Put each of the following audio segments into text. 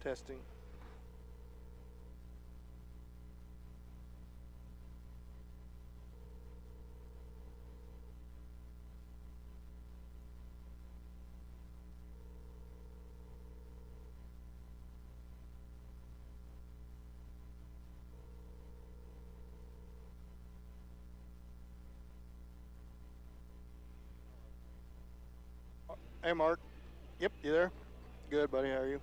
Testing. Hey, Mark. Yep, you there? Good, buddy. How are you?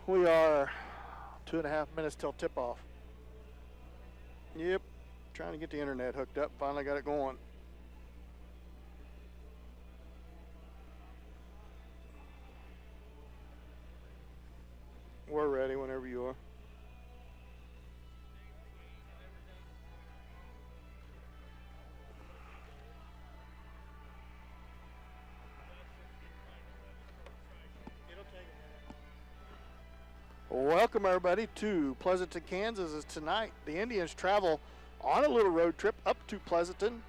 We are 2.5 minutes till tip-off. Yep, trying to get the internet hooked up. Finally got it going. We're ready whenever you are. Welcome, everybody, to Pleasanton, Kansas. As tonight, the Indians travel on a little road trip up to Pleasanton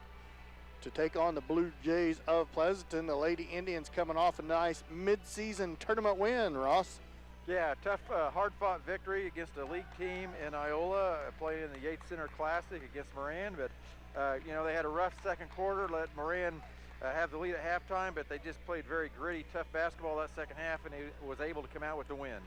to take on the Blue Jays of Pleasanton. The Lady Indians coming off a nice mid-season tournament win, Ross. Yeah, tough, hard-fought victory against a league team in Iola, playing in the Yates Center Classic against Moran. But, they had a rough second quarter, let Moran have the lead at halftime, but they just played very gritty, tough basketball that second half, and he was able to come out with the win.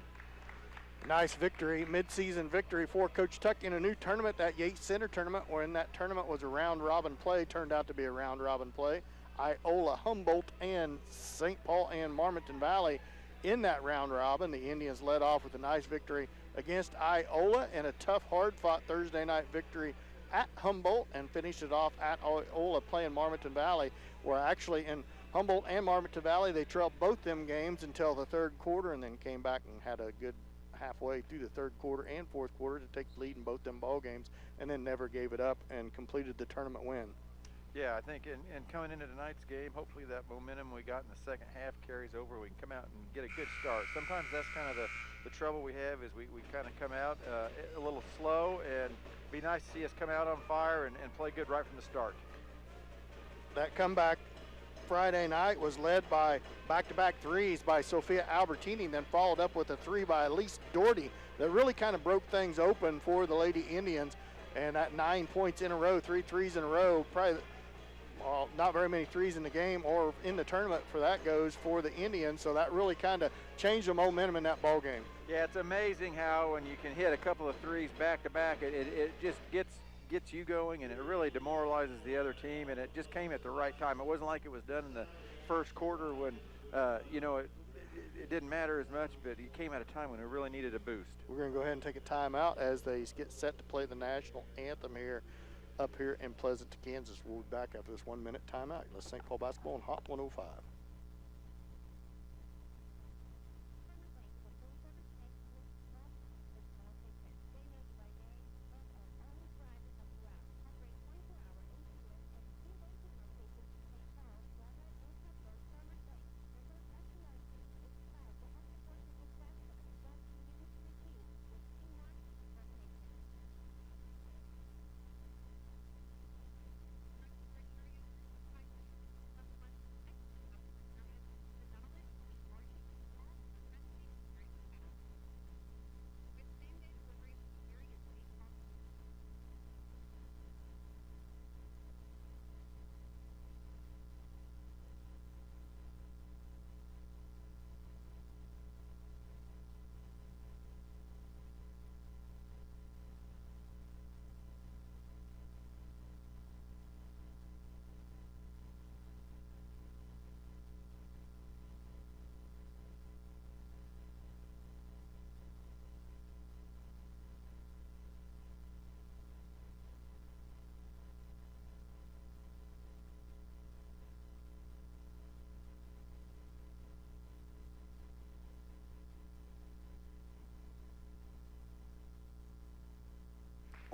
Nice victory, mid-season victory for Coach Tuck in a new tournament, that Yates Center tournament, wherein that tournament was a round-robin play, turned out to be a round-robin play. Iola, Humboldt, and St. Paul and Marmonton Valley in that round-robin. The Indians led off with a nice victory against Iola and a tough, hard-fought Thursday night victory at Humboldt, and finished it off at Iola playing Marmonton Valley, where actually in Humboldt and Marmonton Valley, they trailed both them games until the third quarter and then came back and had a good halfway through the third quarter and fourth quarter to take the lead in both them ball games, and then never gave it up and completed the tournament win. Yeah, I think in coming into tonight's game, hopefully that momentum we got in the second half carries over. We can come out and get a good start. Sometimes that's kind of the trouble we have, is we kind of come out a little slow, and be nice to see us come out on fire and play good right from the start. That comeback Friday night was led by back-to-back threes by Sophia Albertini, then followed up with a three by Elise Doherty that really kind of broke things open for the Lady Indians. And at 9 points in a row, 3 threes in a row, probably not very many threes in the game or in the tournament for that goes for the Indians. So that really kind of changed the momentum in that ball game. Yeah, it's amazing how when you can hit a couple of threes back-to-back, it just gets you going, and it really demoralizes the other team, and it just came at the right time. It wasn't like it was done in the first quarter when it didn't matter as much, but it came at a time when it really needed a boost. We're going to go ahead and take a timeout as they get set to play the national anthem here up here in Pleasanton, Kansas. We'll be back after this 1 minute timeout. Let's St. Paul basketball on Hot 105.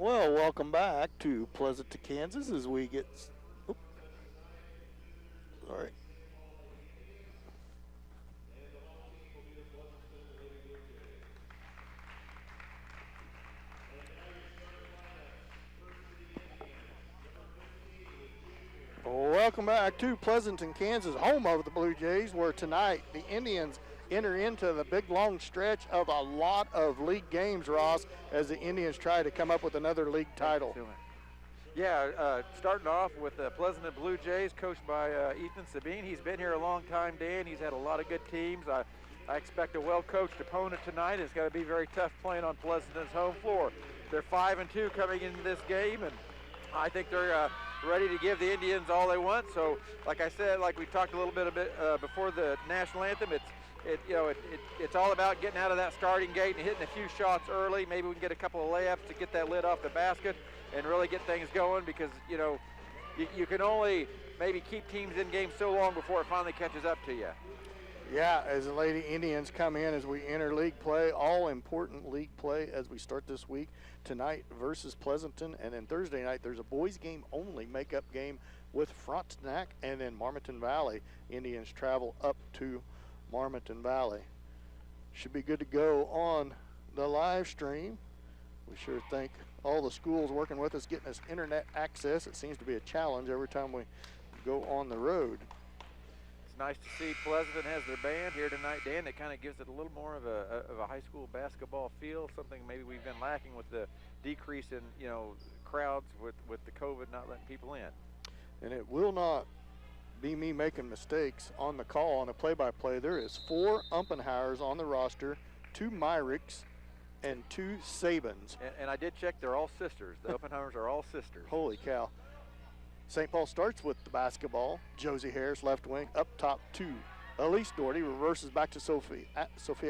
Well, welcome back to Pleasanton, Kansas, as we get. Sorry. Welcome back to Pleasanton, Kansas, home of the Blue Jays, where tonight the Indians enter into the big long stretch of a lot of league games, Ross, as the Indians try to come up with another league title. Excellent. Yeah, starting off with the Pleasanton Blue Jays, coached by Ethan Sabine. He's been here a long time, Dan. He's had a lot of good teams. I expect a well-coached opponent tonight. It's going to be very tough playing on Pleasanton's home floor. They're 5-2 coming into this game, and I think they're ready to give the Indians all they want. So, like I said, like we talked a little bit before the national anthem, it's all about getting out of that starting gate and hitting a few shots early. Maybe we can get a couple of layups to get that lid off the basket and really get things going, because you can only maybe keep teams in games so long before it finally catches up to you. Yeah, as the Lady Indians come in as we enter league play, all important league play as we start this week. Tonight versus Pleasanton, and then Thursday night there's a boys game only makeup game with Frontenac, and then Marmaton Valley. Indians travel up to Marmaton Valley. Should be good to go on the live stream. We sure thank all the schools working with us, getting us internet access. It seems to be a challenge every time we go on the road. Nice to see Pleasanton has their band here tonight, Dan. That kind of gives it a little more of a high school basketball feel, something maybe we've been lacking with the decrease in crowds with the COVID not letting people in. And it will not be me making mistakes on the call, on the play-by-play. There is 4 Umpenhauers on the roster, 2 Myrichs, and 2 Sabins. And I did check, they're all sisters. The Umpenhauers are all sisters. Holy cow. St. Paul starts with the basketball. Josie Harris, left wing, up top to Elise Doherty, reverses back to Sophia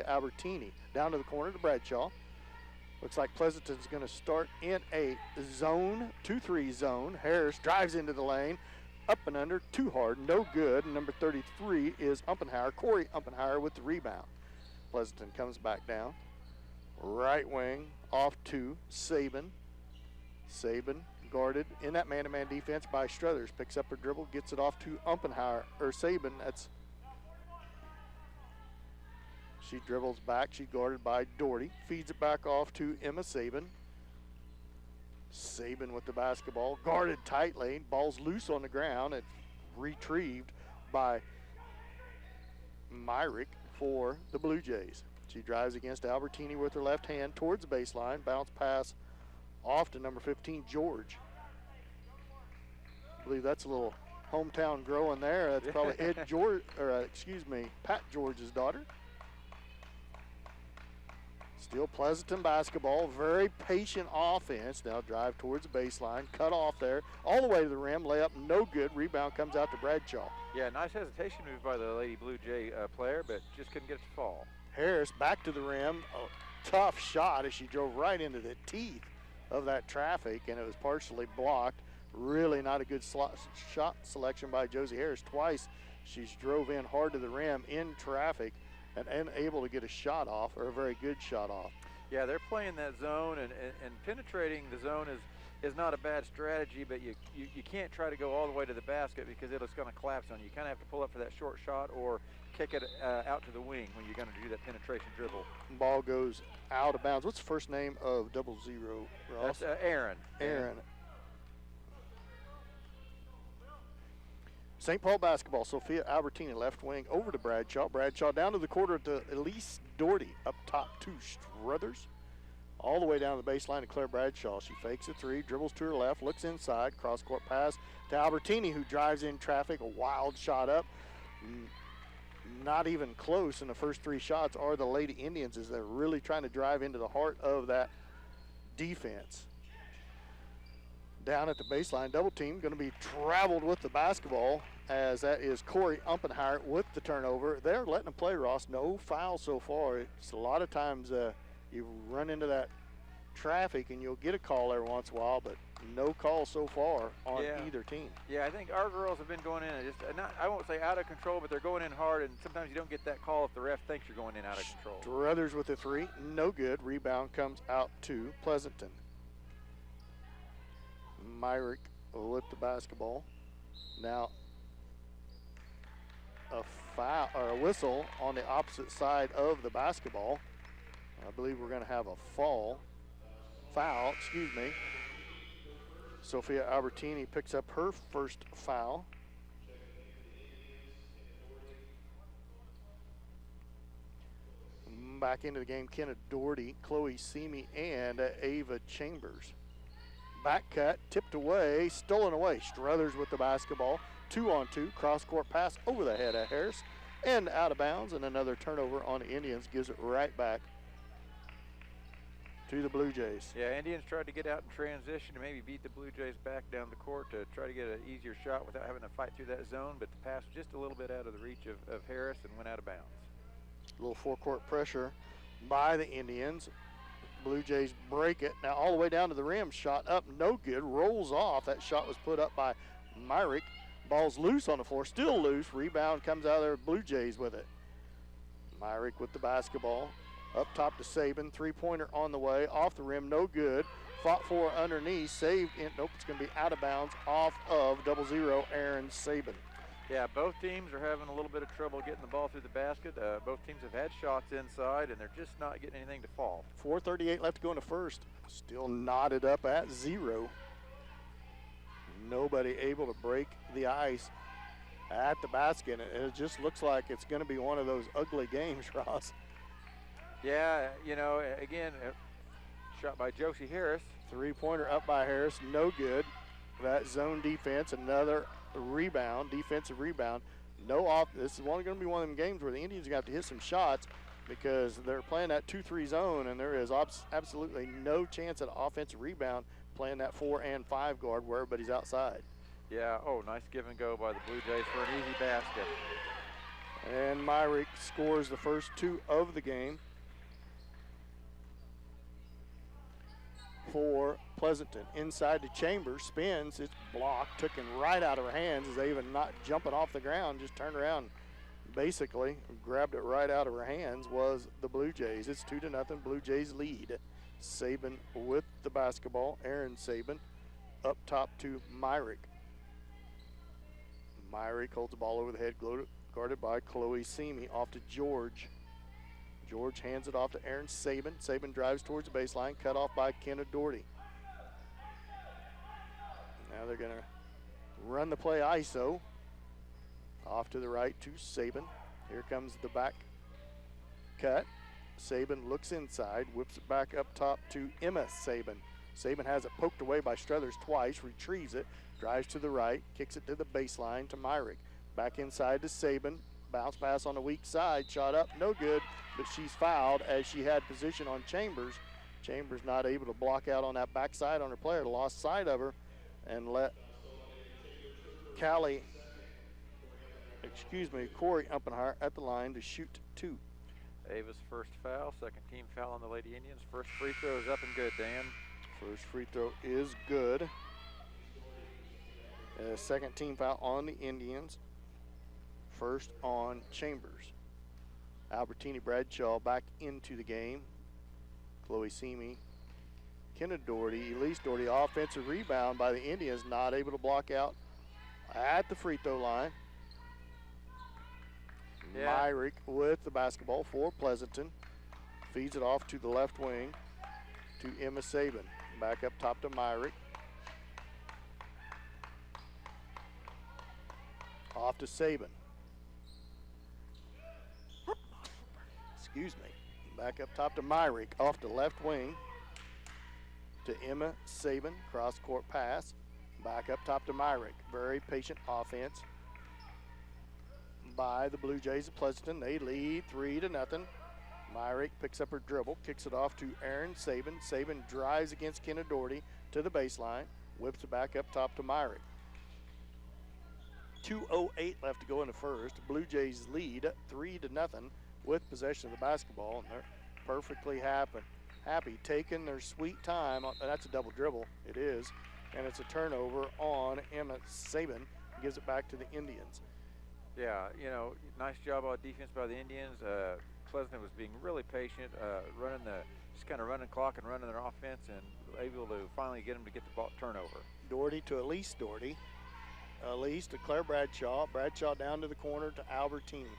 Albertini. Down to the corner to Bradshaw. Looks like Pleasanton's going to start in a zone, 2-3 zone. Harris drives into the lane, up and under, too hard, no good. Number 33 is Umpenhauer, Corey Umpenhauer with the rebound. Pleasanton comes back down. Right wing, off to Sabin. Sabin guarded in that man-to-man defense by Struthers. Picks up her dribble, gets it off to Umpenhauer, or Sabin. She dribbles back. She's guarded by Doherty. Feeds it back off to Emma Sabin. Sabin with the basketball. Guarded tightly. Ball's loose on the ground and retrieved by Myrick for the Blue Jays. She drives against Albertini with her left hand towards the baseline. Bounce pass off to number 15, George. I believe that's a little hometown growing there. That's probably Pat George's daughter. Still Pleasanton basketball, very patient offense. Now drive towards the baseline, cut off there, all the way to the rim, layup, no good. Rebound comes out to Bradshaw. Yeah, nice hesitation move by the Lady Blue Jay player, but just couldn't get it to fall. Harris back to the rim, a tough shot as she drove right into the teeth of that traffic, and it was partially blocked. Really not a good shot selection by Josie Harris. Twice she's drove in hard to the rim in traffic and unable to get a shot off, or a very good shot off. Yeah, they're playing that zone, and penetrating the zone is not a bad strategy, but you can't try to go all the way to the basket because it's going to collapse on you. You kind of have to pull up for that short shot or kick it out to the wing when you're going to do that penetration dribble. Ball goes out of bounds. What's the first name of 00, Ross? That's Aaron. Aaron. St. Paul basketball, Sophia Albertini left wing over to Bradshaw. Bradshaw down to the quarter to Elise Doherty. Up top to Struthers. All the way down to the baseline to Claire Bradshaw. She fakes a 3, dribbles to her left, looks inside, cross-court pass to Albertini, who drives in traffic, a wild shot up. Not even close, and the first 3 shots are the Lady Indians as they're really trying to drive into the heart of that defense. Down at the baseline, double team, going to be traveled with the basketball, as that is Corey Umpenhauer with the turnover. They're letting them play, Ross. No foul so far. It's a lot of times you run into that traffic and you'll get a call every once in a while, but no call so far on either team. Yeah, I think our girls have been going in just I won't say out of control, but they're going in hard, and sometimes you don't get that call if the ref thinks you're going in out of control. Struthers with a 3, no good. Rebound comes out to Pleasanton. Myrick with the basketball. Now a foul or a whistle on the opposite side of the basketball. I believe we're going to have a foul. Sophia Albertini picks up her first foul. come back into the game, Kenna Doherty, Chloe Seamy, and Ava Chambers. Back cut, tipped away, stolen away. Struthers with the basketball. 2-on-2, cross-court pass over the head of Harris and out of bounds, and another turnover on the Indians gives it right back to the Blue Jays. Yeah, Indians tried to get out in transition to maybe beat the Blue Jays back down the court to try to get an easier shot without having to fight through that zone, but the pass was just a little bit out of the reach of Harris and went out of bounds. A little forecourt pressure by the Indians. Blue Jays break it. Now all the way down to the rim, shot up, no good, rolls off. That shot was put up by Myrick. Ball's loose on the floor, still loose. Rebound comes out of there, Blue Jays with it. Myrick with the basketball. Up top to Saban, three-pointer on the way, off the rim, no good. Fought for underneath, saved, nope, it's gonna be out of bounds, off of 0-0, Aaron Saban. Yeah, both teams are having a little bit of trouble getting the ball through the basket. Both teams have had shots inside, and they're just not getting anything to fall. 4:38 left to go in the first. Still knotted up at 0. Nobody able to break the ice at the basket. It just looks like it's going to be one of those ugly games, Ross. Yeah, you know, again, shot by Josie Harris. Three-pointer up by Harris, no good. That zone defense, another rebound, defensive rebound. No off. This is going to be one of them games where the Indians are going to have to hit some shots because they're playing that 2-3 zone, and there is absolutely no chance at an offensive rebound playing that 4 and 5 guard where everybody's outside. Yeah, oh, nice give and go by the Blue Jays for an easy basket. And Myrick scores the first 2 of the game for Pleasanton. Inside to Chambers, spins, it's blocked, taken right out of her hands as they even not jumping off the ground, just turned around, basically grabbed it right out of her hands was the Blue Jays. It's 2-0, Blue Jays lead. Saban with the basketball, Aaron Saban, up top to Myrick. Myrick holds the ball over the head, guarded by Chloe Seamy, off to George. George hands it off to Aaron Saban. Saban drives towards the baseline, cut off by Kenna Doherty. Now they're going to run the play ISO. Off to the right to Saban. Here comes the back cut. Saban looks inside, whips it back up top to Emma Saban. Saban has it poked away by Struthers twice, retrieves it, drives to the right, kicks it to the baseline to Myrick. Back inside to Saban. Bounce pass on the weak side, shot up, no good, but she's fouled as she had position on Chambers. Chambers not able to block out on that backside on her player, lost sight of her, and let Corey Umpenheimer at the line to shoot 2. Ava's first foul, second team foul on the Lady Indians. First free throw is up and good, Dan. First free throw is good. Second team foul on the Indians. First on Chambers. Albertini Bradshaw back into the game. Chloe Seamy, Kenna Doherty, Elise Doherty, offensive rebound by the Indians, not able to block out at the free throw line. Yeah. Myrick with the basketball for Pleasanton. Feeds it off to the left wing to Emma Saban. Back up top to Myrick. Off to Saban. Excuse me. Back up top to Myrick. Off to left wing to Emma Saban. Cross court pass. Back up top to Myrick. Very patient offense by the Blue Jays of Pleasanton. They lead 3-0. Myrick picks up her dribble, kicks it off to Aaron Saban. Saban drives against Kenna Doherty to the baseline, whips it back up top to Myrick. 2:08 left to go in the first. Blue Jays lead 3-0 with possession of the basketball, and they're perfectly happy taking their sweet time. That's a double dribble, it is, and it's a turnover on Emma Saban. Gives it back to the Indians. Yeah, you know, nice job on defense by the Indians. Pleasanton was being really patient, just kind of running clock and running their offense, and able to finally get them to get the ball turnover. Doherty to Elise Doherty. Elise to Claire Bradshaw. Bradshaw down to the corner to Albertini.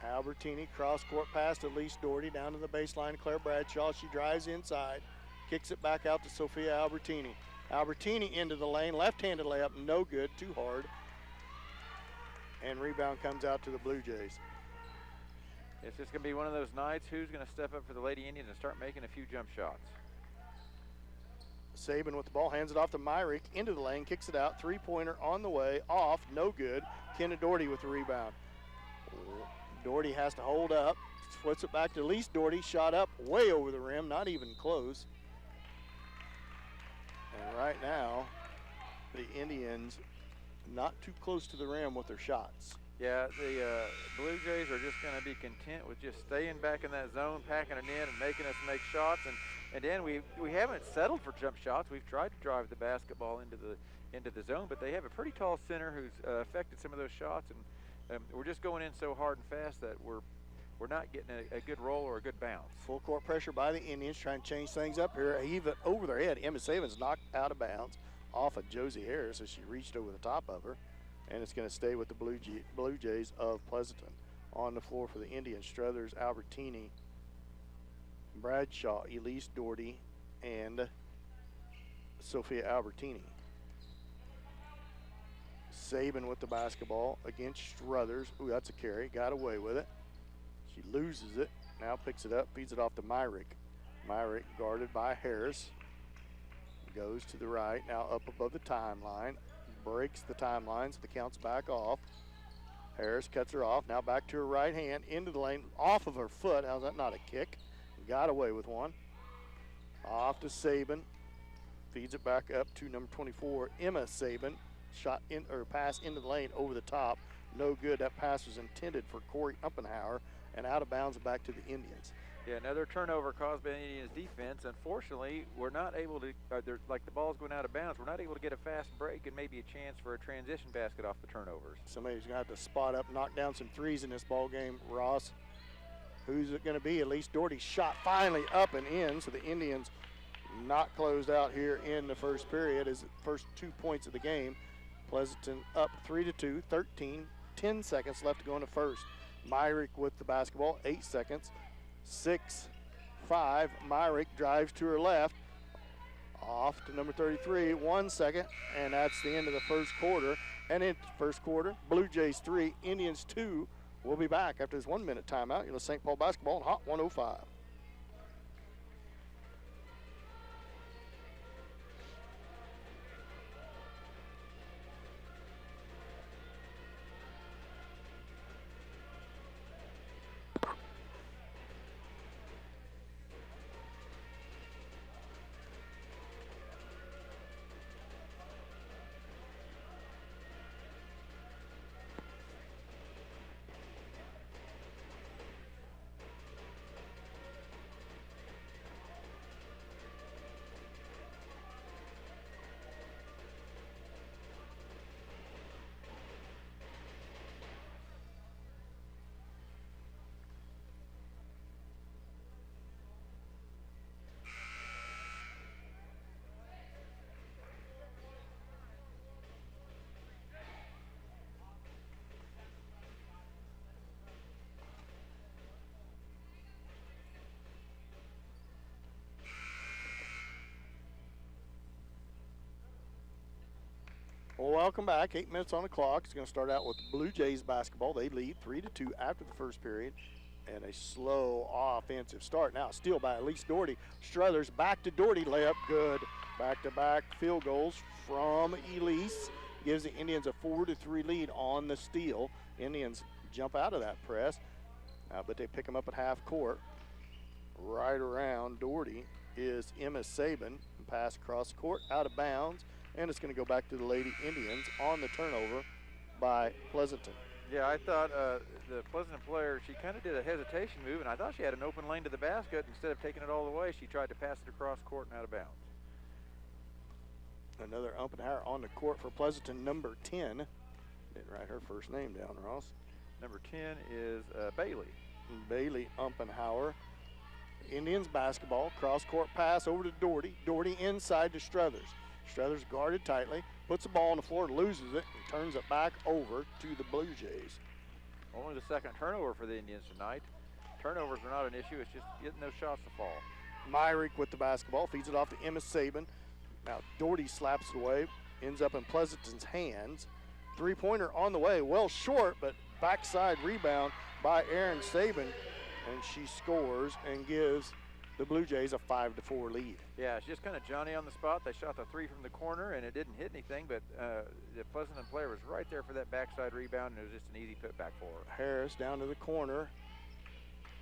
Albertini cross court pass to Elise Doherty down to the baseline. Claire Bradshaw, she drives inside, kicks it back out to Sophia Albertini. Albertini into the lane, left-handed layup, no good, too hard. And rebound comes out to the Blue Jays. It's just going to be one of those nights. Who's going to step up for the Lady Indians and start making a few jump shots? Saban with the ball, hands it off to Myrick, into the lane, kicks it out, three-pointer on the way, off, no good. Kenna Doherty with the rebound. Doherty has to hold up, flips it back to Elise Doherty, shot up, way over the rim, not even close. And right now, the Indians not too close to the rim with their shots. Yeah, the Blue Jays are just going to be content with just staying back in that zone, packing it in, and making us make shots. And then we haven't settled for jump shots. We've tried to drive the basketball into the zone, but they have a pretty tall center who's affected some of those shots, and we're just going in so hard and fast that we're not getting a good roll or a good bounce. Full court pressure by the Indians, trying to change things up here. Even over their head, Emma Saban's knocked out of bounds off of Josie Harris as she reached over the top of her. And it's going to stay with the Blue Jays of Pleasanton. On the floor for the Indians, Struthers, Albertini, Bradshaw, Elise Doherty, and Sophia Albertini. Saban with the basketball against Struthers. Ooh, that's a carry. Got away with it. She loses it. Now picks it up, feeds it off to Myrick. Myrick guarded by Harris. Goes to the right, now up above the timeline. Breaks the timeline, so the count's back off. Harris cuts her off, now back to her right hand, into the lane, off of her foot. How's that not a kick? Got away with one. Off to Saban. Feeds it back up to number 24, Emma Saban. Shot in, or pass into the lane over the top. No good. That pass was intended for Corey Umpenhauer and out of bounds back to the Indians. Yeah, another turnover caused by the Indians defense. Unfortunately, we're not able to, like the ball's going out of bounds, we're not able to get a fast break and maybe a chance for a transition basket off the turnovers. Somebody's going to have to spot up, knock down some threes in this ball game, Ross. Who's it going to be? Elise Doherty's shot finally up and in, so the Indians not closed out here in the first period as the first 2 points of the game. Pleasanton up 3-2, 10 seconds left to go in the first. Myrick with the basketball, 8 seconds. 6-5, Myrick drives to her left, off to number 33, 1 second, and that's the end of the first quarter. And in the first quarter, Blue Jays 3, Indians 2. We'll be back after this 1 minute timeout. You know, St. Paul basketball on Hot 105. Well, welcome back. 8 minutes on the clock. It's going to start out with Blue Jays basketball. They lead 3-2 after the first period, and a slow offensive start. Now, steal by Elise Doherty. Struthers back to Doherty. Layup good. Back-to-back field goals from Elise. Gives the Indians a 4-3 lead on the steal. Indians jump out of that press, but they pick them up at half court. Right around Doherty is Emma Saban. Pass across the court, out of bounds. And it's going to go back to the Lady Indians on the turnover by Pleasanton. Yeah, I thought the Pleasanton player, she kind of did a hesitation move, and I thought she had an open lane to the basket. Instead of taking it all the way, she tried to pass it across court and out of bounds. Another Umpenhauer on the court for Pleasanton, number 10. Didn't write her first name down, Ross. Number 10 is Bailey. Bailey Umpenhauer. Indians basketball, cross-court pass over to Doherty. Doherty inside to Struthers. Struthers guarded tightly, puts the ball on the floor, loses it, and turns it back over to the Blue Jays. Only the second turnover for the Indians tonight. Turnovers are not an issue, it's just getting those shots to fall. Myrick with the basketball, feeds it off to Emma Saban. Now Doherty slaps it away, ends up in Pleasanton's hands. Three-pointer on the way, well short, but backside rebound by Erin Saban. and she scores and gives the Blue Jays a 5-4 lead. Yeah, it's just kind of Johnny on the spot. They shot the three from the corner, and it didn't hit anything, but the Pleasanton player was right there for that backside rebound, and it was just an easy putback for her. Harris down to the corner.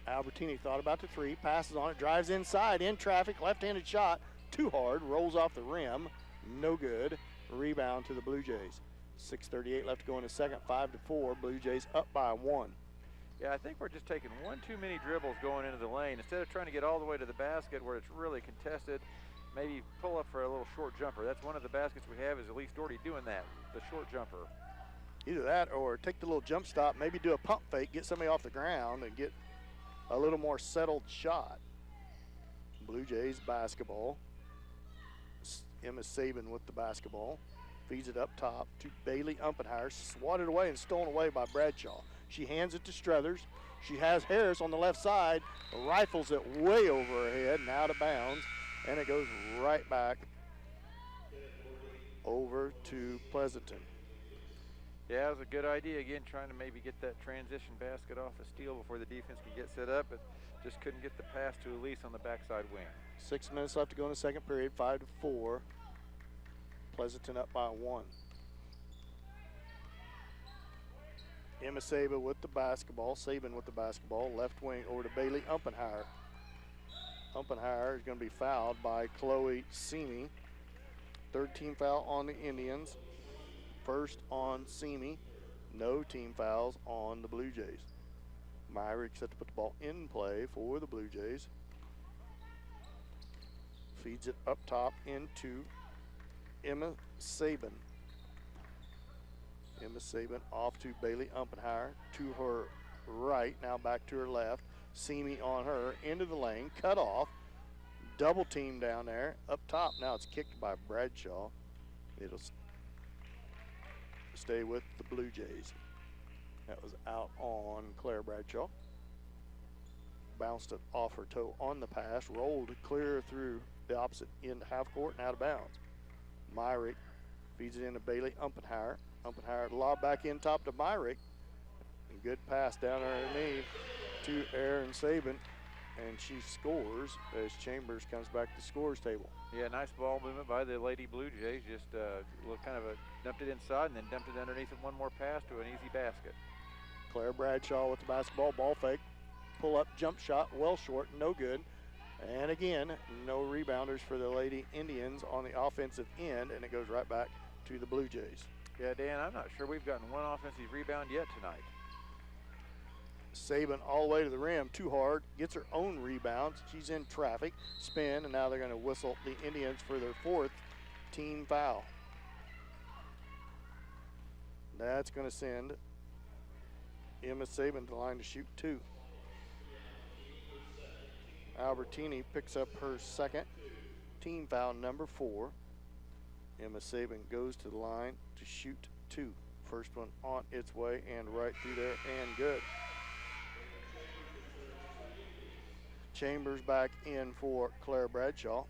Albertini thought about the three, passes on it, drives inside, in traffic, left-handed shot, too hard, rolls off the rim, no good. Rebound to the Blue Jays. 6:38 left to go in the second, 5-4. Blue Jays up by 1. Yeah, I think we're just taking one too many dribbles going into the lane. Instead of trying to get all the way to the basket where it's really contested, maybe pull up for a little short jumper. That's one of the baskets we have is Elise Doherty doing that, the short jumper. Either that or take the little jump stop, maybe do a pump fake, get somebody off the ground and get a little more settled shot. Blue Jays basketball. Emma Saban with the basketball. Feeds it up top to Bailey Umpenheier, swatted away and stolen away by Bradshaw. She hands it to Struthers. She has Harris on the left side, rifles it way over her head and out of bounds, and it goes right back over to Pleasanton. Yeah, it was a good idea, again, trying to maybe get that transition basket off the steal before the defense could get set up, but just couldn't get the pass to Elise on the backside wing. 6 minutes left to go in the second period, 5-4. Pleasanton up by 1. Emma Saban with the basketball, left wing over to Bailey Umpenheier. Umpenheier is going to be fouled by Chloe Seamy. Third team foul on the Indians. First on Seamy. No team fouls on the Blue Jays. Myrick set to put the ball in play for the Blue Jays. Feeds it up top into Emma Saban. Emma Saban off to Bailey Umpenheier to her right, now back to her left. Seamy on her, into the lane, cut off, double team down there, up top. Now it's kicked by Bradshaw. It'll stay with the Blue Jays. That was out on Claire Bradshaw. Bounced it off her toe on the pass, rolled clear through the opposite end half court and out of bounds. Myrick feeds it into Bailey Umpenheier. Umpenheier lob back in top to Myrick. And good pass down underneath to Erin Saban. And she scores as Chambers comes back to the scores table. Yeah, nice ball movement by the Lady Blue Jays. Just kind of dumped it inside and then dumped it underneath with one more pass to an easy basket. Claire Bradshaw with the basketball, ball fake, pull up, jump shot, well short, no good. And again, no rebounders for the Lady Indians on the offensive end, and it goes right back to the Blue Jays. Yeah, Dan, I'm not sure we've gotten one offensive rebound yet tonight. Saban all the way to the rim, too hard, gets her own rebounds. She's in traffic, spin, and now they're going to whistle the Indians for their fourth team foul. That's going to send Emma Saban to the line to shoot 2. Albertini picks up her second team foul, number 4. Emma Saban goes to the line to shoot 2. First one on its way and right through there and good. Chambers back in for Claire Bradshaw.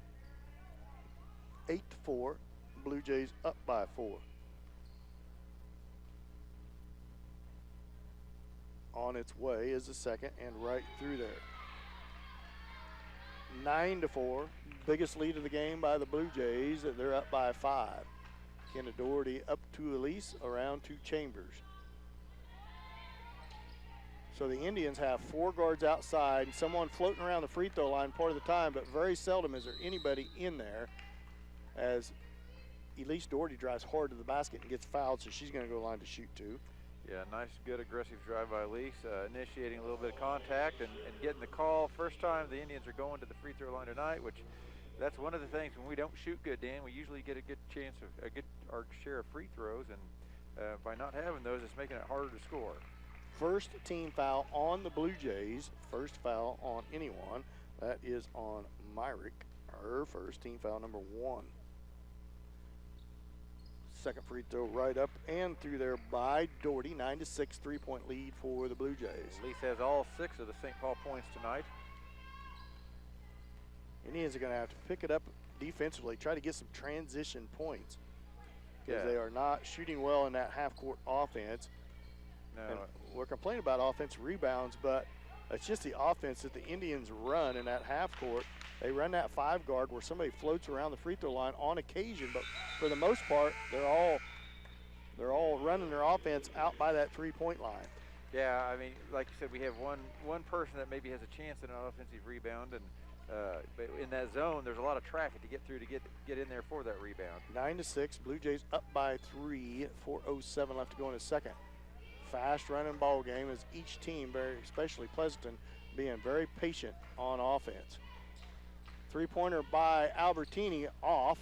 8-4, Blue Jays up by 4. On its way is the second and right through there. 9-4, biggest lead of the game by the Blue Jays. They're up by 5. Kenna Doherty up to Elise, around to Chambers. So the Indians have 4 guards outside and someone floating around the free throw line part of the time, but very seldom is there anybody in there, as Elise Doherty drives hard to the basket and gets fouled, so she's going to go line to shoot 2. Yeah, nice, good, aggressive drive by Elise, initiating a little bit of contact and getting the call. First time the Indians are going to the free throw line tonight, which that's one of the things when we don't shoot good, Dan, we usually get a good chance of our share of free throws, and by not having those, it's making it harder to score. First team foul on the Blue Jays, first foul on anyone. That is on Myrick, her first team foul, number 1. Second free throw right up and through there by Doherty. 9-6, 3-point lead for the Blue Jays. Elise has all 6 of the St. Paul points tonight. Indians are going to have to pick it up defensively, try to get some transition points, because they are not shooting well in that half-court offense. No. And we're complaining about offensive rebounds, but It's just the offense that the Indians run in that half court. They run that 5 guard where somebody floats around the free throw line on occasion, but for the most part, they're all running their offense out by that 3-point line. Yeah, I mean, like you said, we have one person that maybe has a chance at an offensive rebound, and but in that zone, there's a lot of traffic to get through to get in there for that rebound. 9-6, Blue Jays up by 3. 4:07 left to go in the second. Fast running ball game as each team, especially Pleasanton, being very patient on offense. 3-pointer by Albertini off.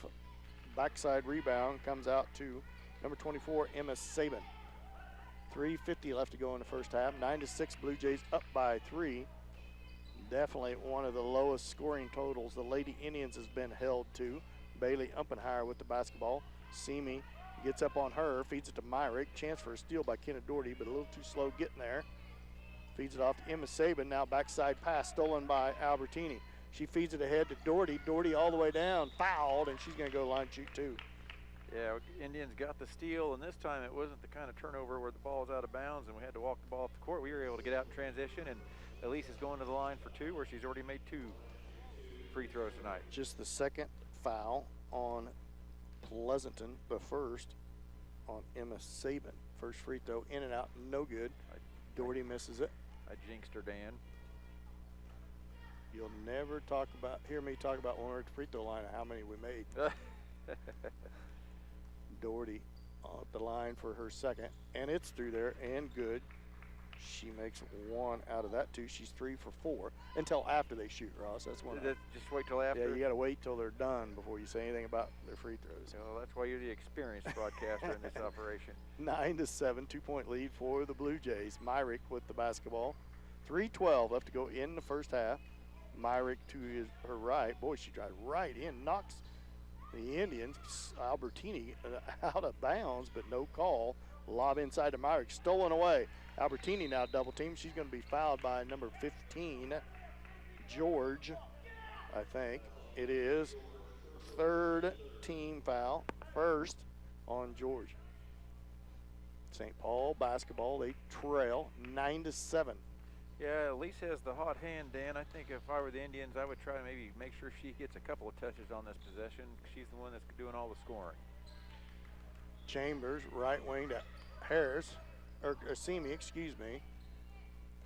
Backside rebound comes out to number 24, Emma Saban. 3:50 left to go in the first half. 9-6, Blue Jays up by 3. Definitely one of the lowest scoring totals the Lady Indians has been held to. Bailey Umpenheier with the basketball. Simi gets up on her, feeds it to Myrick. Chance for a steal by Kenna Doherty, but a little too slow getting there. Feeds it off to Emma Saban. Now backside pass stolen by Albertini. She feeds it ahead to Doherty. Doherty all the way down, fouled, and she's going to go line shoot 2. Yeah, Indians got the steal, and this time it wasn't the kind of turnover where the ball was out of bounds and we had to walk the ball off the court. We were able to get out in transition, and Elise is going to the line for 2, where she's already made 2 free throws tonight. Just the second foul on Pleasanton, the first on Emma Saban. First free throw in and out, no good. Doherty misses it. I jinxed her, Dan. You'll never hear me talk about when we're at the free throw line and how many we made. Doherty on the line for her second, and it's through there and good. She makes 1 out of that 2. She's 3 for 4 until after they shoot, Ross. That's one. Just wait till after. Yeah, you got to wait till they're done before you say anything about their free throws. Well, that's why you're the experienced broadcaster in this operation. 9-7, 2-point lead for the Blue Jays. Myrick with the basketball. 3:12 left to go in the first half. Myrick to her right. Boy, she drives right in, knocks the Indians, Albertini, out of bounds, but no call. Lob inside to Myrick, stolen away. Albertini now double team. She's going to be fouled by number 15, George, I think. It is 3rd team foul, first on George. St. Paul basketball, they trail 9-7. Yeah, Elise has the hot hand, Dan. I think if I were the Indians, I would try to maybe make sure she gets a couple of touches on this possession. She's the one that's doing all the scoring. Chambers, right wing to Harris, or Simi, excuse me.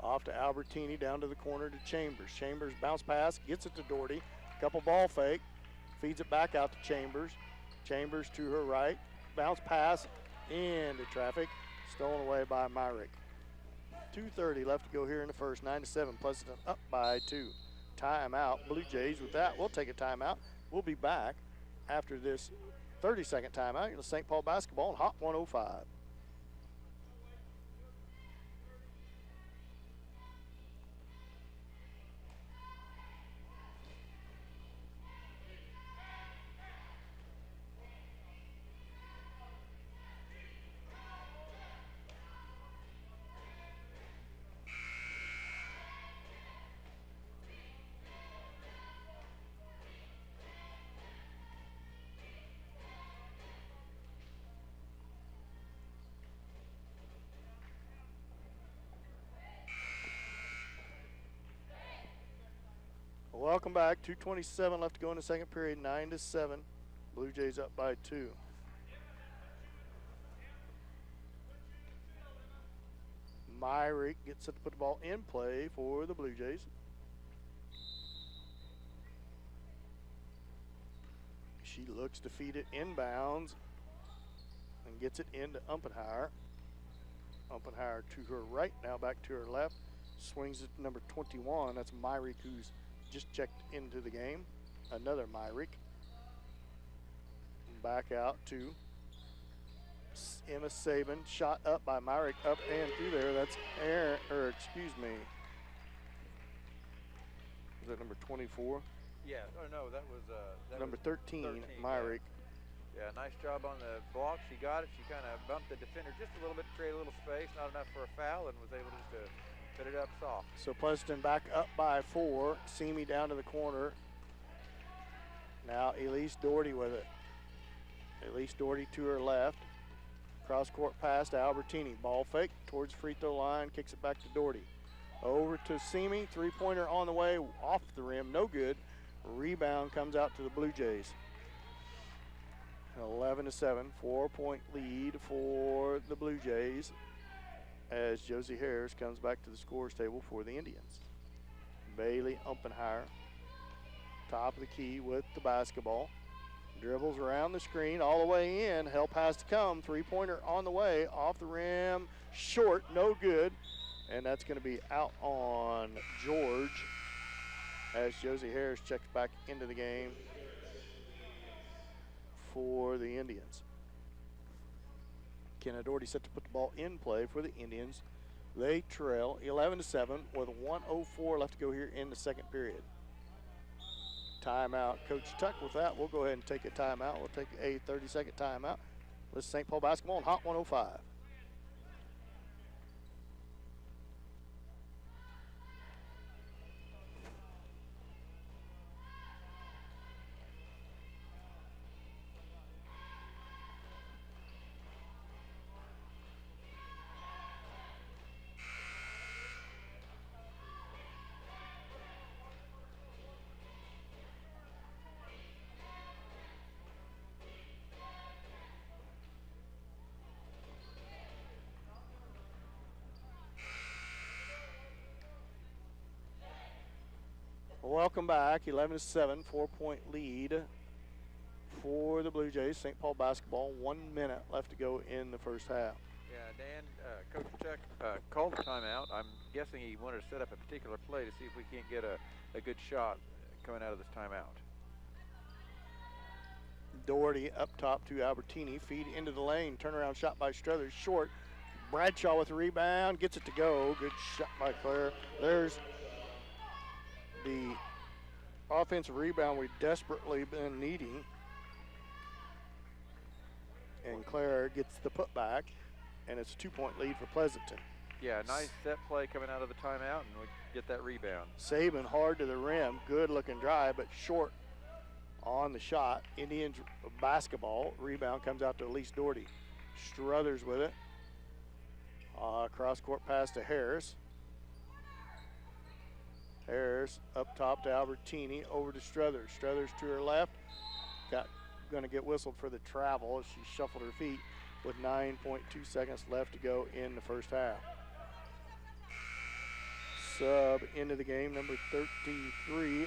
Off to Albertini, down to the corner to Chambers. Chambers bounce pass, gets it to Doherty. Couple ball fake, feeds it back out to Chambers. Chambers to her right, bounce pass into traffic, stolen away by Myrick. 2:30 left to go here in the first. 9-7, Pleasanton up by 2. Timeout, Blue Jays with that. We'll take a timeout. We'll be back after this 30-second timeout. You're St. Paul basketball on Hot 105. Welcome back. 2:27 left to go in the second period. 9-7. Blue Jays up by 2. Myrick gets set to put the ball in play for the Blue Jays. She looks to feed it inbounds and gets it into Umpenheier. Umpenheier to her right, now back to her left. Swings it to number 21. That's Myrick, who's just checked into the game. Another Myrick. Back out to Emma Saban. Shot up by Myrick, up and through there. That's Aaron, or excuse me. Is that number 24? Yeah, oh no, that was number 13, Myrick. Yeah, nice job on the block. She got it. She kind of bumped the defender just a little bit to create a little space, not enough for a foul, and was able just to put it up soft. So Pleasanton back up by 4. Simi down to the corner. Now Elise Doherty with it. Elise Doherty to her left. Cross court pass to Albertini. Ball fake towards free throw line. Kicks it back to Doherty. Over to Simi, three-pointer on the way, off the rim, no good. Rebound comes out to the Blue Jays. 11-7, 4-point lead for the Blue Jays as Josie Harris comes back to the scores table for the Indians. Bailey Umpenheimer, top of the key with the basketball. Dribbles around the screen all the way in. Help has to come. Three-pointer on the way, off the rim, short, no good. And that's going to be out on George as Josie Harris checks back into the game for the Indians. Kenna Doherty set to put the ball in play for the Indians. They trail 11-7 with 1:04 left to go here in the second period. Timeout. Coach Tuck with that. We'll go ahead and take a timeout. We'll take a 30-second timeout. This is St. Paul basketball on Hot 105. Welcome back. 11-7, 4-point lead for the Blue Jays. St. Paul basketball. 1 minute left to go in the first half. Yeah, Dan, Coach Chuck called a timeout. I'm guessing he wanted to set up a particular play to see if we can't get a good shot coming out of this timeout. Doherty up top to Albertini. Feed into the lane. Turnaround shot by Struthers. Short. Bradshaw with the rebound. Gets it to go. Good shot by Claire. There's the offensive rebound we've desperately been needing. And Claire gets the putback, and it's a 2-point lead for Pleasanton. Yeah, nice set play coming out of the timeout, and we get that rebound. Saban hard to the rim. Good looking drive, but short on the shot. Indians basketball. Rebound comes out to Elise Doherty. Struthers with it. Cross court pass to Harris. Harris up top to Albertini, over to Struthers. Struthers to her left. Going to get whistled for the travel as she shuffled her feet with 9.2 seconds left to go in the first half. Sub into the game, number 33,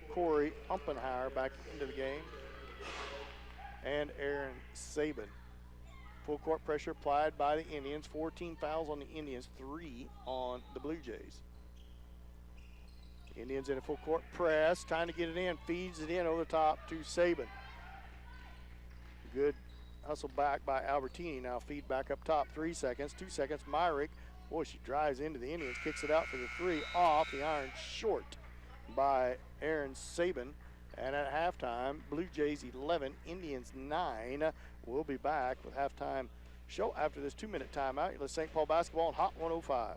Corey Umpenheimer back into the game. And Aaron Saban. Full court pressure applied by the Indians. 14 fouls on the Indians, 3 on the Blue Jays. Indians in a full court press, trying to get it in, feeds it in over the top to Saban. Good hustle back by Albertini. Now feed back up top, 3 seconds, 2 seconds. Myrick, boy, she drives into the Indians, kicks it out for the three, off the iron, short by Aaron Saban. And at halftime, Blue Jays 11, Indians 9. We'll be back with halftime show after this 2-minute timeout. Let's St. Paul basketball on Hot 105.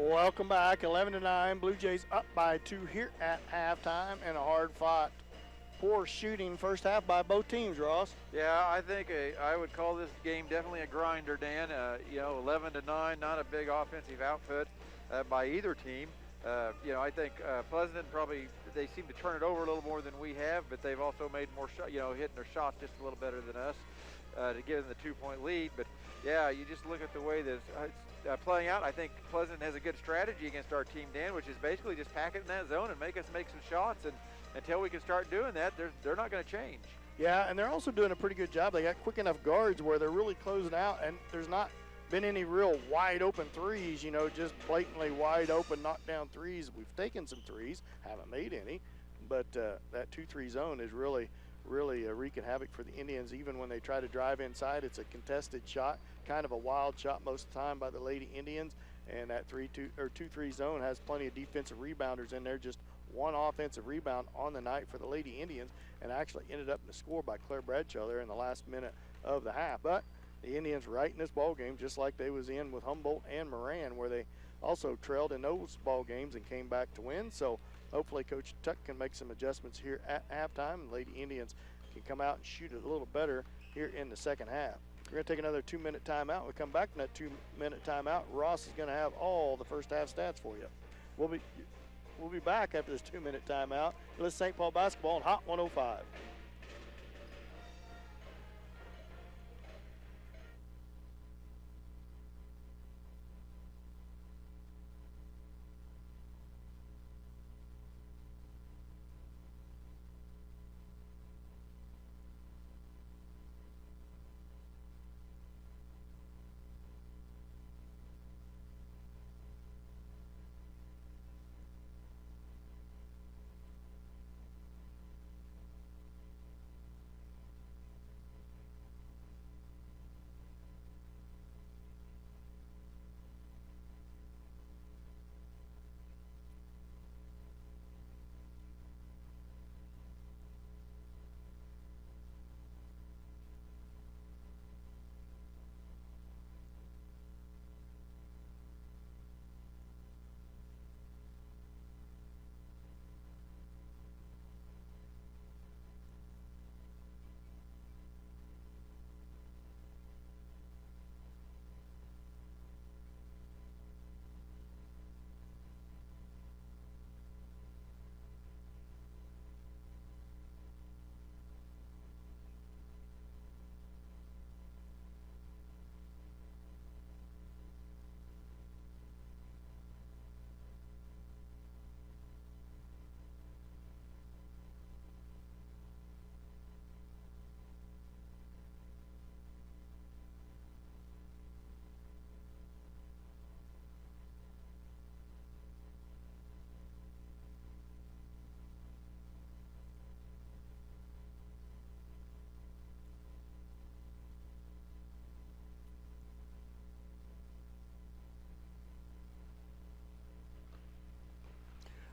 Welcome back, 11-9. Blue Jays up by 2 here at halftime, and a hard-fought, poor shooting first half by both teams, Ross. Yeah, I think I would call this game definitely a grinder, Dan. 11-9, not a big offensive output by either team. I think Pleasanton probably, they seem to turn it over a little more than we have, but they've also made more shots, hitting their shots just a little better than us to give them the 2-point lead. But yeah, you just look at the way this playing out. I think Pleasanton has a good strategy against our team, Dan, which is basically just pack it in that zone and make us make some shots. And until we can start doing that, they're not going to change. Yeah, and they're also doing a pretty good job. They got quick enough guards where they're really closing out, and there's not been any real wide open threes, just blatantly wide open knockdown threes. We've taken some threes, haven't made any, but that 2-3 zone is really wreaking havoc for the Indians. Even when they try to drive inside, it's a contested shot, kind of a wild shot most of the time by the Lady Indians, and that 2-3 zone has plenty of defensive rebounders in there. Just one offensive rebound on the night for the Lady Indians, and actually ended up in the score by Claire Bradshaw there in the last minute of the half. But the Indians right in this ball game, just like they was in with Humboldt and Moran, where they also trailed in those ball games and came back to win. So hopefully Coach Tuck can make some adjustments here at halftime, and Lady Indians can come out and shoot it a little better here in the second half. We're going to take another 2-minute timeout. We come back from that 2-minute timeout. Ross is going to have all the first half stats for you. We'll be back after this 2-minute timeout. Let's St. Paul basketball on Hot 105.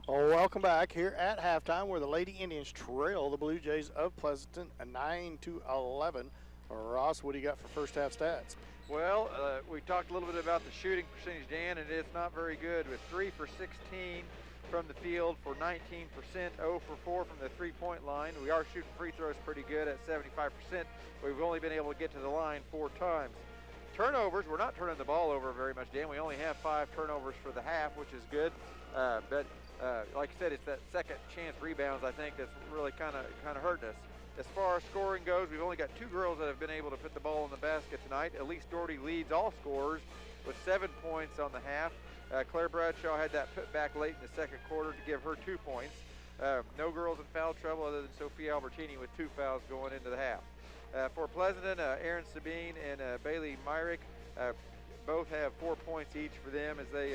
Welcome back here at halftime, where the Lady Indians trail the Blue Jays of Pleasanton 9-11. Ross, what do you got for first half stats? Well, we talked a little bit about the shooting percentage, Dan, and it's not very good. With 3 for 16 from the field for 19%, 0 for 4 from the three-point line. We are shooting free throws pretty good at 75%. We've only been able to get to the line 4 times. Turnovers, we're not turning the ball over very much, Dan. We only have 5 turnovers for the half, which is good. Like I said, it's that second chance rebounds, I think, that's really kind of hurting us. As far as scoring goes, we've only got 2 girls that have been able to put the ball in the basket tonight. Elise Doherty leads all scorers with 7 points on the half. Claire Bradshaw had that put back late in the second quarter to give her 2 points. No girls in foul trouble other than Sophia Albertini with 2 fouls going into the half. For Pleasanton, Erin Sabine and Bailey Myrick both have 4 points each for them, as they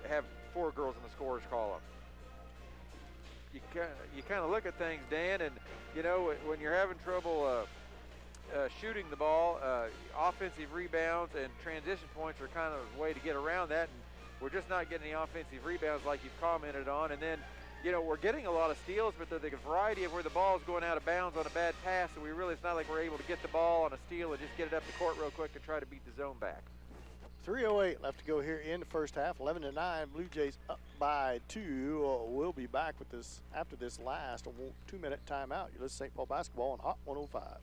have 4 girls in the scorers column. You kind of look at things, Dan, and when you're having trouble shooting the ball, offensive rebounds and transition points are kind of a way to get around that, and we're just not getting the offensive rebounds like you've commented on. And then we're getting a lot of steals, but the variety of where the ball is going out of bounds on a bad pass, so it's not like we're able to get the ball on a steal and just get it up the court real quick and try to beat the zone back. 3:08 left to go here in the first half. 11-9. Blue Jays up by 2. We'll be back with this after this last 2-minute timeout. You're listening to St. Paul basketball on Hot 105.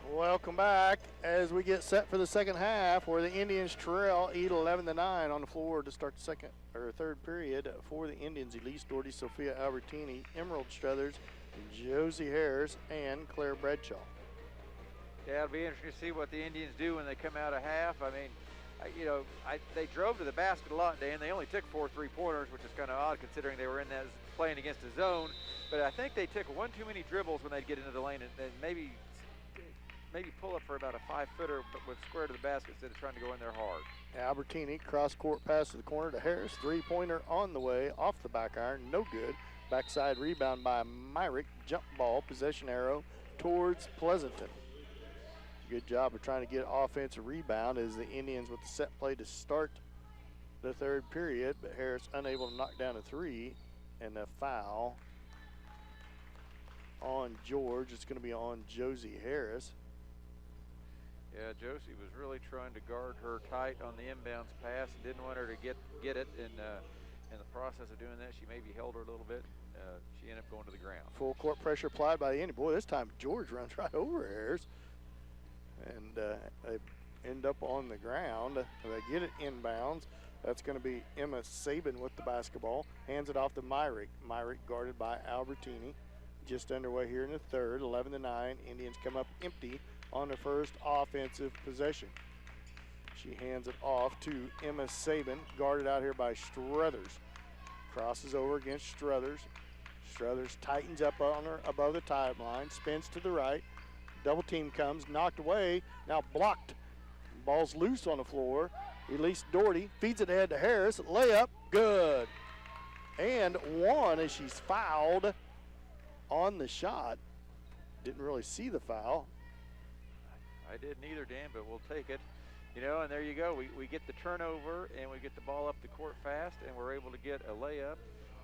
Welcome back as we get set for the second half, where the Indians trail 11-9 on the floor to start the second or third period for the Indians. Elise Doherty, Sophia Albertini, Emerald Struthers, Josie Harris, and Claire Bradshaw. Yeah, it'll be interesting to see what the Indians do when they come out of half. I mean, they drove to the basket a lot, Dan. They only took 4 3-pointers, which is kind of odd considering they were in that playing against a zone. But I think they took one too many dribbles when they'd get into the lane, and maybe pull up for about a 5-footer, but with square to the basket instead of trying to go in there hard. Albertini, cross-court pass to the corner to Harris. 3-pointer on the way, off the back iron, no good. Backside rebound by Myrick. Jump ball, possession arrow towards Pleasanton. Good job of trying to get offensive rebound as the Indians with the set play to start the third period, but Harris unable to knock down a 3, and a foul on George. It's going to be on Josie Harris. Yeah, Josie was really trying to guard her tight on the inbounds pass and didn't want her to get it. And in the process of doing that, she maybe held her a little bit. She ended up going to the ground. Full court pressure applied by the Indians. Boy, this time George runs right over Harris. And they end up on the ground. They get it inbounds. That's going to be Emma Sabin with the basketball. Hands it off to Myrick. Myrick guarded by Albertini. Just underway here in the third. 11-9. Indians come up empty on the first offensive possession. She hands it off to Emma Sabin, guarded out here by Struthers. Crosses over against Struthers. Struthers tightens up on her above the timeline, spins to the right. Double team comes, knocked away, now blocked. Ball's loose on the floor. Elise Doherty feeds it ahead to Harris. Layup, good. And one as she's fouled on the shot. Didn't really see the foul. I didn't either, Dan, but we'll take it. You know, and there you go. We get the turnover, and we get the ball up the court fast, and we're able to get a layup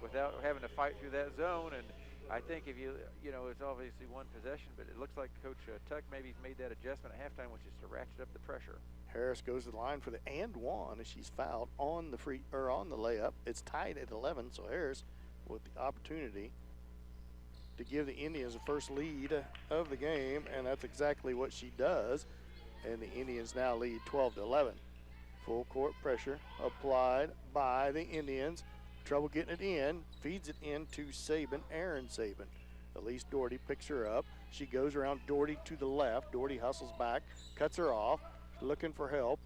without having to fight through that zone. And I think if you know, it's obviously one possession, but it looks like Coach Tuck maybe made that adjustment at halftime, which is to ratchet up the pressure. Harris goes to the line for the and one as she's fouled on the on the layup. It's tied at 11, so Harris with the opportunity to give the Indians the first lead of the game, and that's exactly what she does. And the Indians now lead 12-11. Full court pressure applied by the Indians. Trouble getting it in. Feeds it in to Sabin, Aaron Sabin. Elise Doherty picks her up. She goes around Doherty to the left. Doherty hustles back, cuts her off, looking for help.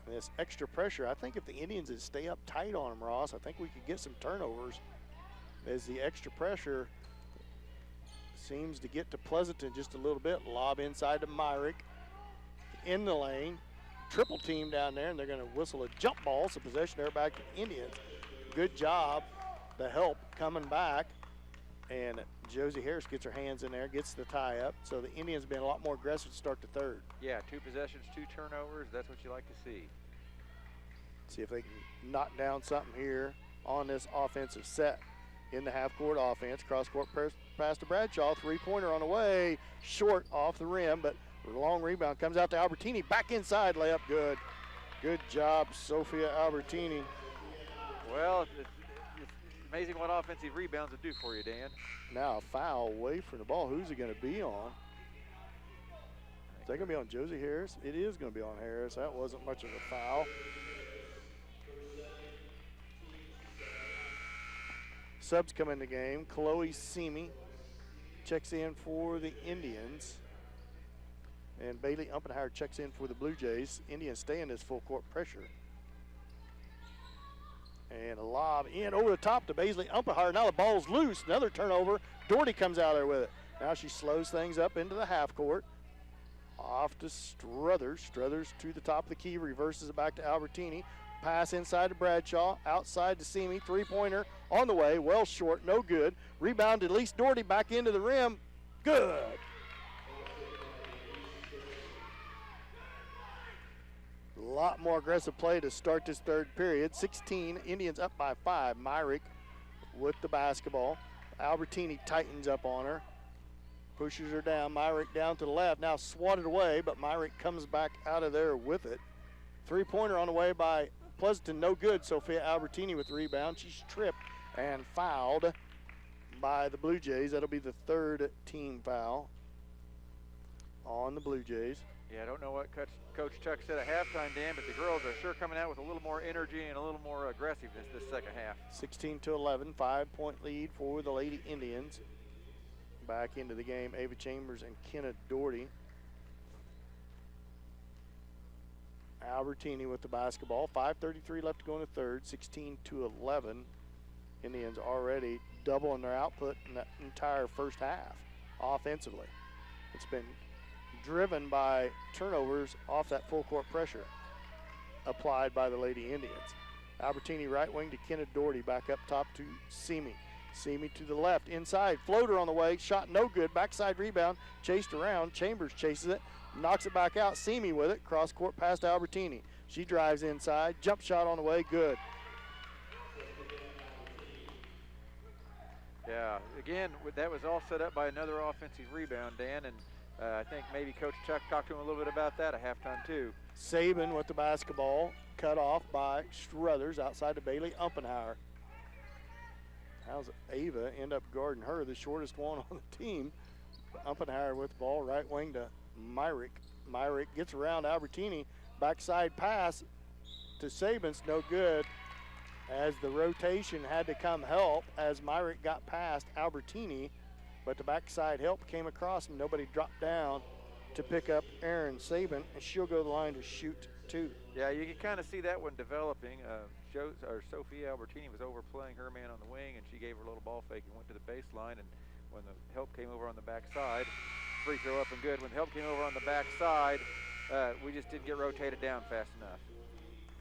And this extra pressure, I think if the Indians would stay up tight on them, Ross, I think we could get some turnovers as the extra pressure seems to get to Pleasanton just a little bit. Lob inside to Myrick in the lane. Triple team down there, and they're going to whistle a jump ball. So possession there back to the Indians. Good job. The help coming back. And Josie Harris gets her hands in there, gets the tie up. So the Indians been a lot more aggressive to start the third. Yeah, 2 possessions, 2 turnovers. That's what you like to see. See if they can knock down something here on this offensive set in the half-court offense. Cross-court pass to Bradshaw. Three-pointer on the way. Short off the rim, but a long rebound comes out to Albertini. Back inside, layup good. Good job, Sophia Albertini. Well, it's amazing what offensive rebounds will do for you, Dan. Now a foul away from the ball. Who's it going to be on? Is that going to be on Josie Harris? It is going to be on Harris. That wasn't much of a foul. Subs come in the game. Chloe Simi checks in for the Indians. And Bailey Umpenheimer checks in for the Blue Jays. Indians stay in this full court pressure. And a lob in over the top to Baisley Umpenheimer. Now the ball's loose. Another turnover. Doherty comes out there with it. Now she slows things up into the half court. Off to Struthers. Struthers to the top of the key. Reverses it back to Albertini. Pass inside to Bradshaw. Outside to Simi. Three-pointer on the way. Well short. No good. Rebound to Elise Doherty. Back into the rim. Good. A lot more aggressive play to start this third period. 16, Indians up by 5. Myrick with the basketball. Albertini tightens up on her. Pushes her down. Myrick down to the left. Now swatted away, but Myrick comes back out of there with it. Three-pointer on the way by Pleasanton. No good. Sophia Albertini with the rebound. She's tripped and fouled by the Blue Jays. That'll be the third team foul on the Blue Jays. Yeah, I don't know what Coach Chuck said at halftime, Dan, but the girls are sure coming out with a little more energy and a little more aggressiveness this second half. 16-11, 5-point lead for the Lady Indians. Back into the game, Ava Chambers and Kenna Doherty. Albertini with the basketball. 5:33 left to go in the third. 16-11. Indians already doubling their output in that entire first half offensively. It's been driven by turnovers off that full court pressure applied by the Lady Indians. Albertini right wing to Kenneth Doherty, back up top to Simi. Simi to the left, inside, floater on the way, shot no good, backside rebound, chased around, Chambers chases it, knocks it back out, Simi with it, cross court pass to Albertini. She drives inside, jump shot on the way, good. Yeah, again, that was all set up by another offensive rebound, Dan, and I think maybe Coach Chuck talked to him a little bit about that at halftime too. Sabin with the basketball, cut off by Struthers outside to Bailey Umpenheimer. How's Ava end up guarding her, the shortest one on the team? Umpenheimer with the ball, right wing to Myrick. Myrick gets around Albertini, backside pass to Sabins, no good. As the rotation had to come help as Myrick got past Albertini, but the backside help came across and nobody dropped down to pick up Erin Sabin, and she'll go to the line to shoot two. Yeah, you can kind of see that one developing. Sophia Albertini was overplaying her man on the wing, and she gave her a little ball fake and went to the baseline, and when the help came over on the backside, free throw up and good. When the help came over on the backside, we just didn't get rotated down fast enough.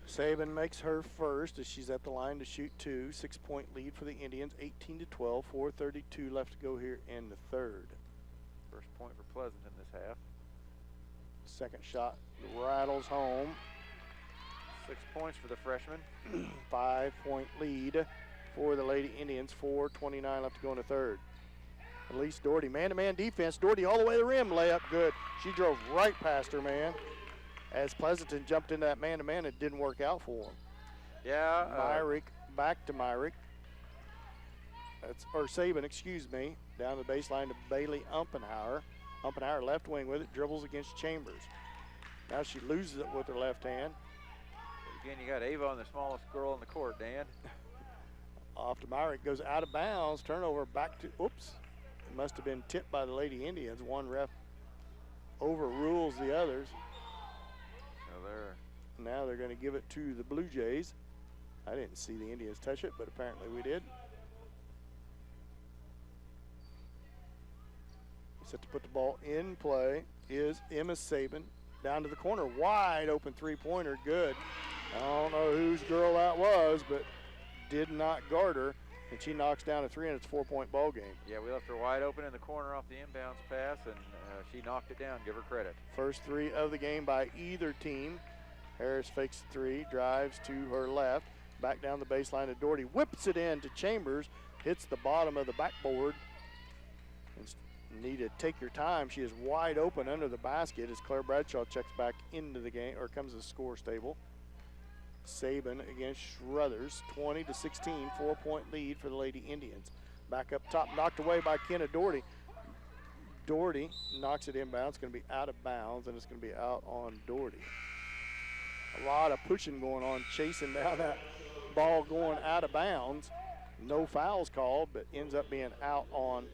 Sabin makes her first as she's at the line to shoot two. 6-point lead for the Indians, 18-12, 4:32 left to go here in the third. First point for Pleasanton this half. Second shot rattles home. 6 points for the freshman. 5-point lead for the Lady Indians, 4:29 left to go in the third. Elise Doherty, man-to-man defense. Doherty all the way to the rim, layup good. She drove right past her man. As Pleasanton jumped into that man-to-man, it didn't work out for him. Yeah. Myrick, back to Myrick. Or Sabin, excuse me. Down the baseline to Bailey Umpenheimer. Umpenheimer left wing with it, dribbles against Chambers. Now she loses it with her left hand. Again, you got Ava on the smallest girl on the court, Dan. Off to Myrick, goes out of bounds. Turnover back to, oops. must have been tipped by the Lady Indians. One ref overrules the others. So now they're going to give it to the Blue Jays. I didn't see the Indians touch it, but apparently we did. Set to put the ball in play is Emma Sabin. Down to the corner, wide open three-pointer, good. I don't know whose girl that was, but did not guard her, and she knocks down a three, and it's a 4-point ball game. Yeah, we left her wide open in the corner off the inbounds pass, and she knocked it down. Give her credit. First three of the game by either team. Harris fakes the three, drives to her left, back down the baseline to Doherty, whips it in to Chambers, hits the bottom of the backboard. Need to take your time. She is wide open under the basket as Claire Bradshaw checks back into the game, or comes to the score stable. Sabin against Schrothers, 20-16, 4-point lead for the Lady Indians. Back up top, knocked away by Kenna Doherty. Doherty knocks it inbounds. It's going to be out of bounds, and it's going to be out on Doherty. A lot of pushing going on, chasing down that ball going out of bounds. No fouls called, but ends up being out on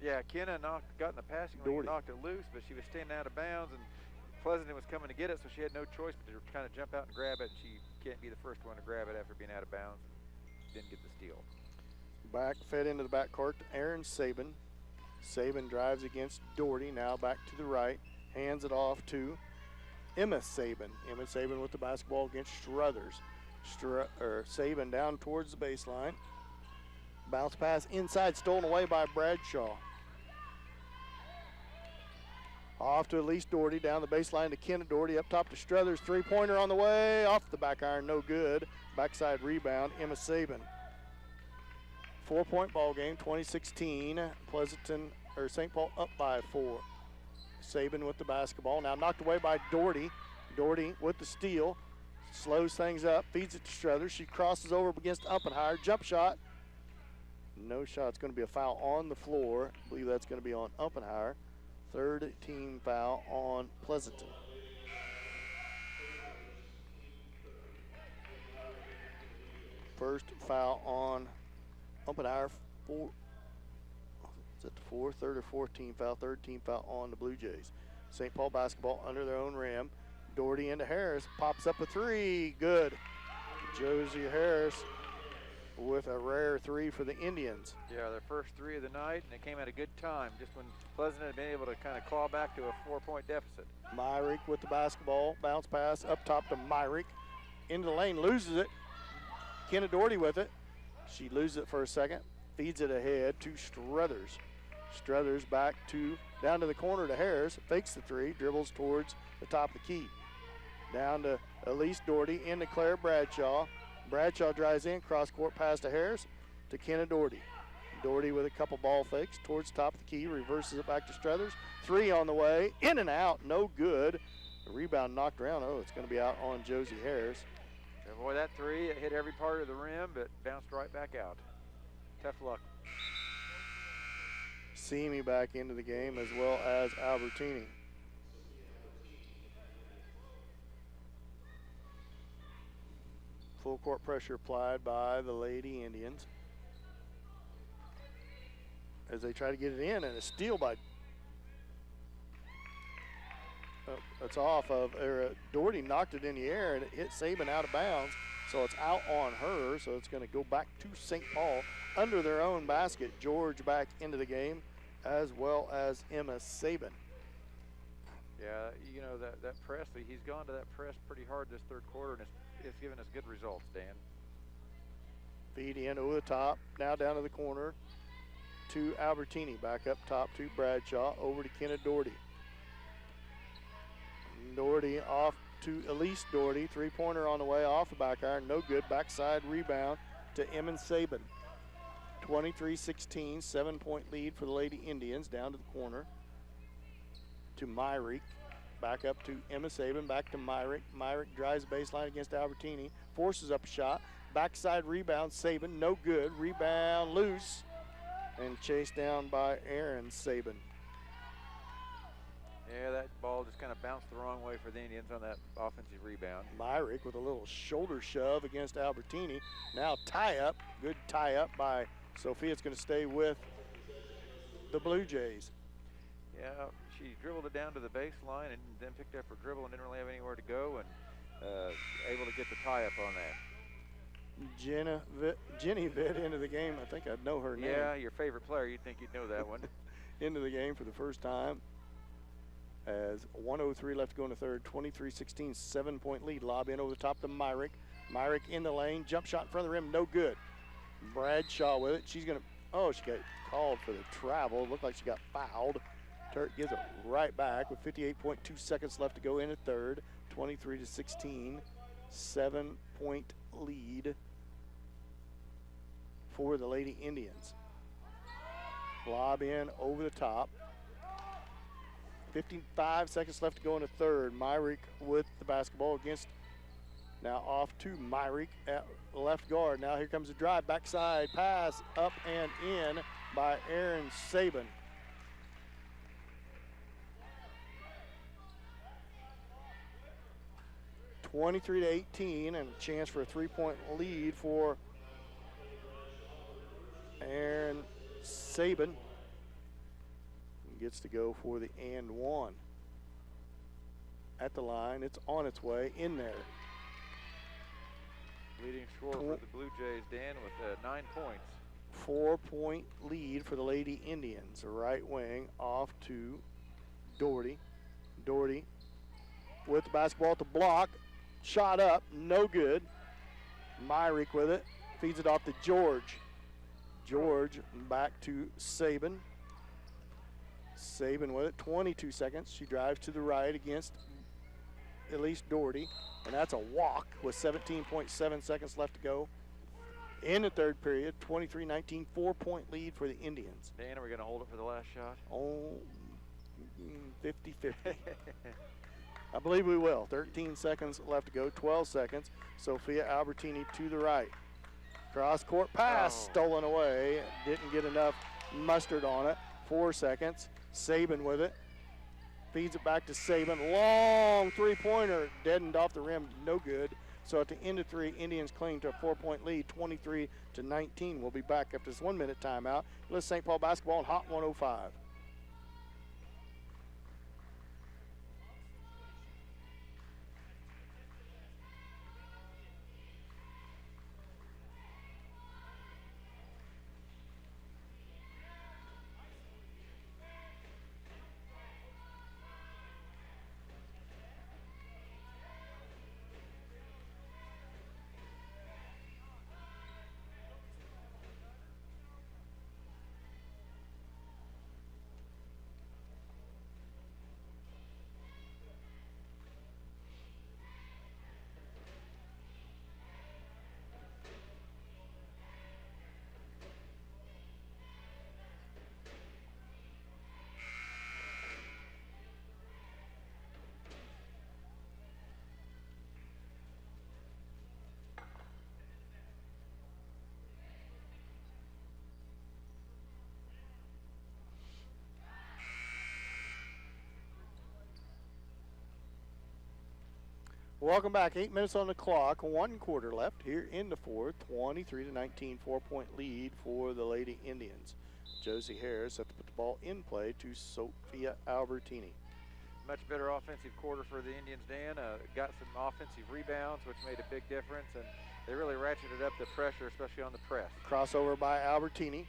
Yeah, Kenna got in the passing lane, knocked it loose, but she was standing out of bounds, and Pleasanton was coming to get it, so she had no choice but to kind of jump out and grab it. And she can't be the first one to grab it after being out of bounds. Didn't get the steal. Back, fed into the backcourt to Aaron Sabin. Sabin drives against Doherty, now back to the right, hands it off to Emma Sabin. Emma Sabin with the basketball against Struthers. Sabin down towards the baseline. Bounce pass inside, stolen away by Bradshaw. Off to Elise Doherty, down the baseline to Kenna Doherty, up top to Struthers, three-pointer on the way, off the back iron, no good. Backside rebound, Emma Sabin. 4-point ball game, 2016. St. Paul up by 4. Sabin with the basketball, now knocked away by Doherty. Doherty with the steal, slows things up, feeds it to Struthers. She crosses over against Uppenheimer, jump shot. No shot. It's going to be a foul on the floor. I believe that's going to be on Uppenheimer. Third team foul on Pleasanton. First foul on Uppenheimer. Is it the third or fourth team foul? Third team foul on the Blue Jays. St. Paul basketball under their own rim. Doherty into Harris. Pops up a three. Good. Josie Harris with a rare three for the Indians. Yeah, their first three of the night, and it came at a good time, just when Pleasanton had been able to kind of claw back to a 4-point deficit. Myrick with the basketball, bounce pass up top to Myrick. Into the lane, loses it. Kenna Doherty with it. She loses it for a second, feeds it ahead to Struthers. Struthers back down to the corner to Harris, fakes the three, dribbles towards the top of the key. Down to Elise Doherty, into Claire Bradshaw. Bradshaw drives in, cross-court pass to Harris, to Kenna Doherty. Doherty with a couple ball fakes towards the top of the key, reverses it back to Struthers. Three on the way, in and out, no good. The rebound knocked around. Oh, it's going to be out on Josie Harris. Yeah, boy, that three, it hit every part of the rim, but bounced right back out. Tough luck. Simi back into the game, as well as Albertini. Full court pressure applied by the Lady Indians as they try to get it in, and a steal by it's off of Doherty knocked it in the air, and it hit Sabin out of bounds, so it's out on her. So it's going to go back to St. Paul under their own basket. George back into the game, as well as Emma Sabin. Yeah, you know, that Presley, he's gone to that press pretty hard this third quarter, and it's given us good results, Dan. Feed in over the top, now down to the corner to Albertini. Back up top to Bradshaw, over to Kenna Doherty. Doherty off to Elise Doherty. Three-pointer on the way, off the back iron, no good. Backside rebound to Emma Sabin. 23-16, 7-point lead for the Lady Indians. Down to the corner to Myrick. Back up to Emma Sabin, back to Myrick. Myrick drives the baseline against Albertini, forces up a shot. Backside rebound, Sabin, no good. Rebound loose and chased down by Aaron Sabin. Yeah, that ball just kind of bounced the wrong way for the Indians on that offensive rebound. Myrick with a little shoulder shove against Albertini. Now tie up, good tie up by Sophia. It's going to stay with the Blue Jays. Yeah, she dribbled it down to the baseline and then picked up her dribble and didn't really have anywhere to go, and able to get the tie-up on that. Jenny Vitt into the game. I think I'd know her name. Yeah, your favorite player. You'd think you'd know that one. Into the game for the first time. As 1:03 left to go in the third. 23-16, 7-point lead. Lob in over the top to Myrick. Myrick in the lane. Jump shot in front of the rim. No good. Bradshaw with it. She's going to, oh, she got called for the travel. Looked like she got fouled. Turk gives it right back with 58.2 seconds left to go in the third. 23-16, 7-point lead for the Lady Indians. Lob in over the top. 55 seconds left to go in the third. Myrick with the basketball against, now off to Myrick at left guard. Now here comes the drive, backside pass, up and in by Aaron Sabin. (23-18) and a chance for a 3-point lead for Aaron Sabin. Gets to go for the and one. At the line, it's on its way in there. Leading scorer for the Blue Jays, Dan, with 9 points. 4-point lead for the Lady Indians. Right wing off to Doherty. Doherty with the basketball at the block. Shot up, no good. Myrick with it. Feeds it off to George. George back to Sabin. Sabin with it, 22 seconds. She drives to the right against Elise Doherty, and that's a walk with 17.7 seconds left to go in the third period. 23-19, 4-point lead for the Indians. Dan, are we going to hold it for the last shot? Oh, 50-50. I believe we will. 13 seconds left to go, 12 seconds. Sophia Albertini to the right. Cross-court pass stolen away. Didn't get enough mustard on it. 4 seconds. Sabin with it. Feeds it back to Sabin. Long three-pointer. Deadened off the rim. No good. So at the end of three, Indians cling to a 4-point lead, 23-19. We'll be back after this 1-minute timeout. Let's St. Paul basketball on Hot 105. Welcome back. 8 minutes on the clock. 1 quarter left here in the fourth. 23-19, 4-point lead for the Lady Indians. Josie Harris had to put the ball in play to Sophia Albertini. Much better offensive quarter for the Indians, Dan. Got some offensive rebounds, which made a big difference, and they really ratcheted up the pressure, especially on the press. Crossover by Albertini.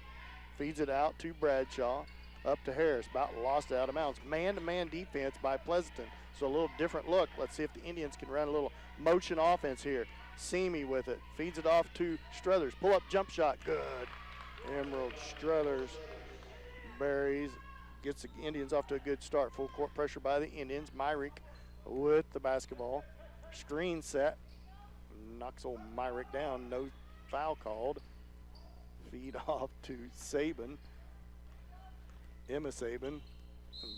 Feeds it out to Bradshaw. Up to Harris. About lost it out of bounds. Man-to-man defense by Pleasanton. So a little different look. Let's see if the Indians can run a little motion offense here. Seamy with it. Feeds it off to Struthers. Pull-up jump shot. Good. Emerald Struthers buries. Gets the Indians off to a good start. Full court pressure by the Indians. Myrick with the basketball. Screen set. Knocks old Myrick down. No foul called. Feed off to Sabin. Emma Sabin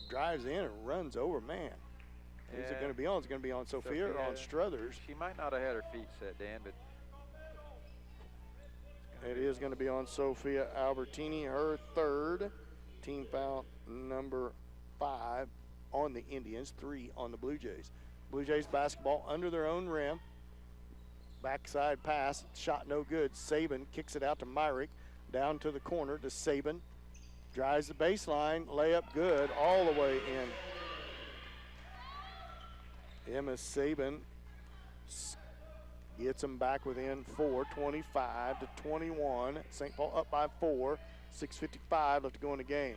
drives in and runs over. Man. Who's it going to be on? Is it going to be on Sophia or on Struthers? She might not have had her feet set, Dan, but it is going to be on Sophia Albertini, her third. Team foul number 5 on the Indians, 3 on the Blue Jays. Blue Jays basketball under their own rim. Backside pass, shot no good. Sabin kicks it out to Myrick, down to the corner to Sabin. Drives the baseline, layup good, all the way in. Emma Saban gets them back within 4, 25-21. St. Paul up by 4, 6:55 left to go in the game.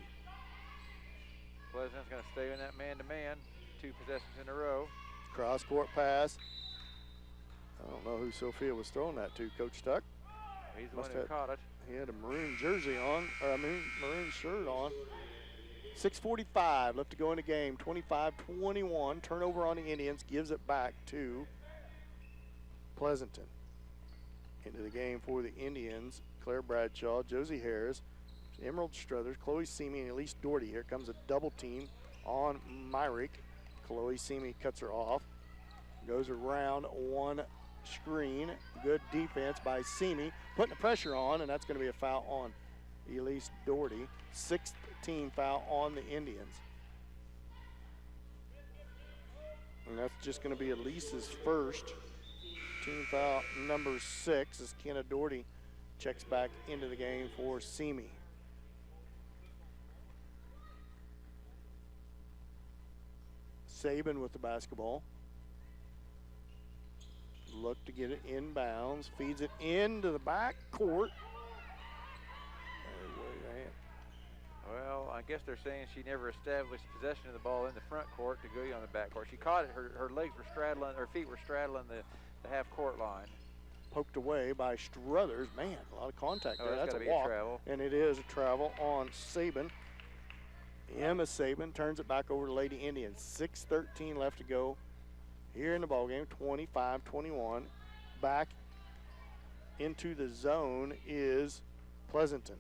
Pleasant's going to stay in that man-to-man, 2 possessions in a row. Cross-court pass. I don't know who Sophia was throwing that to, Coach Tuck. He's the one who caught it. He had a maroon jersey on, or a maroon shirt on. 6:45 left to go in the game, 25-21. Turnover on the Indians, gives it back to Pleasanton. Into the game for the Indians, Claire Bradshaw, Josie Harris, Emerald Struthers, Chloe Seamy, and Elise Doherty. Here comes a double team on Myrick. Chloe Seamy cuts her off. Goes around one screen. Good defense by Seamy. Putting the pressure on, and that's going to be a foul on Elise Doherty. 6th team foul on the Indians. And that's just going to be Elise's first. Team foul number 6 as Kenna Doherty checks back into the game for Seamy. Saban with the basketball. Look to get it inbounds. Feeds it into the back court. Well, I guess they're saying she never established possession of the ball in the front court to go on the back court. She caught it. Her legs were straddling, her feet were straddling the half court line. Poked away by Struthers. Man, a lot of contact there. That's a walk. travel. And it is a travel on Saban. Emma Saban turns it back over to Lady Indians. 6:13 left to go here in the ballgame. 25-21. Back into the zone is Pleasanton.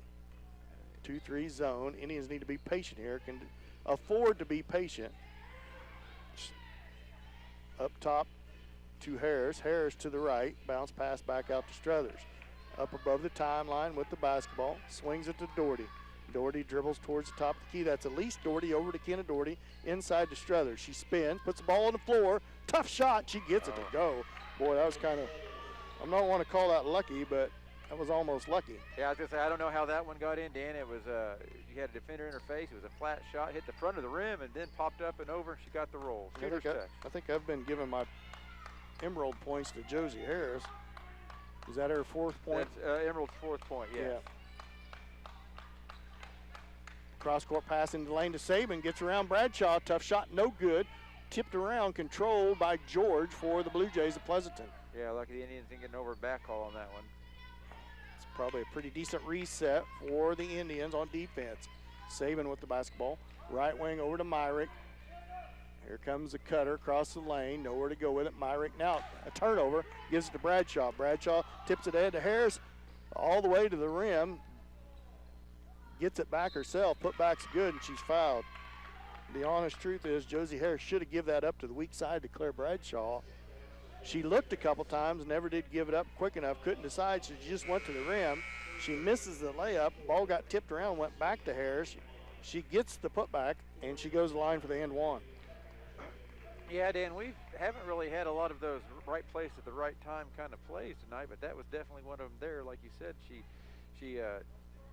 2-3 zone. Indians need to be patient here. Can afford to be patient. Up top to Harris. Harris to the right. Bounce pass back out to Struthers. Up above the timeline with the basketball. Swings it to Doherty. Doherty dribbles towards the top of the key. That's Elise Doherty over to Kenna Doherty. Inside to Struthers. She spins. Puts the ball on the floor. Tough shot. She gets it to go. Boy, that was kind of, I don't want to call that lucky, but that was almost lucky. Yeah, I was going to say, I don't know how that one got in, Dan. It was, you had a defender in her face. It was a flat shot, hit the front of the rim, and then popped up and over, and she got the roll. I think I've been giving my Emerald points to Josie Harris. Is that her 4th point? That's Emerald's 4th point, yes. Yeah. Cross-court pass into the lane to Saban. Gets around Bradshaw. Tough shot, no good. Tipped around, controlled by George for the Blue Jays of Pleasanton. Yeah, lucky the Indians didn't get an over back call on that one. It's probably a pretty decent reset for the Indians on defense. Saban with the basketball. Right wing over to Myrick. Here comes the cutter across the lane. Nowhere to go with it. Myrick now a turnover. Gives it to Bradshaw. Bradshaw tips it ahead to Harris. All the way to the rim. Gets it back herself. Putback's good, and she's fouled. The honest truth is Josie Harris should have given that up to the weak side to Claire Bradshaw. She looked a couple times, never did give it up quick enough, couldn't decide, so she just went to the rim. She misses the layup. Ball got tipped around, went back to Harris. She gets the putback, and she goes to the line for the end one. Yeah, Dan, we haven't really had a lot of those right place at the right time kind of plays tonight, but that was definitely one of them there. Like you said, she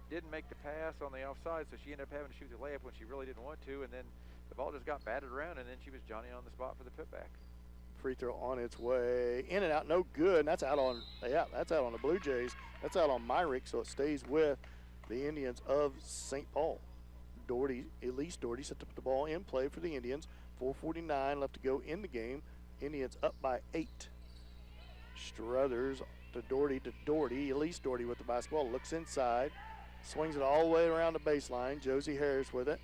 didn't make the pass on the offside, so she ended up having to shoot the layup when she really didn't want to, and then the ball just got batted around, and then she was Johnny on the spot for the putback. Free throw on its way, in and out, no good, and that's out on, that's out on the Blue Jays. That's out on Myrick, so it stays with the Indians of St. Paul. Doherty, Elise Doherty set to put the ball in play for the Indians. 4:49 left to go in the game. Indians up by 8. Struthers to Doherty. Elise Doherty with the basketball, looks inside. Swings it all the way around the baseline. Josie Harris with it.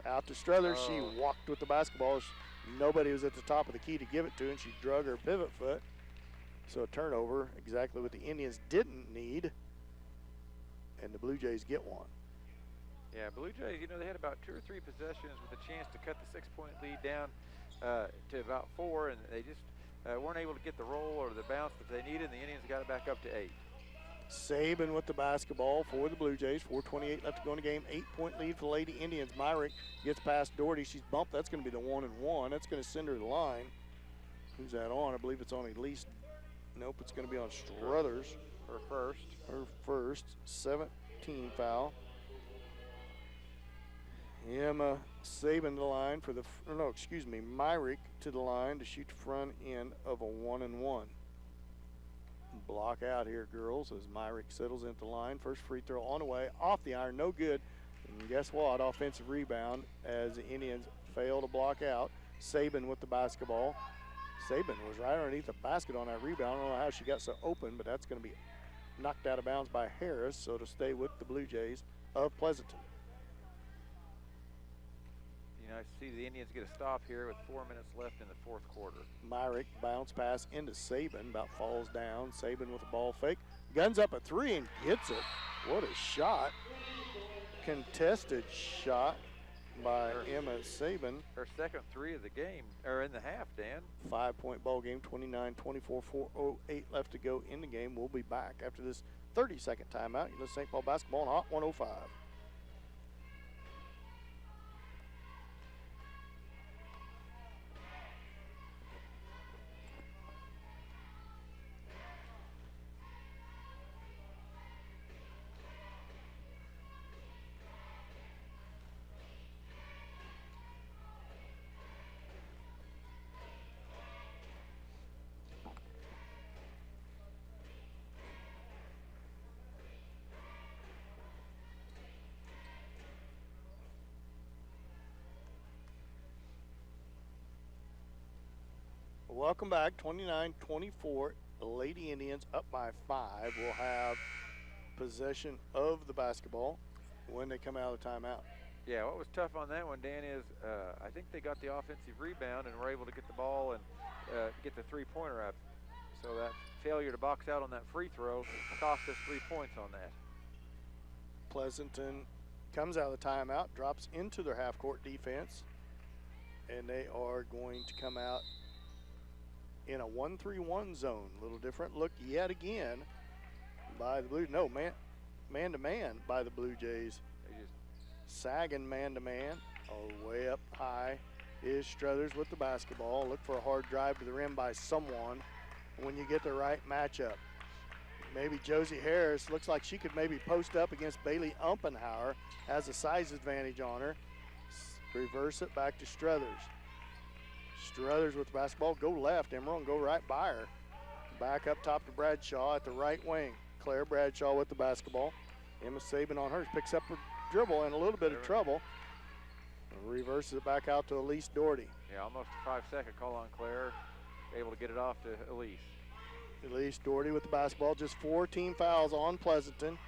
Out to Struthers. She walked with the basketball. Nobody was at the top of the key to give it to, and she drug her pivot foot. So a turnover, exactly what the Indians didn't need. And the Blue Jays get one. Yeah, Blue Jays, they had about 2 or 3 possessions with a chance to cut the 6-point lead down to about 4, and they just weren't able to get the roll or the bounce that they needed, and the Indians got it back up to 8. Saban with the basketball for the Blue Jays. 4:28 left to go in the game. 8-point lead for the Lady Indians. Myrick gets past Doherty. She's bumped. That's going to be the 1-and-1. That's going to send her to the line. Who's that on? I believe it's on Elise. Nope, it's going to be on Struthers. Her first. Her first. 17 foul. Emma Saban to the line for the, no, excuse me, Myrick to the line to shoot the front end of a 1-and-1. Block out here, girls, as Myrick settles into the line. First free throw on the way, off the iron, no good. And guess what? Offensive rebound as the Indians fail to block out. Saban with the basketball. Saban was right underneath the basket on that rebound. I don't know how she got so open, but that's going to be knocked out of bounds by Harris, so to stay with the Blue Jays of Pleasanton. You know, I see the Indians get a stop here with 4 minutes left in the fourth quarter. Myrick bounce pass into Saban, about falls down. Saban with a ball fake. Guns up a three and hits it. What a shot. Contested shot by Emma Saban. Her second three of the game, or in the half, Dan. 5-point ball game, 29-24, 4:08 left to go in the game. We'll be back after this 30-second timeout. You know, St. Paul basketball on Hot 105. Welcome back, 29-24. The Lady Indians up by 5 will have possession of the basketball when they come out of the timeout. Yeah, what was tough on that one, Dan, is I think they got the offensive rebound and were able to get the ball and get the three-pointer up. So that failure to box out on that free throw cost us 3 points on that. Pleasanton comes out of the timeout, drops into their half-court defense, and they are going to come out in a 1-3-1 zone. A little different look yet again by the Blue. No, man-to-man by the Blue Jays. They just sagging man-to-man. Oh, way up high is Struthers with the basketball. Look for a hard drive to the rim by someone when you get the right matchup. Maybe Josie Harris looks like she could maybe post up against Bailey Umpenhauer. Has a size advantage on her. Reverse it back to Struthers. Struthers with the basketball, go left, Emerald, go right by her. Back up top to Bradshaw at the right wing. Claire Bradshaw with the basketball. Emma Saban on hers, picks up her dribble in a little bit of trouble. Reverses it back out to Elise Doherty. Yeah, almost a 5-second call on Claire. Able to get it off to Elise. Elise Doherty with the basketball, just 4 team fouls on Pleasanton.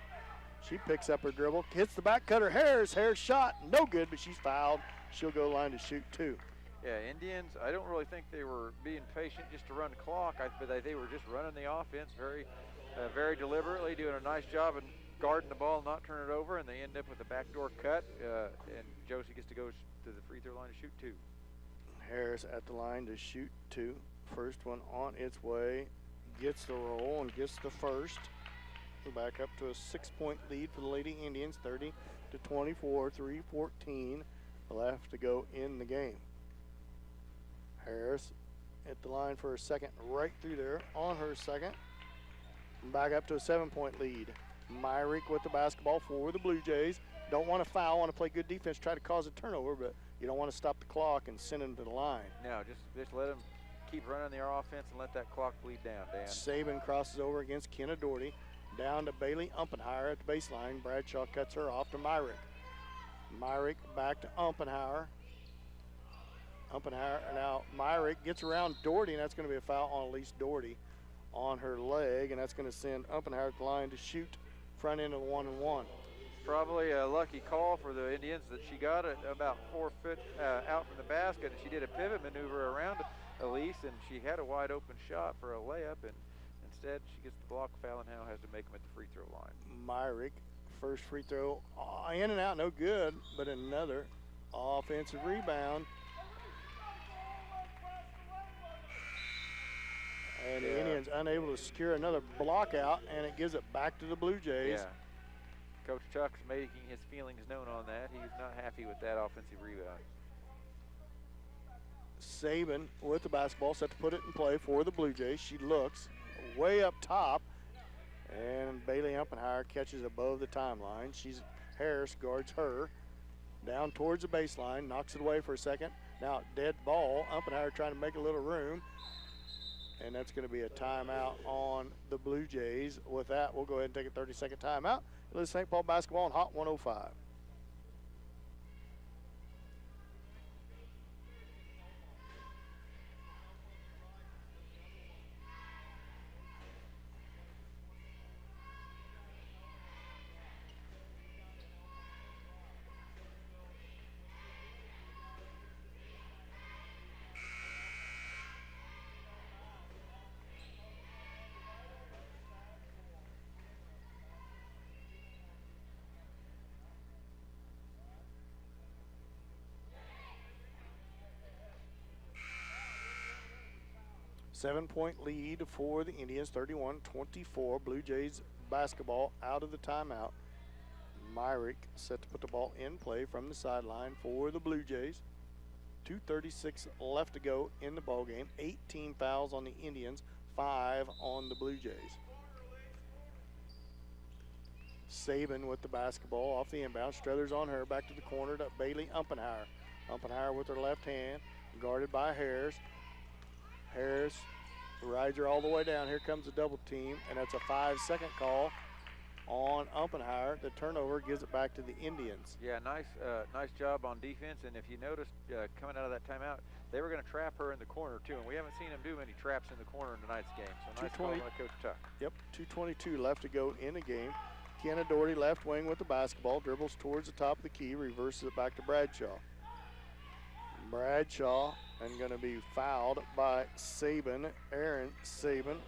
She picks up her dribble, hits the back cutter. Harris shot, no good, but she's fouled. She'll go line to shoot 2. Yeah, Indians, I don't really think they were being patient just to run the clock. But they were just running the offense very deliberately, doing a nice job of guarding the ball and not turn it over, and they end up with a backdoor cut, and Josie gets to go to the free throw line to shoot 2. Harris at the line to shoot 2. First one on its way, gets the roll and gets the first. Back up to a 6-point lead for the Lady Indians, 30-24, 3:14 left to go in the game. Harris at the line for a second, right through there on her second. Back up to a 7-point lead. Myrick with the basketball for the Blue Jays. Don't want to foul, want to play good defense, try to cause a turnover, but you don't want to stop the clock and send them to the line. No, just let them keep running their offense and let that clock bleed down, Dan. Saban crosses over against Kenna Doherty. Down to Bailey Umpenhauer at the baseline. Bradshaw cuts her off to Myrick. Myrick back to Umpenhauer. Now Myrick gets around Doherty, and that's going to be a foul on Elise Doherty on her leg, and that's going to send Umpenhauer to the line to shoot front end of the 1-and-1. Probably a lucky call for the Indians that she got it about 4 foot out from the basket, and she did a pivot maneuver around Elise, and she had a wide open shot for a layup, and instead she gets the block foul and now has to make them at the free throw line. Myrick, first free throw, in and out, no good, but another offensive rebound. And the Indians unable to secure another block out, and it gives it back to the Blue Jays. Yeah. Coach Chuck's making his feelings known on that. He's not happy with that offensive rebound. Saban with the basketball, set to put it in play for the Blue Jays. She looks way up top, and Bailey Umpenhauer catches above the timeline. Harris guards her. Down towards the baseline, knocks it away for a second. Now dead ball. Umpenheimer trying to make a little room. And that's going to be a timeout on the Blue Jays. With that, we'll go ahead and take a 30-second timeout. It is St. Paul basketball on Hot 105. Seven-point lead for the Indians, 31-24. Blue Jays basketball out of the timeout. Myrick set to put the ball in play from the sideline for the Blue Jays. 2:36 left to go in the ball game. 18 fouls on the Indians, 5 on the Blue Jays. Saban with the basketball off the inbound. Struthers on her, back to the corner to Bailey Umpenheimer. Umpenheimer with her left hand, guarded by Harris. Harris rides her all the way down. Here comes the double team, and that's a 5-second call on Umpenheimer. The turnover gives it back to the Indians. Yeah, nice job on defense. And if you noticed coming out of that timeout, they were going to trap her in the corner too, and we haven't seen them do many traps in the corner in tonight's game. So nice call by Coach Tuck. Yep, 2:22 left to go in the game. Kiana Doherty left wing with the basketball, dribbles towards the top of the key, reverses it back to Bradshaw. Bradshaw and going to be fouled by Saban, Aaron Saban.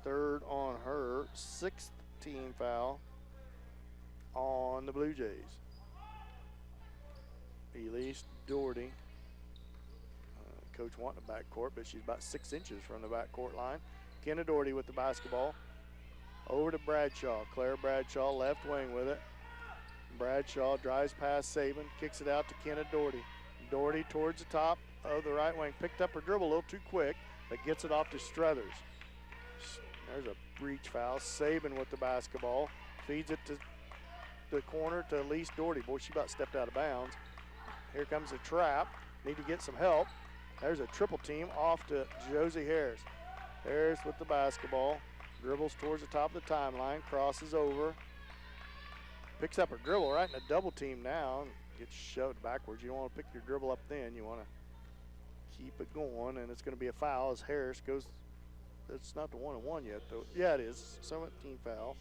Third on her, 6th team foul on the Blue Jays. Elise Doherty, coach wanting a backcourt, but she's about 6 inches from the backcourt line. Kenna Doherty with the basketball. Over to Bradshaw. Claire Bradshaw, left wing with it. Bradshaw drives past Saban, kicks it out to Kenna Doherty. Doherty towards the top of the right wing. Picked up her dribble a little too quick, but gets it off to Struthers. There's a breach foul. Saban with the basketball. Feeds it to the corner to Elise Doherty. Boy, she about stepped out of bounds. Here comes a trap. Need to get some help. There's a triple team off to Josie Harris. Harris with the basketball. Dribbles towards the top of the timeline. Crosses over. Picks up her dribble right in a double team now. Gets shoved backwards. You don't want to pick your dribble up then. You want to keep it going, and it's going to be a foul as Harris goes. It's not the 1-on-1 yet, though. Yeah, it is. 17 foul.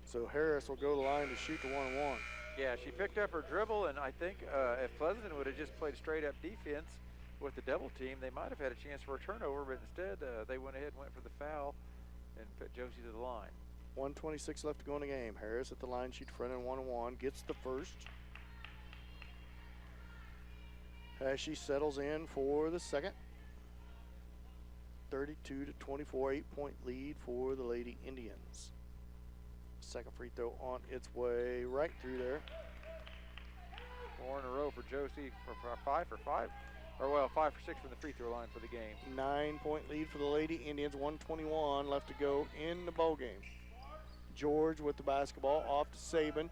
So Harris will go to the line to shoot the 1-on-1. Yeah, she picked up her dribble, and I think if Pleasanton would have just played straight-up defense with the double team, they might have had a chance for a turnover, but instead they went ahead and went for the foul and put Josie to the line. 1:26 left to go in the game. Harris at the line, shoots front end 1-on-1, gets the first. As she settles in for the second. 32-24, 8-point lead for the Lady Indians. Second free throw on its way right through there. 4 in a row for Josie for 5 for 5. Or well, 5 for 6 from the free throw line for the game. 9-point lead for the Lady Indians. 1:21 left to go in the ball game. George with the basketball off to Saban.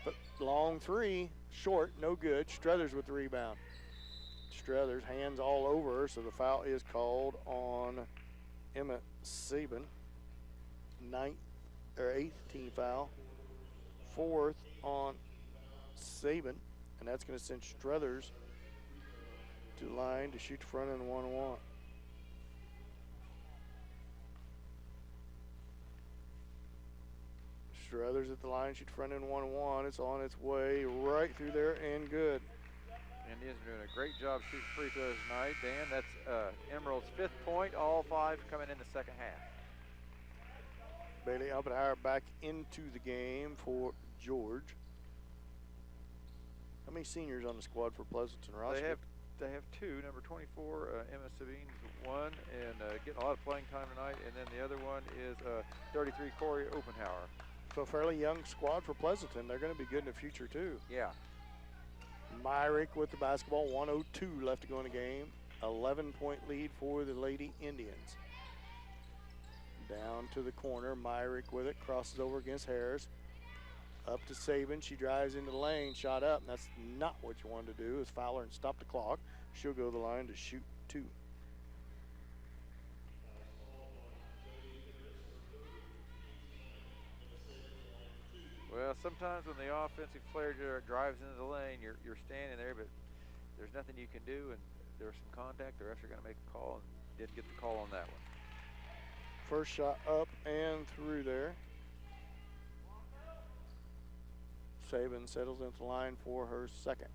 But long three, short, no good. Struthers with the rebound. Struthers hands all over her, so the foul is called on Emma Saban. 8th team foul. 4th on Saban, and that's going to send Struthers to the line to shoot the front end 1-on-1. Struthers at the line, shoot front end 1-on-1. It's on its way right through there and good. Indians are doing a great job shooting free throws tonight. Dan, that's Emerald's 5th point, all 5 coming in the second half. Bailey Umpenheimer back into the game for George. How many seniors on the squad for Pleasanton roster? They have 2. Number 24, Emma Sabine's 1, and getting a lot of playing time tonight. And then the other one is 33, Corey Oppenhauer. So a fairly young squad for Pleasanton. They're going to be good in the future too. Yeah. Myrick with the basketball. 1:02 left to go in the game. 11-point lead for the Lady Indians. Down to the corner, Myrick with it, crosses over against Harris. Up to Saban, she drives into the lane, shot up, and that's not what you wanted to do, is foul her and stop the clock. She'll go to the line to shoot 2. Well, sometimes when the offensive player drives into the lane, you're standing there, but there's nothing you can do, and there's some contact. The refs are going to make a call, and didn't get the call on that one. First shot up and through there. Saban settles into the line for her second.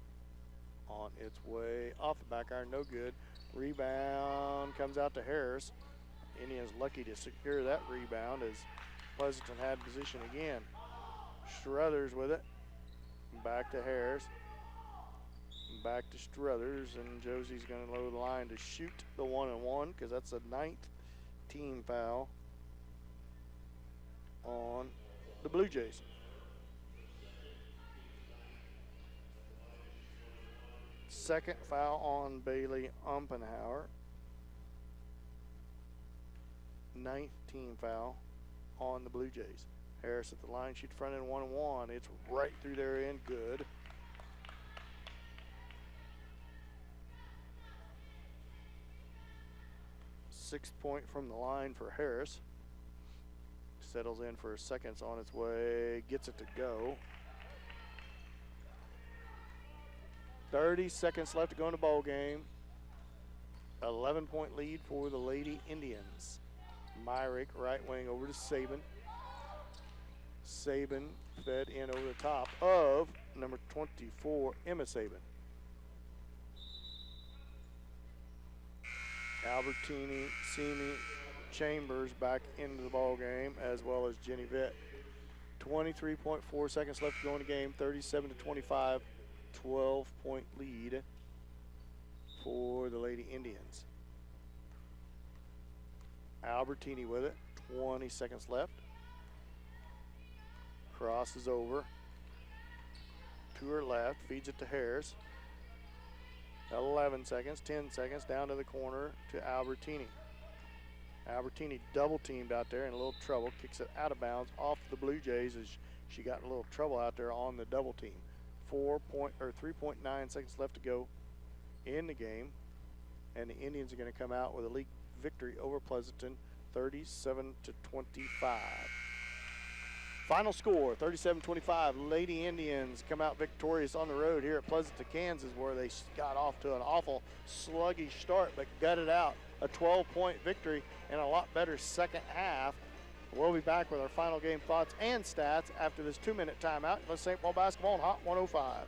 On its way off the back iron, no good. Rebound comes out to Harris. Indiana's lucky to secure that rebound as Pleasanton had position again. Struthers with it. Back to Harris. Back to Struthers, and Josie's going to load the line to shoot the 1-and-1 because that's a 9th team foul on the Blue Jays. Second foul on Bailey Umpenhauer. 9th team foul on the Blue Jays. Harris at the line, shoots front end 1-and-1. It's right through their end, good. Sixth point from the line for Harris. Settles in for seconds on its way, gets it to go. 30 seconds left to go in the ball game. 11-point lead for the Lady Indians. Myrick, right wing over to Saban. Saban fed in over the top of number 24, Emma Saban. Albertini, Simi, Chambers back into the ball game, as well as Jenny Vitt. 23.4 seconds left to go in the game, 37-25, 12-point lead for the Lady Indians. Albertini with it, 20 seconds left. Crosses over to her left, feeds it to Harris. 11 seconds, 10 seconds, down to the corner to Albertini. Albertini double teamed out there in a little trouble, kicks it out of bounds off the Blue Jays as she got in a little trouble out there on the double team. 3.9 seconds left to go in the game, and the Indians are going to come out with a league victory over Pleasanton, 37-25. Final score, 37-25. Lady Indians come out victorious on the road here at Pleasanton, Kansas, where they got off to an awful sluggish start, but gutted out a 12-point victory and a lot better second half. We'll be back with our final game thoughts and stats after this 2-minute timeout. Let's St. Paul basketball on Hot 105.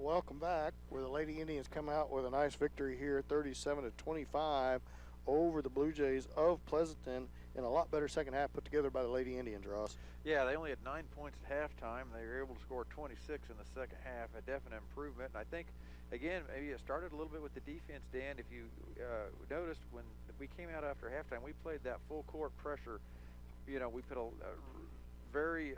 Welcome back, where the Lady Indians come out with a nice victory here, 37-25 over the Blue Jays of Pleasanton in a lot better second half put together by the Lady Indians, Ross. Yeah, they only had 9 points at halftime. They were able to score 26 in the second half, a definite improvement. And I think, again, maybe it started a little bit with the defense, Dan. If you noticed, when we came out after halftime, we played that full court pressure. You know, we put a very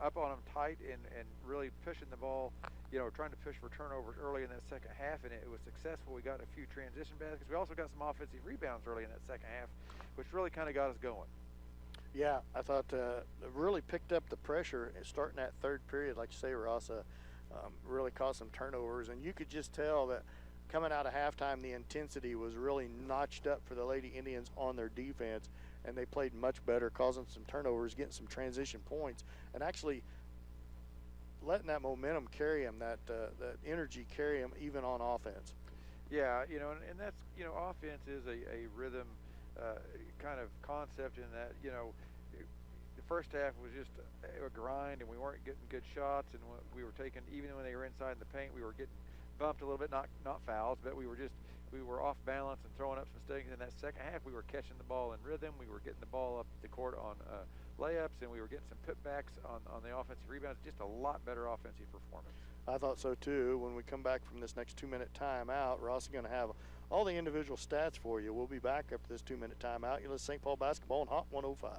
up on them tight and really pushing the ball, you know, trying to push for turnovers early in that second half, and it was successful. We got a few transition baskets. We also got some offensive rebounds early in that second half, which really kind of got us going. Yeah, I thought really picked up the pressure starting that third period, like you say, Ross. Really caused some turnovers, and you could just tell that coming out of halftime, the intensity was really notched up for the Lady Indians on their defense, and they played much better, causing some turnovers, getting some transition points, and actually letting that momentum carry them, that energy carry them even on offense. Yeah, you know, and that's, you know, offense is a rhythm kind of concept in that, you know, the first half was just a grind, and we weren't getting good shots, and we were taking, even when they were inside in the paint, we were getting bumped a little bit, not fouls, but we were off balance and throwing up some mistakes. In that second half, we were catching the ball in rhythm. We were getting the ball up the court on layups, and we were getting some putbacks on the offensive rebounds. Just a lot better offensive performance. I thought so too. When we come back from this next 2-minute timeout, Ross is going to have all the individual stats for you. We'll be back after this 2-minute timeout. You're listening to St. Paul basketball on Hot 105.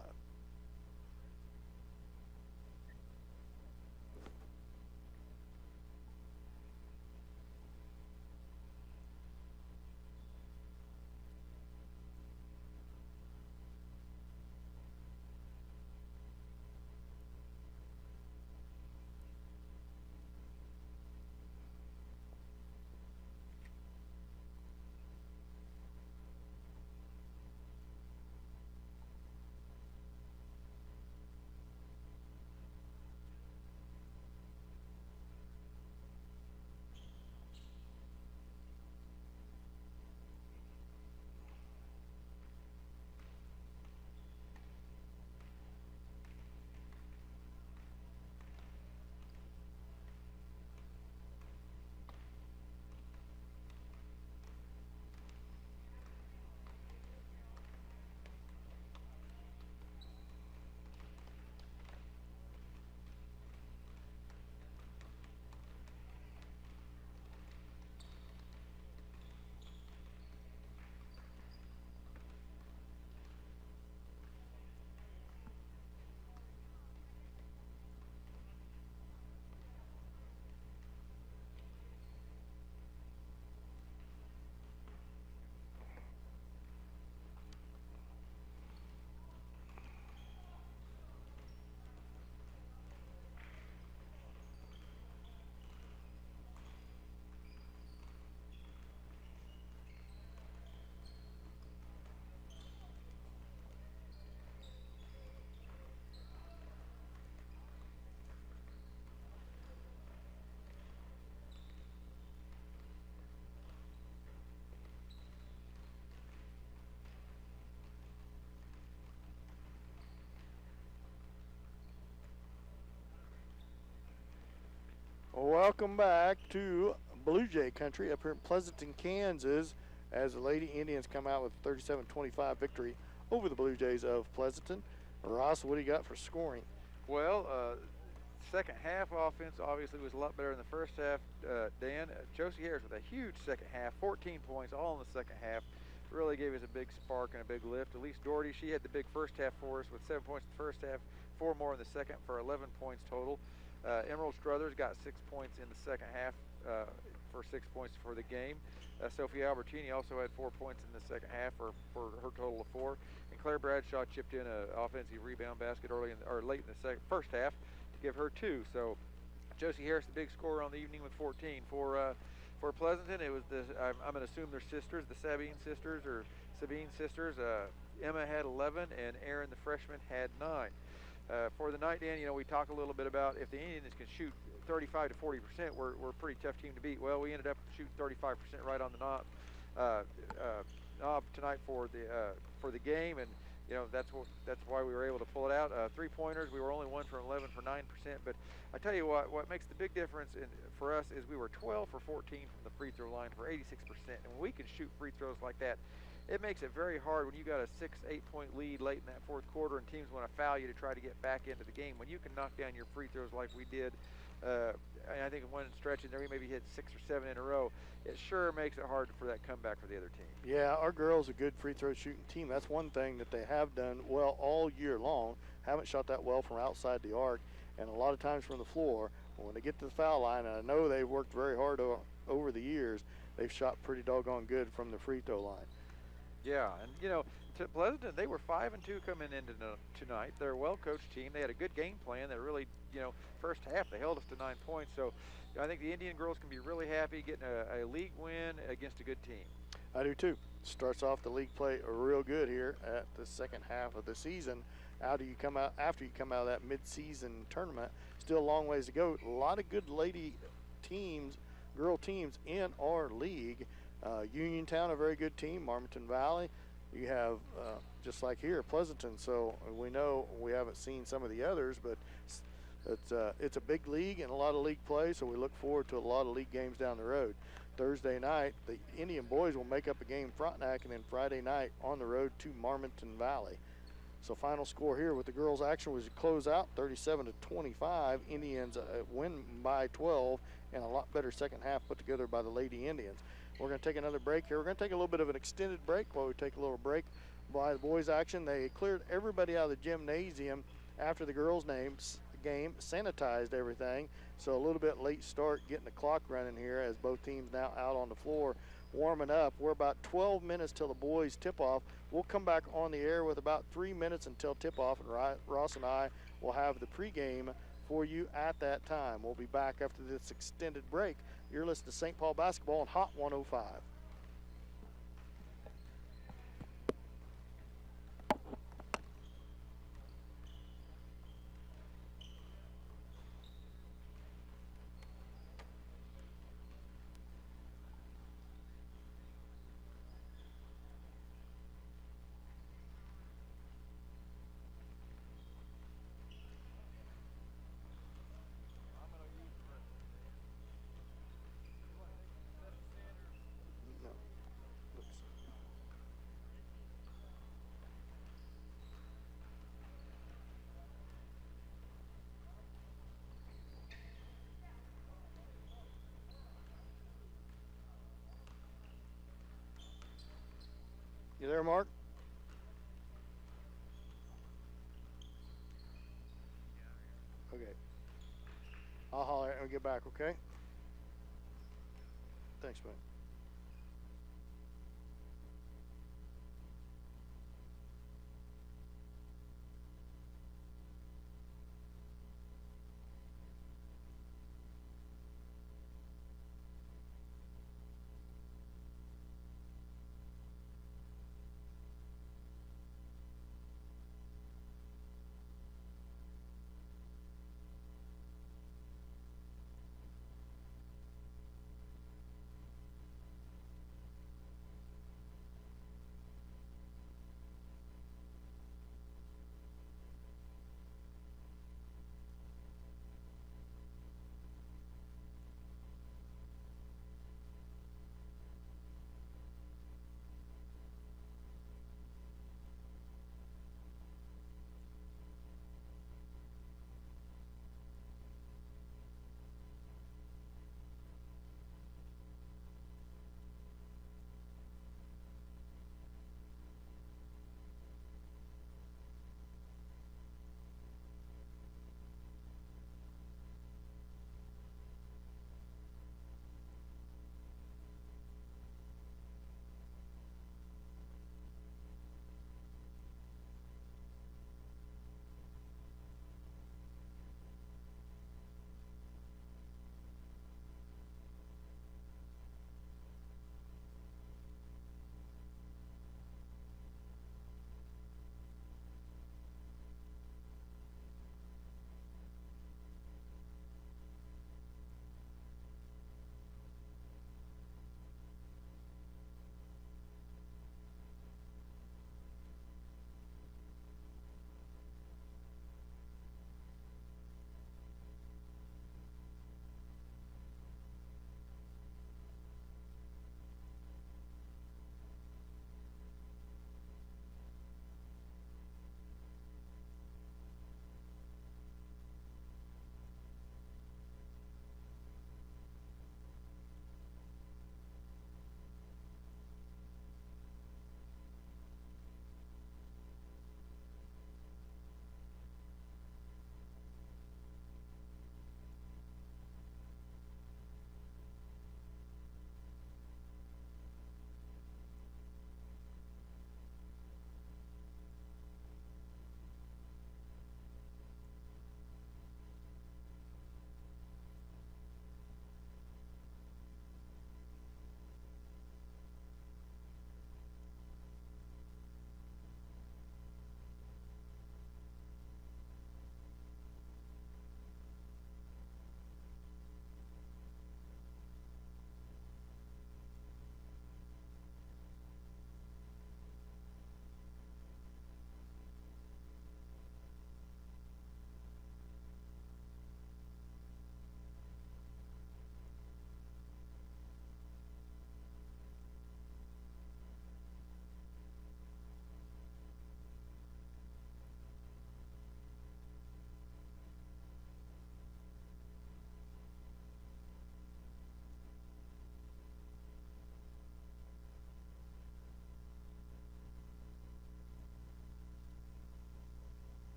Welcome back to Blue Jay country up here in Pleasanton, Kansas, as the Lady Indians come out with a 37-25 victory over the Blue Jays of Pleasanton. Ross, what do you got for scoring? Well, second half offense obviously was a lot better in the first half. Dan, Josie Harris with a huge second half, 14 points all in the second half. Really gave us a big spark and a big lift. Elise Doherty, she had the big first half for us with 7 points in the first half, 4 more in the second for 11 points total. Emerald Struthers got 6 points in the second half for 6 points for the game. Sophia Albertini also had 4 points in the second half for her total of 4. And Claire Bradshaw chipped in an offensive rebound basket late in the first half to give her 2. So Josie Harris, the big scorer on the evening with 14. For Pleasanton, it was I'm going to assume they're sisters, the Sabine sisters or Sabine sisters. Emma had 11, and Erin, the freshman, had 9. For the night, Dan, you know, we talk a little bit about if the Indians can shoot 35 to 40%, we're a pretty tough team to beat. Well, we ended up shooting 35% right on the knob tonight for the game, and that's why we were able to pull it out. 3-pointers, we were only 1 for 11 for 9%. But I tell you what makes the big difference for us is we were 12 for 14 from the free throw line for 86%. And when we can shoot free throws like that, it makes it very hard when you got a 6-8 point lead late in that fourth quarter and teams want to foul you to try to get back into the game. When you can knock down your free throws like we did, I think in one stretch in there we maybe hit 6 or 7 in a row, it sure makes it hard for that comeback for the other team. Yeah, our girls are a good free throw shooting team. That's one thing that they have done well all year long. Haven't shot that well from outside the arc, and a lot of times from the floor. When they get to the foul line, and I know they've worked very hard over the years, they've shot pretty doggone good from the free throw line. Yeah, and to Pleasanton, they were 5-2 coming into tonight. They're a well-coached team. They had a good game plan. They really, first half they held us to 9 points. So I think the Indian girls can be really happy getting a league win against a good team. I do too. Starts off the league play real good here at the second half of the season. After you come out of that mid-season tournament, still a long ways to go. A lot of good lady teams, girl teams in our league. Uniontown, a very good team. Marmonton Valley, you have just like here, Pleasanton. So we know we haven't seen some of the others, but it's a big league and a lot of league play. So we look forward to a lot of league games down the road. Thursday night, the Indian boys will make up a game Frontenac, and then Friday night on the road to Marmonton Valley. So final score here with the girls' action was close out 37-25. Indians win by 12, and a lot better second half put together by the Lady Indians. We're going to take another break here. We're going to take a little bit of an extended break while we take a little break by the boys' action. They cleared everybody out of the gymnasium after the girls' game, sanitized everything. So a little bit late start getting the clock running here as both teams now out on the floor warming up. We're about 12 minutes till the boys tip-off. We'll come back on the air with about 3 minutes until tip-off, and Ross and I will have the pregame for you at that time. We'll be back after this extended break. You're listening to St. Paul Basketball on Hot 105. You there, Mark? Okay. I'll holler and get back, okay? Thanks, man.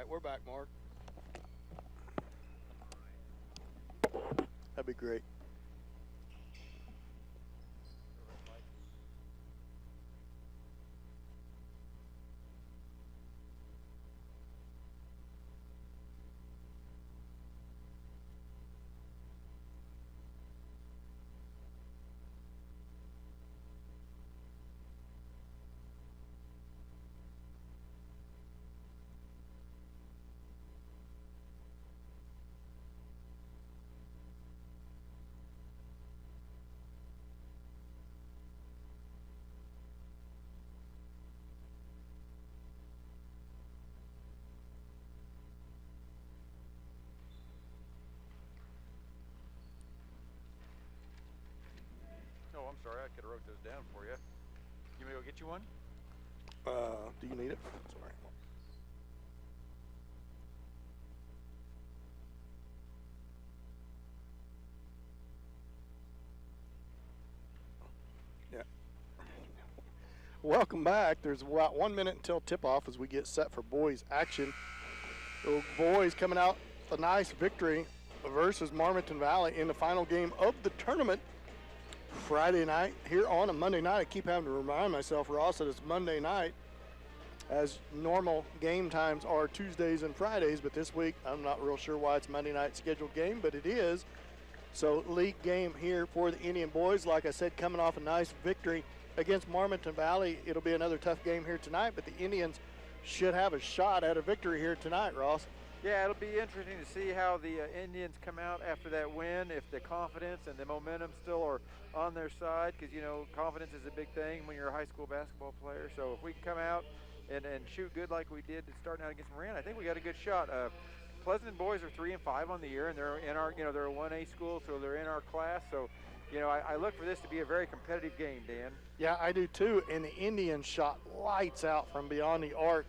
right, we're back, Mark. That'd be great. Oh, I'm sorry. I could have wrote those down for you. You want me to go get you one? Do you need it? Sorry. Yeah. Welcome back. There's about 1 minute until tip-off as we get set for boys action. The boys coming out a nice victory versus Marmonton Valley in the final game of the tournament Friday night here on a Monday night. I keep having to remind myself, Ross, that it's Monday night, as normal game times are Tuesdays and Fridays, but this week I'm not real sure why it's Monday night scheduled game, but it is. So league game here for the Indian boys. Like I said, coming off a nice victory against Marmonton Valley. It'll be another tough game here tonight, but the Indians should have a shot at a victory here tonight, Ross. Yeah, it'll be interesting to see how the Indians come out after that win, if the confidence and the momentum still are on their side, because, you know, confidence is a big thing when you're a high school basketball player. So if we can come out and shoot good like we did starting out against Moran, I think we got a good shot. Pleasanton boys are 3-5 on the year, and they're in our, you know, they're a 1A school, so they're in our class. So, you know, I look for this to be a very competitive game, Dan. Yeah, I do too. And the Indians shot lights out from beyond the arc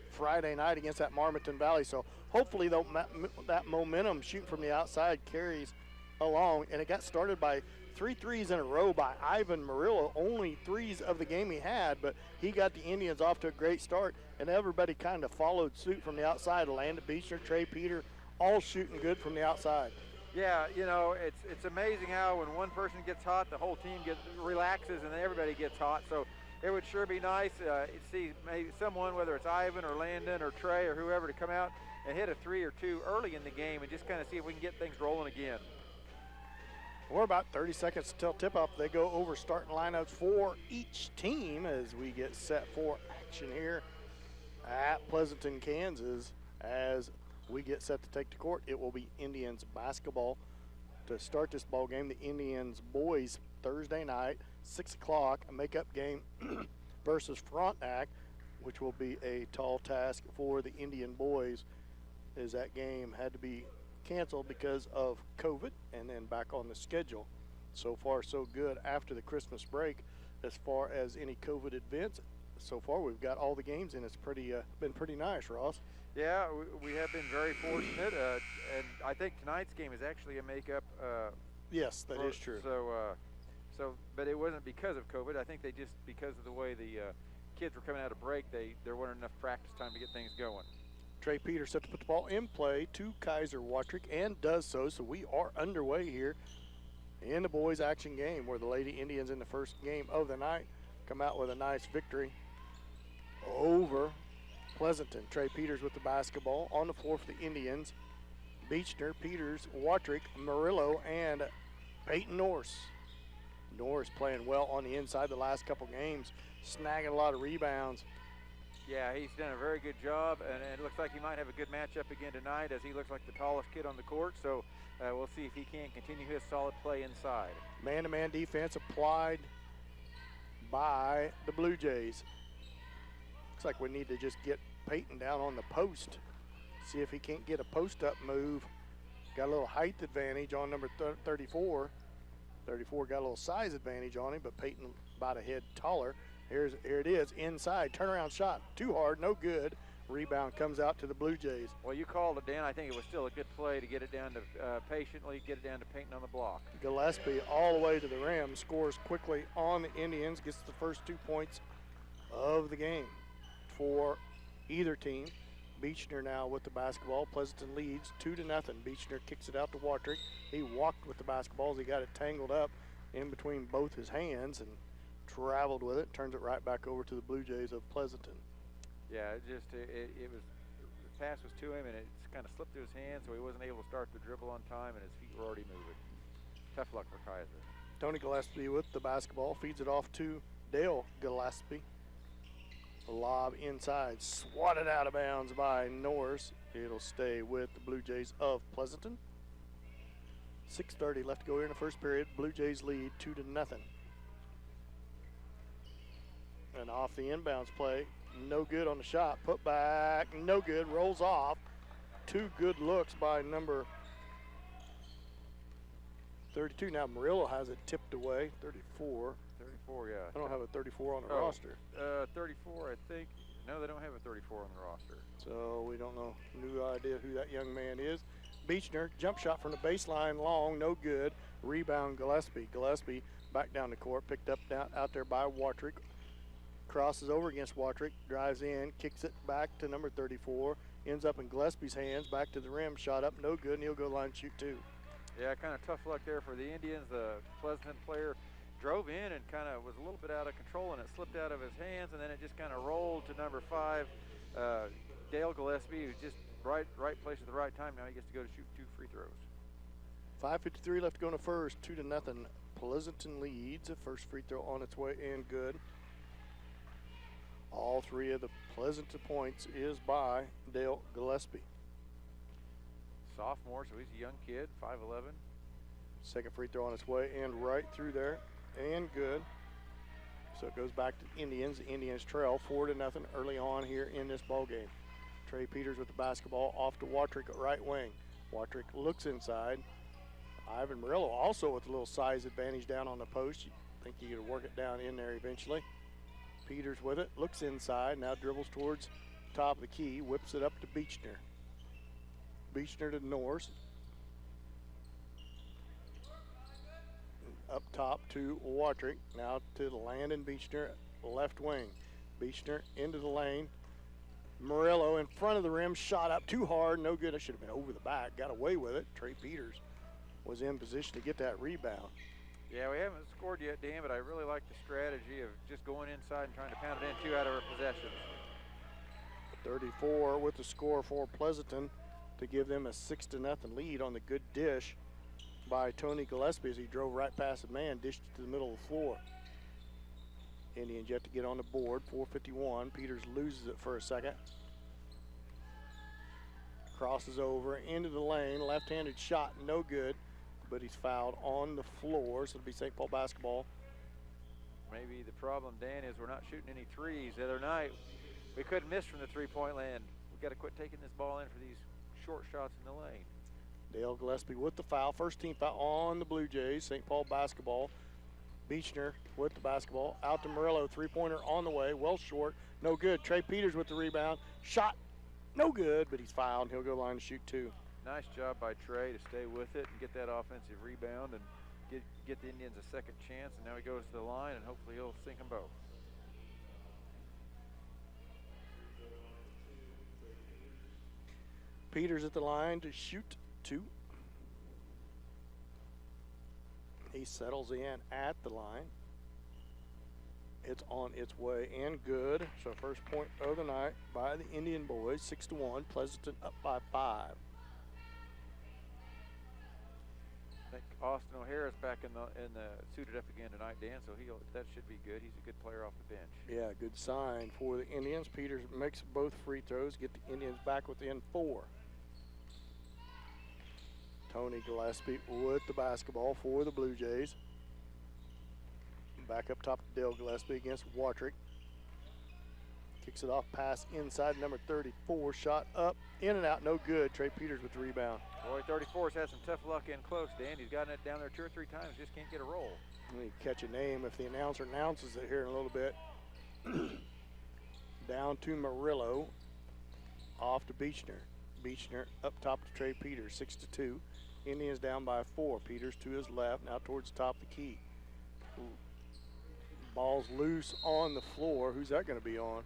Friday night against that Marmonton Valley. So hopefully that momentum shooting from the outside carries along. And it got started by 3 threes in a row by Ivan Murillo. Only threes of the game he had, but he got the Indians off to a great start. And everybody kind of followed suit from the outside. Landon Beechner, Trey Peter, all shooting good from the outside. Yeah, you know, it's amazing how when one person gets hot, the whole team relaxes and everybody gets hot. So it would sure be nice to see maybe someone, whether it's Ivan or Landon or Trey or whoever, to come out and hit a 3 or 2 early in the game and just kind of see if we can get things rolling again. We're about 30 seconds till tip-off. They go over starting lineups for each team as we get set for action here at Pleasanton, Kansas. As we get set to take the court, it will be Indians basketball to start this ball game. The Indians boys Thursday night, 6 o'clock, a makeup game versus Frontenac, which will be a tall task for the Indian boys, as that game had to be canceled because of COVID and then back on the schedule. So far so good after the Christmas break as far as any COVID events. So far we've got all the games in. It's been pretty nice, Ross. Yeah, we have been very fortunate, and I think tonight's game is actually a makeup. Yes, that is true. So, but it wasn't because of COVID. I think because of the way the kids were coming out of break, there wasn't enough practice time to get things going. Trey Peters set to put the ball in play to Kaiser Watrick and does so. So we are underway here in the boys action game, where the Lady Indians in the first game of the night come out with a nice victory over Pleasanton. Trey Peters with the basketball on the floor for the Indians. Beechner, Peters, Watrick, Murillo, and Peyton Norris. Norris playing well on the inside the last couple games, snagging a lot of rebounds. Yeah, he's done a very good job, and it looks like he might have a good matchup again tonight, as he looks like the tallest kid on the court. So we'll see if he can continue his solid play inside. Man-to-man defense applied by the Blue Jays. Looks like we need to just get Peyton down on the post, see if he can't get a post-up move. Got a little height advantage on number 34. 34 got a little size advantage on him, but Peyton about a head taller. Here it is, inside, turnaround shot, too hard, no good. Rebound comes out to the Blue Jays. Well, you called it, Dan. I think it was still a good play to get it down to patiently get it down to Peyton on the block. Gillespie all the way to the rim, scores quickly on the Indians, gets the first 2 points of the game for either team. Beechner now with the basketball. Pleasanton leads 2-0. Beechner kicks it out to Watrick. He walked with the basketball as he got it tangled up in between both his hands and traveled with it. Turns it right back over to the Blue Jays of Pleasanton. Yeah, it was, the pass was to him and it kind of slipped through his hands, so he wasn't able to start the dribble on time and his feet were already moving. Tough luck for Kaiser. Tony Gillespie with the basketball, feeds it off to Dale Gillespie. Lob inside, swatted out of bounds by Norris. It'll stay with the Blue Jays of Pleasanton. 6:30 left to go here in the first period. Blue Jays lead 2-0. And off the inbounds play, no good on the shot. Put back, no good, rolls off. 2 good looks by number 32. Now Murillo has it tipped away. 34. 34, yeah. I don't have a 34 on the roster. 34, I think. No, they don't have a 34 on the roster. So we don't know, no idea who that young man is. Beechner, jump shot from the baseline, long, no good. Rebound Gillespie. Gillespie back down the court, picked up out there by Watrick. Crosses over against Watrick, drives in, kicks it back to number 34. Ends up in Gillespie's hands, back to the rim, shot up, no good, and he'll go line and shoot 2. Yeah, kind of tough luck there for the Indians. The Pleasanton player drove in and kind of was a little bit out of control, and it slipped out of his hands, and then it just kind of rolled to number 5, Dale Gillespie, who's just right place at the right time. Now he gets to go to shoot 2 free throws. 5:53 left to go in the first, 2-0. Pleasanton leads. First free throw on its way and good. All 3 of the Pleasanton points is by Dale Gillespie. Sophomore, so he's a young kid, 5'11". Second free throw on its way and right through there and good. So it goes back to the Indians. The Indians trail 4-0 early on here in this ball game. Trey Peters with the basketball off to Watrick at right wing. Watrick looks inside. Ivan Murillo also with a little size advantage down on the post. You think you could work it down in there eventually. Peters with it, looks inside, now dribbles towards the top of the key, whips it up to Beechner. Beechner to Norris. Up top to Watrick, now to Landon Beechner, left wing. Beechner into the lane. Murillo in front of the rim, shot up too hard, no good. It should have been over the back, got away with it. Trey Peters was in position to get that rebound. Yeah, we haven't scored yet, Dan, but I really like the strategy of just going inside and trying to pound it in 2 out of our possessions. 34 with the score for Pleasanton to give them a 6-0 lead on the good dish by Tony Gillespie as he drove right past the man, dished it to the middle of the floor. Indians yet to get on the board, 4:51. Peters loses it for a second. Crosses over into the lane, left-handed shot, no good, but he's fouled on the floor, so it'll be St. Paul basketball. Maybe the problem, Dan, is we're not shooting any threes. The other night, we couldn't miss from the three-point land. We've got to quit taking this ball in for these short shots in the lane. Dale Gillespie with the foul. First team foul on the Blue Jays. St. Paul basketball. Beechner with the basketball. Out to Murillo. Three-pointer on the way. Well short. No good. Trey Peters with the rebound. Shot. No good, but he's fouled. And he'll go line to shoot 2. Nice job by Trey to stay with it and get that offensive rebound and get the Indians a second chance. And now he goes to the line, and hopefully he'll sink them both. Peters at the line to shoot 2. He settles in at the line. It's on its way and good. So first point of the night by the Indian boys, 6-1. Pleasanton up by 5. I think Austin O'Hara's back in the suited up again tonight, Dan. So that should be good. He's a good player off the bench. Yeah, good sign for the Indians. Peters makes both free throws, get the Indians back within 4. Tony Gillespie with the basketball for the Blue Jays. Back up top to Dale Gillespie against Watrick. Kicks it off, pass inside, number 34. Shot up, in and out, no good. Trey Peters with the rebound. Boy, 34's had some tough luck in close, Dan. He's gotten it down there 2 or 3 times, just can't get a roll. You catch a name if the announcer announces it here in a little bit. Down to Murillo. Off to Beechner. Beechner up top to Trey Peters, 6-2. Indians down by 4. Peters to his left, now towards the top of the key. Ball's loose on the floor. Who's that going to be on?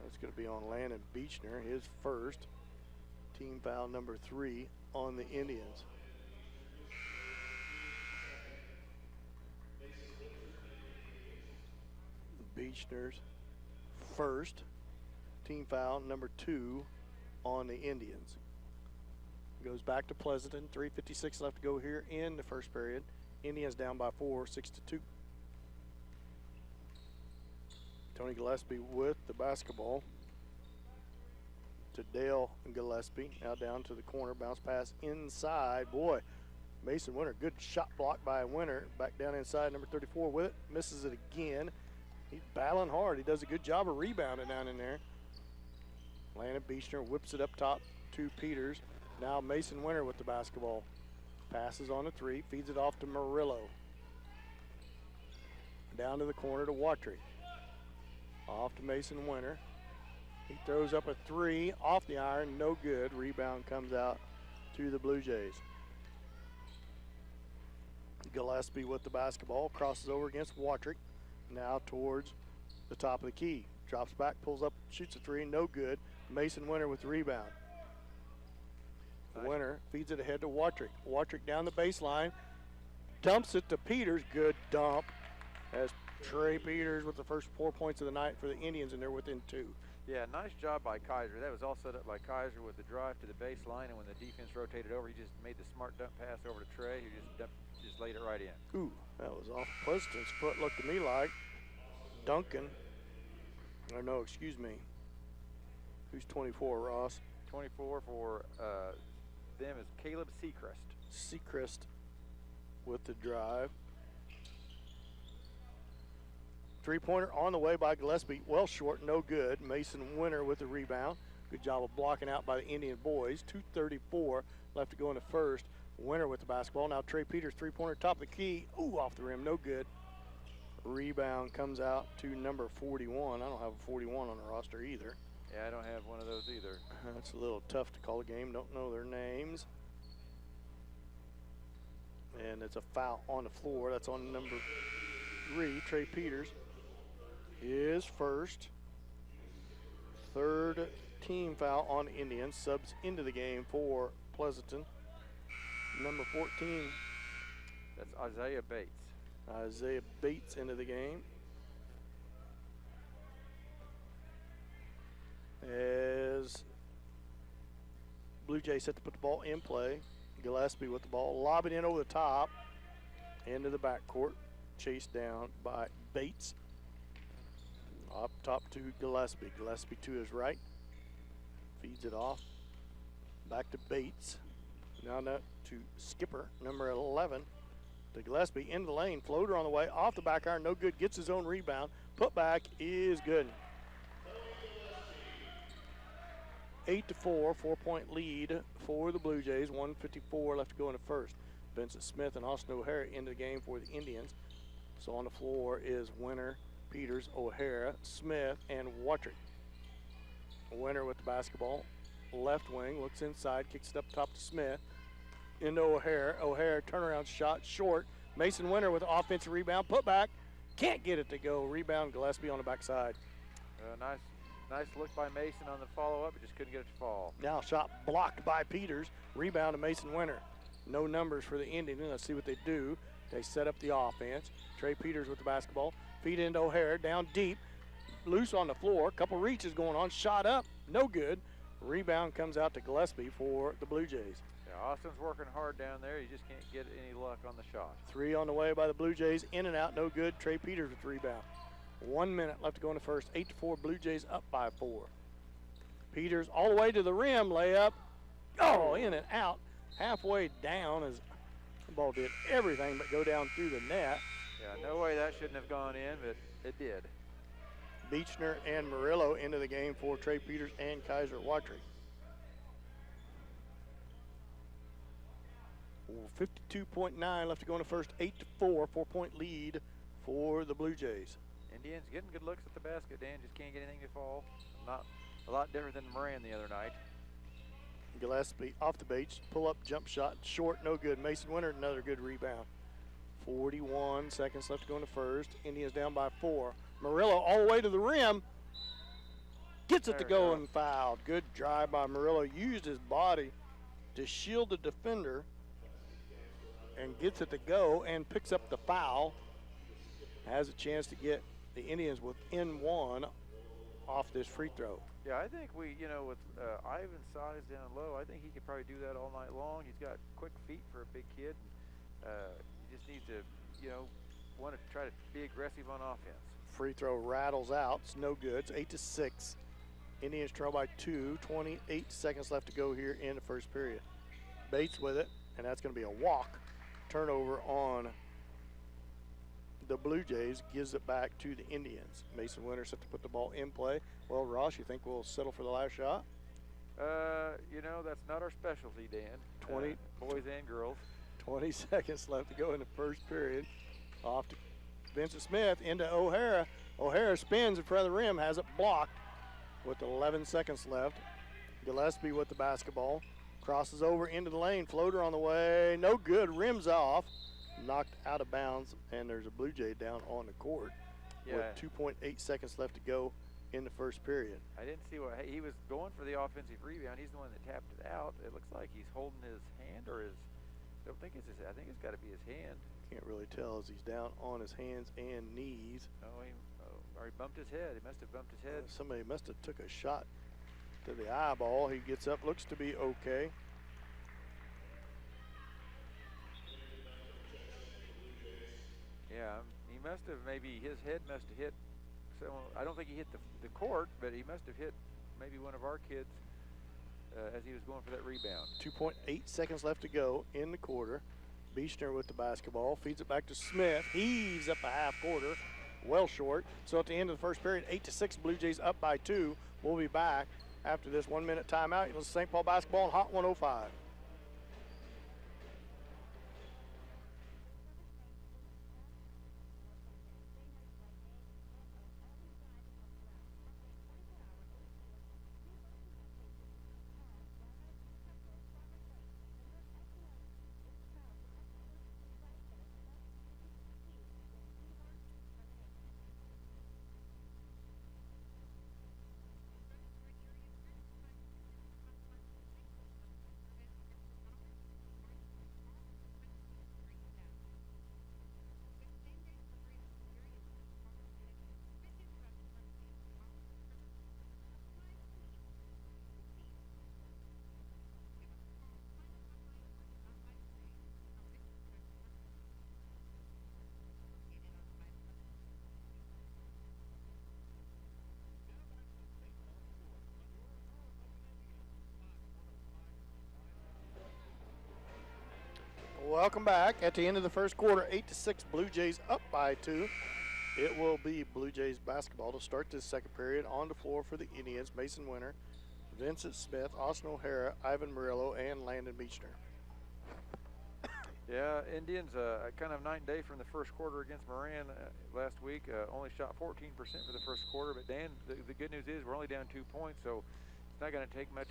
That's going to be on Landon Beechner, his first. Team foul number 3 on the Indians. Beechner's first. Team foul number 2 on the Indians. Goes back to Pleasanton. 3:56 left to go here in the first period. Indians down by 4, 6-2. Tony Gillespie with the basketball to Dale Gillespie. Now down to the corner, bounce pass inside. Boy, Mason Winter, good shot block by Winter. Back down inside, number 34 with it. Misses it again. He's battling hard. He does a good job of rebounding down in there. Landon Beechner whips it up top to Peters. Now Mason Winter with the basketball. Passes on the 3, feeds it off to Murillo. Down to the corner to Watry. Off to Mason Winter. He throws up a 3 off the iron, no good. Rebound comes out to the Blue Jays. Gillespie with the basketball, crosses over against Watry. Now towards the top of the key. Drops back, pulls up, shoots a 3, no good. Mason Winter with the rebound. Nice. Winter feeds it ahead to Watry. Watry down the baseline, dumps it to Peters. Good dump as Trey Peters with the first 4 points of the night for the Indians, and they're within 2. Yeah, nice job by Kaiser. That was all set up by Kaiser with the drive to the baseline, and when the defense rotated over, he just made the smart dump pass over to Trey, who just laid it right in. Ooh, that was off Pleasanton's foot. Looked to me like Duncan. Or no, excuse me. Who's 24, Ross? 24 for them is Caleb Seacrest. Seacrest with the drive. 3-pointer on the way by Gillespie. Well short, no good. Mason Winter with the rebound. Good job of blocking out by the Indian boys. 2:34 left to go in the first. Winter with the basketball. Now Trey Peters, 3-pointer, top of the key. Ooh, off the rim, no good. Rebound comes out to number 41. I don't have a 41 on the roster either. Yeah, I don't have one of those either. That's a little tough to call a game. Don't know their names. And it's a foul on the floor. That's on number 3, Trey Peters. His first. Third team foul on Indians. Subs into the game for Pleasanton. Number 14. That's Isaiah Bates. Isaiah Bates into the game. As Blue Jays set to put the ball in play. Gillespie with the ball, lobbing in over the top, into the backcourt, chased down by Bates. Up top to Gillespie. Gillespie to his right, feeds it off, back to Bates. Now to Skipper, number 11, to Gillespie, into the lane, floater on the way, off the back iron, no good, gets his own rebound. Put back is good. 8-4, 4-point lead for the Blue Jays. 1:54 left to go in the first. Vincent Smith and Austin O'Hara into the game for the Indians. So on the floor is Winter, Peters, O'Hara, Smith, and Watry. Winter with the basketball. Left wing, looks inside, kicks it up top to Smith. Into O'Hara. O'Hara turnaround shot, short. Mason Winter with the offensive rebound. Put back. Can't get it to go. Rebound Gillespie on the backside. Nice look by Mason on the follow-up. He just couldn't get it to fall. Now shot blocked by Peters. Rebound to Mason Winter. No numbers for the Indians. Let's see what they do. They set up the offense. Trey Peters with the basketball. Feed into O'Hara. Down deep. Loose on the floor. Couple reaches going on. Shot up. No good. Rebound comes out to Gillespie for the Blue Jays. Yeah, Austin's working hard down there. He just can't get any luck on the shot. 3 on the way by the Blue Jays. In and out. No good. Trey Peters with the rebound. 1 minute left to go in the first. 8-4, Blue Jays up by 4. Peters all the way to the rim, layup. Oh, in and out. Halfway down as the ball did everything but go down through the net. Yeah, no way that shouldn't have gone in, but it did. Beechner and Murillo into the game for Trey Peters and Kaiser Watry. 52.9 left to go in the first. 8-4, 4-point lead for the Blue Jays. Indians getting good looks at the basket, Dan. Just can't get anything to fall. Not a lot different than Moran the other night. Gillespie off the base, pull up, jump shot, short, no good. Mason Winter, another good rebound. 41 seconds left to go in the first. Indians down by 4. Murillo all the way to the rim. Gets it There to we go go. and fouled. Good drive by Murillo. Used his body to shield the defender and gets it to go and picks up the foul. Has a chance to get the Indians within one off this free throw. Yeah, I think we, with Ivan's size down low, I think he could probably do that all night long. He's got quick feet for a big kid. He just needs to, want to try to be aggressive on offense. Free throw rattles out. It's no good. It's 8-6. Indians trail by 2. 28 seconds left to go here in the first period. Bates with it, and that's going to be a walk. Turnover on the Blue Jays, gives it back to the Indians. Mason Winter set to put the ball in play. Well, Ross, you think we'll settle for the last shot? That's not our specialty, Dan. 20 boys and girls. 20 seconds left to go in the first period. Off to Vincent Smith, into O'Hara. O'Hara spins in front of the rim, has it blocked with 11 seconds left. Gillespie with the basketball. Crosses over into the lane. Floater on the way. No good. Rims off. Knocked out of bounds, and there's a Blue Jay down on the court with 2.8 seconds left to go in the first period. I didn't see what he was going for the offensive rebound. He's the one that tapped it out. It looks like he's holding his hand or his. I don't think it's his. I think it's got to be his hand. Can't really tell as he's down on his hands and knees. Or he bumped his head. He must have bumped his head. Somebody must have took a shot to the eyeball. He gets up, looks to be okay. Yeah, he must have, maybe his head must have hit someone. I don't think he hit the court, but he must have hit maybe one of our kids as he was going for that rebound. 2.8 seconds left to go in the quarter. Beechner with the basketball, feeds it back to Smith. Heaves up a half quarter, well short. So at the end of the first period, 8-6, Blue Jays up by 2. We'll be back after this 1 minute timeout. It was St. Paul basketball on Hot 105. Welcome back. At the end of the first quarter, 8-6, Blue Jays up by 2. It will be Blue Jays basketball to start this second period. On the floor for the Indians, Mason Winter, Vincent Smith, Austin O'Hara, Ivan Murillo, and Landon Beechner. Yeah, Indians kind of night and day from the first quarter against Moran last week. Only shot 14% for the first quarter, but Dan, the good news is we're only down 2 points, so it's not going to take much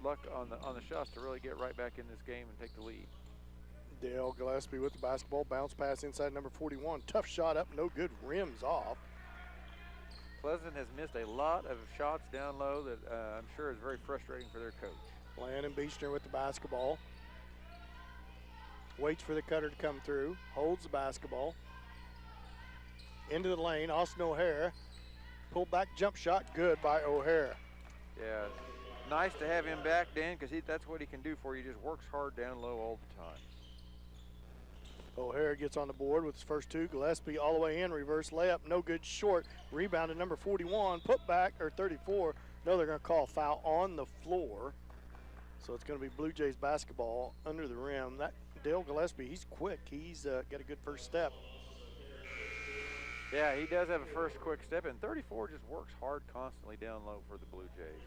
luck on the shots to really get right back in this game and take the lead. Dale Gillespie with the basketball, bounce pass inside number 41. Tough shot up, no good, rims off. Pleasant has missed a lot of shots down low that I'm sure is very frustrating for their coach. Landon Beechner with the basketball. Waits for the cutter to come through, holds the basketball. Into the lane, Austin O'Hara. Pull back jump shot, good by O'Hara. Yeah, nice to have him back, Dan, because that's what he can do for you. He just works hard down low all the time. O'Hara gets on the board with his first two. Gillespie all the way in, reverse layup, no good, short. Rebounded number 41, put back, or 34. No, they're going to call foul on the floor. So it's going to be Blue Jays basketball under the rim. That Dale Gillespie, he's quick. He's got a good first step. Yeah, he does have a first quick step, and 34 just works hard constantly down low for the Blue Jays.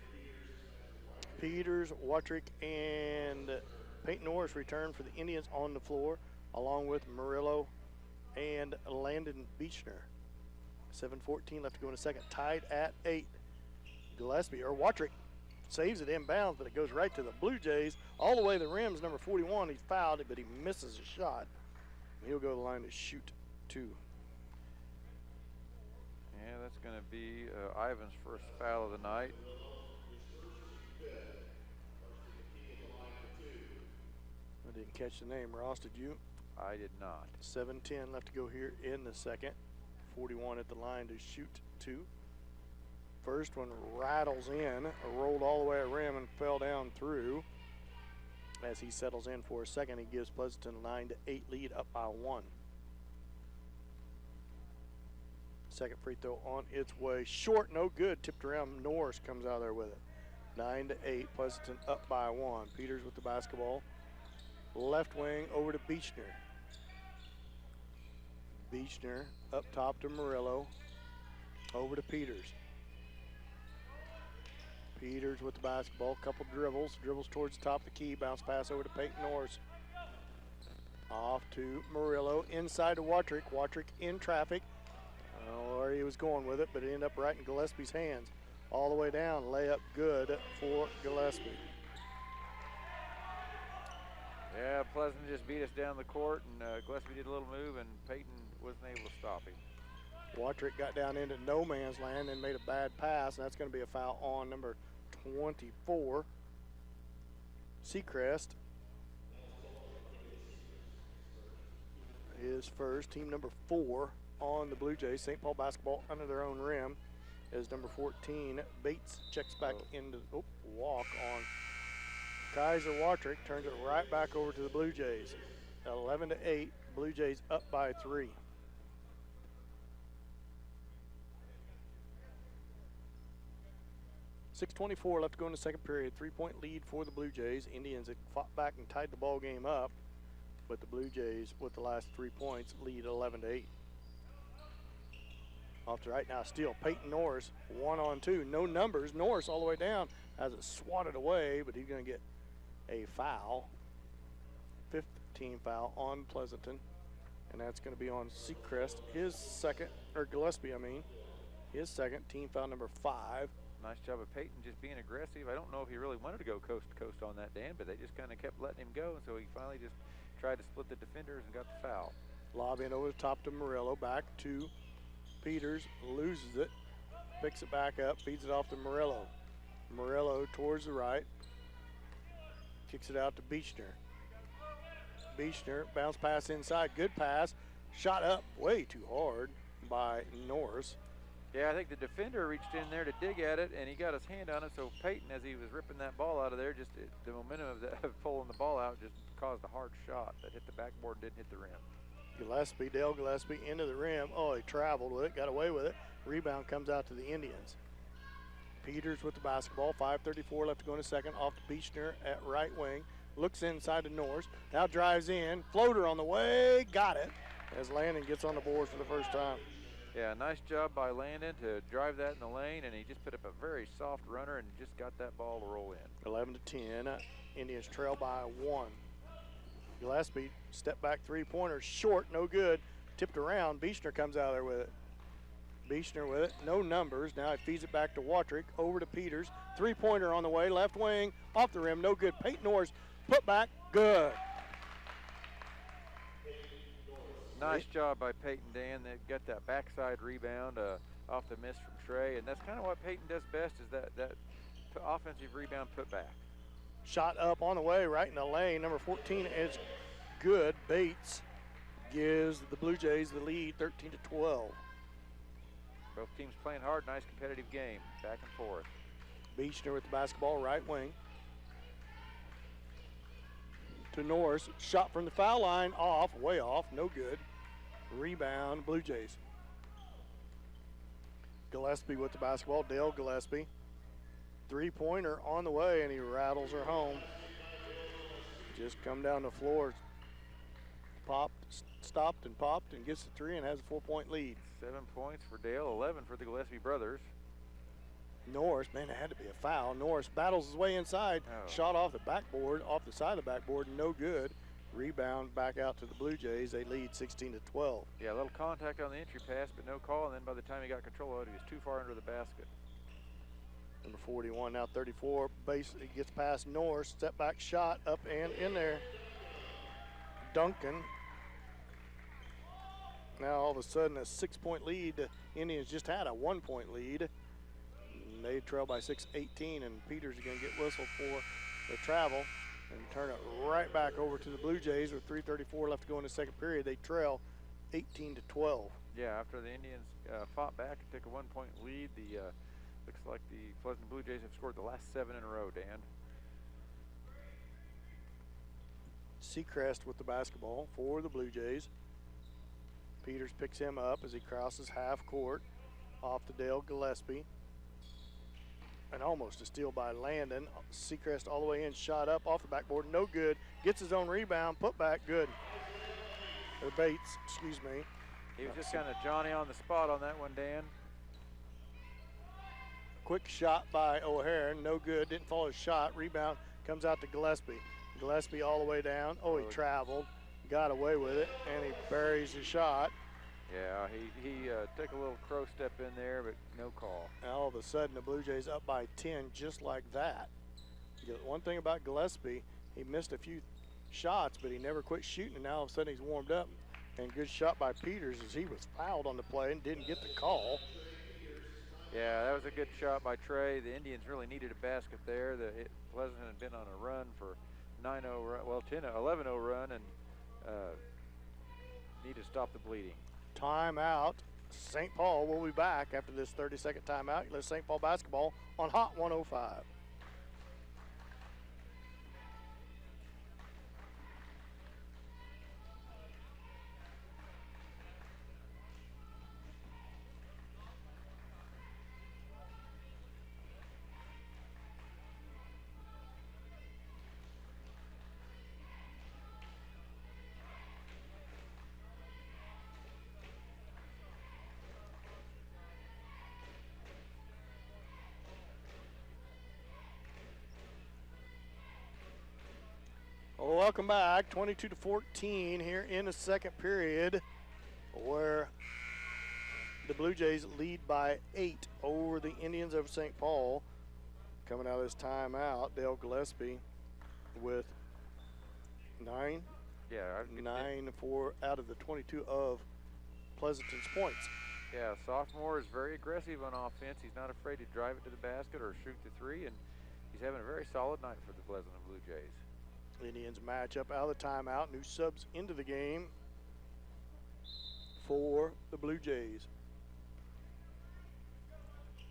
Peters, Watrick, and Peyton Norris return for the Indians on the floor, along with Murillo and Landon Beechner. 7:14 left to go in a second, tied at 8. Gillespie, or Watrick, saves it inbounds, but it goes right to the Blue Jays. All the way to the rim's number 41. He's fouled it, but he misses a shot. He'll go to the line to shoot 2. Yeah, that's going to be Ivan's first foul of the night. I didn't catch the name. Ross, did you? I did not. 7:10 left to go here in the second. 41 at the line to shoot 2. First one rattles in, rolled all the way at rim and fell down through. As he settles in for a second, he gives Pleasanton a 9-8 lead, up by 1. Second free throw on its way. Short, no good. Tipped around. Norris comes out there with it. 9-8. Pleasanton up by 1. Peters with the basketball. Left wing over to Beechner. Beechner up top to Murillo. Over to Peters. Peters with the basketball. Couple dribbles. Dribbles towards the top of the key. Bounce pass over to Peyton Norris. Off to Murillo. Inside to Watrick. Watrick in traffic. I don't know where he was going with it, but it ended up right in Gillespie's hands. All the way down. Layup good for Gillespie. Yeah, Pleasant just beat us down the court, and Gillespie did a little move, and Peyton wasn't able to stop him. Watrick got down into no man's land and made a bad pass, and that's going to be a foul on number 24, Seacrest. His first, team number 4 on the Blue Jays. St. Paul basketball under their own rim as number 14, Bates, checks back into, walk on Kaiser Watrick, turns it right back over to the Blue Jays. 11-8, Blue Jays up by 3. .6:24 left to go in the second period. 3-point lead for the Blue Jays. Indians had fought back and tied the ball game up, but the Blue Jays, with the last 3 points, lead 11-8. Off to right now, steal. Peyton Norris, 1-on-2. No numbers. Norris all the way down. Has it swatted away, but he's going to get a foul. 5th team foul on Pleasanton. And that's going to be on Seacrest. His second, or Gillespie, I mean. His second, team foul number 5. Nice job of Peyton just being aggressive. I don't know if he really wanted to go coast to coast on that, Dan, but they just kind of kept letting him go, and so he finally just tried to split the defenders and got the foul. Lob in over the top to Murillo. Back to Peters. Loses it. Picks it back up. Feeds it off to Murillo. Murillo towards the right. Kicks it out to Beechner. Beechner, bounce pass inside. Good pass. Shot up way too hard by Norris. Yeah, I think the defender reached in there to dig at it, and he got his hand on it, so Peyton, as he was ripping that ball out of there, just the momentum of pulling the ball out just caused a hard shot that hit the backboard, didn't hit the rim. Gillespie, Dale Gillespie into the rim. Oh, he traveled with it, got away with it. Rebound comes out to the Indians. Peters with the basketball. 5:34 left to go in a second. Off to Beechner at right wing. Looks inside to Norris. Now drives in. Floater on the way. Got it. As Landon gets on the board for the first time. Yeah, nice job by Landon to drive that in the lane, and he just put up a very soft runner and just got that ball to roll in. 11-10. Indians trail by 1. Gillespie, step back three-pointer, short, no good. Tipped around. Beechner comes out there with it. Beechner with it, no numbers. Now he feeds it back to Watrick, over to Peters. Three-pointer on the way, left wing, off the rim, no good. Peyton Norris, put back, good. Nice job by Peyton, Dan. They got that backside rebound off the miss from Trey, and that's kind of what Peyton does best, is that offensive rebound put back. Shot up on the way, right in the lane. Number 14 is good. Bates gives the Blue Jays the lead, 13-12. Both teams playing hard, nice competitive game, back and forth. Beechner with the basketball, right wing. To Norris, shot from the foul line, off, way off, no good. Rebound, Blue Jays. Gillespie with the basketball, Dale Gillespie. Three-pointer on the way, and he rattles her home. Just come down the floor, stopped and popped, and gets the three and has a 4-point lead. 7 points for Dale, 11 for the Gillespie brothers. Norris, man, it had to be a foul. Norris battles his way inside. Oh. Shot off the backboard, off the side of the backboard, no good. Rebound back out to the Blue Jays. They lead 16-12. Yeah, a little contact on the entry pass, but no call. And then by the time he got control of it, he was too far under the basket. Number 41, now 34. Base, he gets past Norris. Step back shot up and in there. Duncan Now all of a sudden a 6-point lead. The Indians just had a 1-point lead. And they trail by 6-18, and Peters is going to get whistled for the travel and turn it right back over to the Blue Jays with 3:34 left to go in the second period. They trail 18-12. Yeah, after the Indians fought back and took a 1-point lead, the looks like the Pleasanton Blue Jays have scored the last 7 in a row, Dan. Seacrest with the basketball for the Blue Jays. Peters picks him up as he crosses half court off to Dale Gillespie. And almost a steal by Landon. Seacrest all the way in, shot up off the backboard, no good. Gets his own rebound, put back, good. Or Bates, excuse me. He was just kind of Johnny on the spot on that one, Dan. Quick shot by O'Hara, no good, didn't follow his shot. Rebound comes out to Gillespie. Gillespie all the way down. Oh, he traveled, got away with it, and he buries the shot. Yeah, he took a little crow step in there, but no call. And all of a sudden, the Blue Jays up by 10 just like that. One thing about Gillespie, he missed a few shots, but he never quit shooting, and now all of a sudden he's warmed up. And good shot by Peters as he was fouled on the play and didn't get the call. Yeah, that was a good shot by Trey. The Indians really needed a basket there. Pleasanton had been on a run for 9-0, well, 11-0 run, and need to stop the bleeding. Timeout. St. Paul will be back after this 30-second timeout. Let's St. Paul basketball on Hot 105. Well, welcome back. 22-14 here in the second period, where the Blue Jays lead by 8 over the Indians of St. Paul. Coming out of this timeout, Dale Gillespie with 9. Yeah, 9 for out of the 22 of Pleasanton's points. Yeah, sophomore is very aggressive on offense. He's not afraid to drive it to the basket or shoot the three, and he's having a very solid night for the Pleasanton Blue Jays. Indians match up out of the timeout. New subs into the game for the Blue Jays.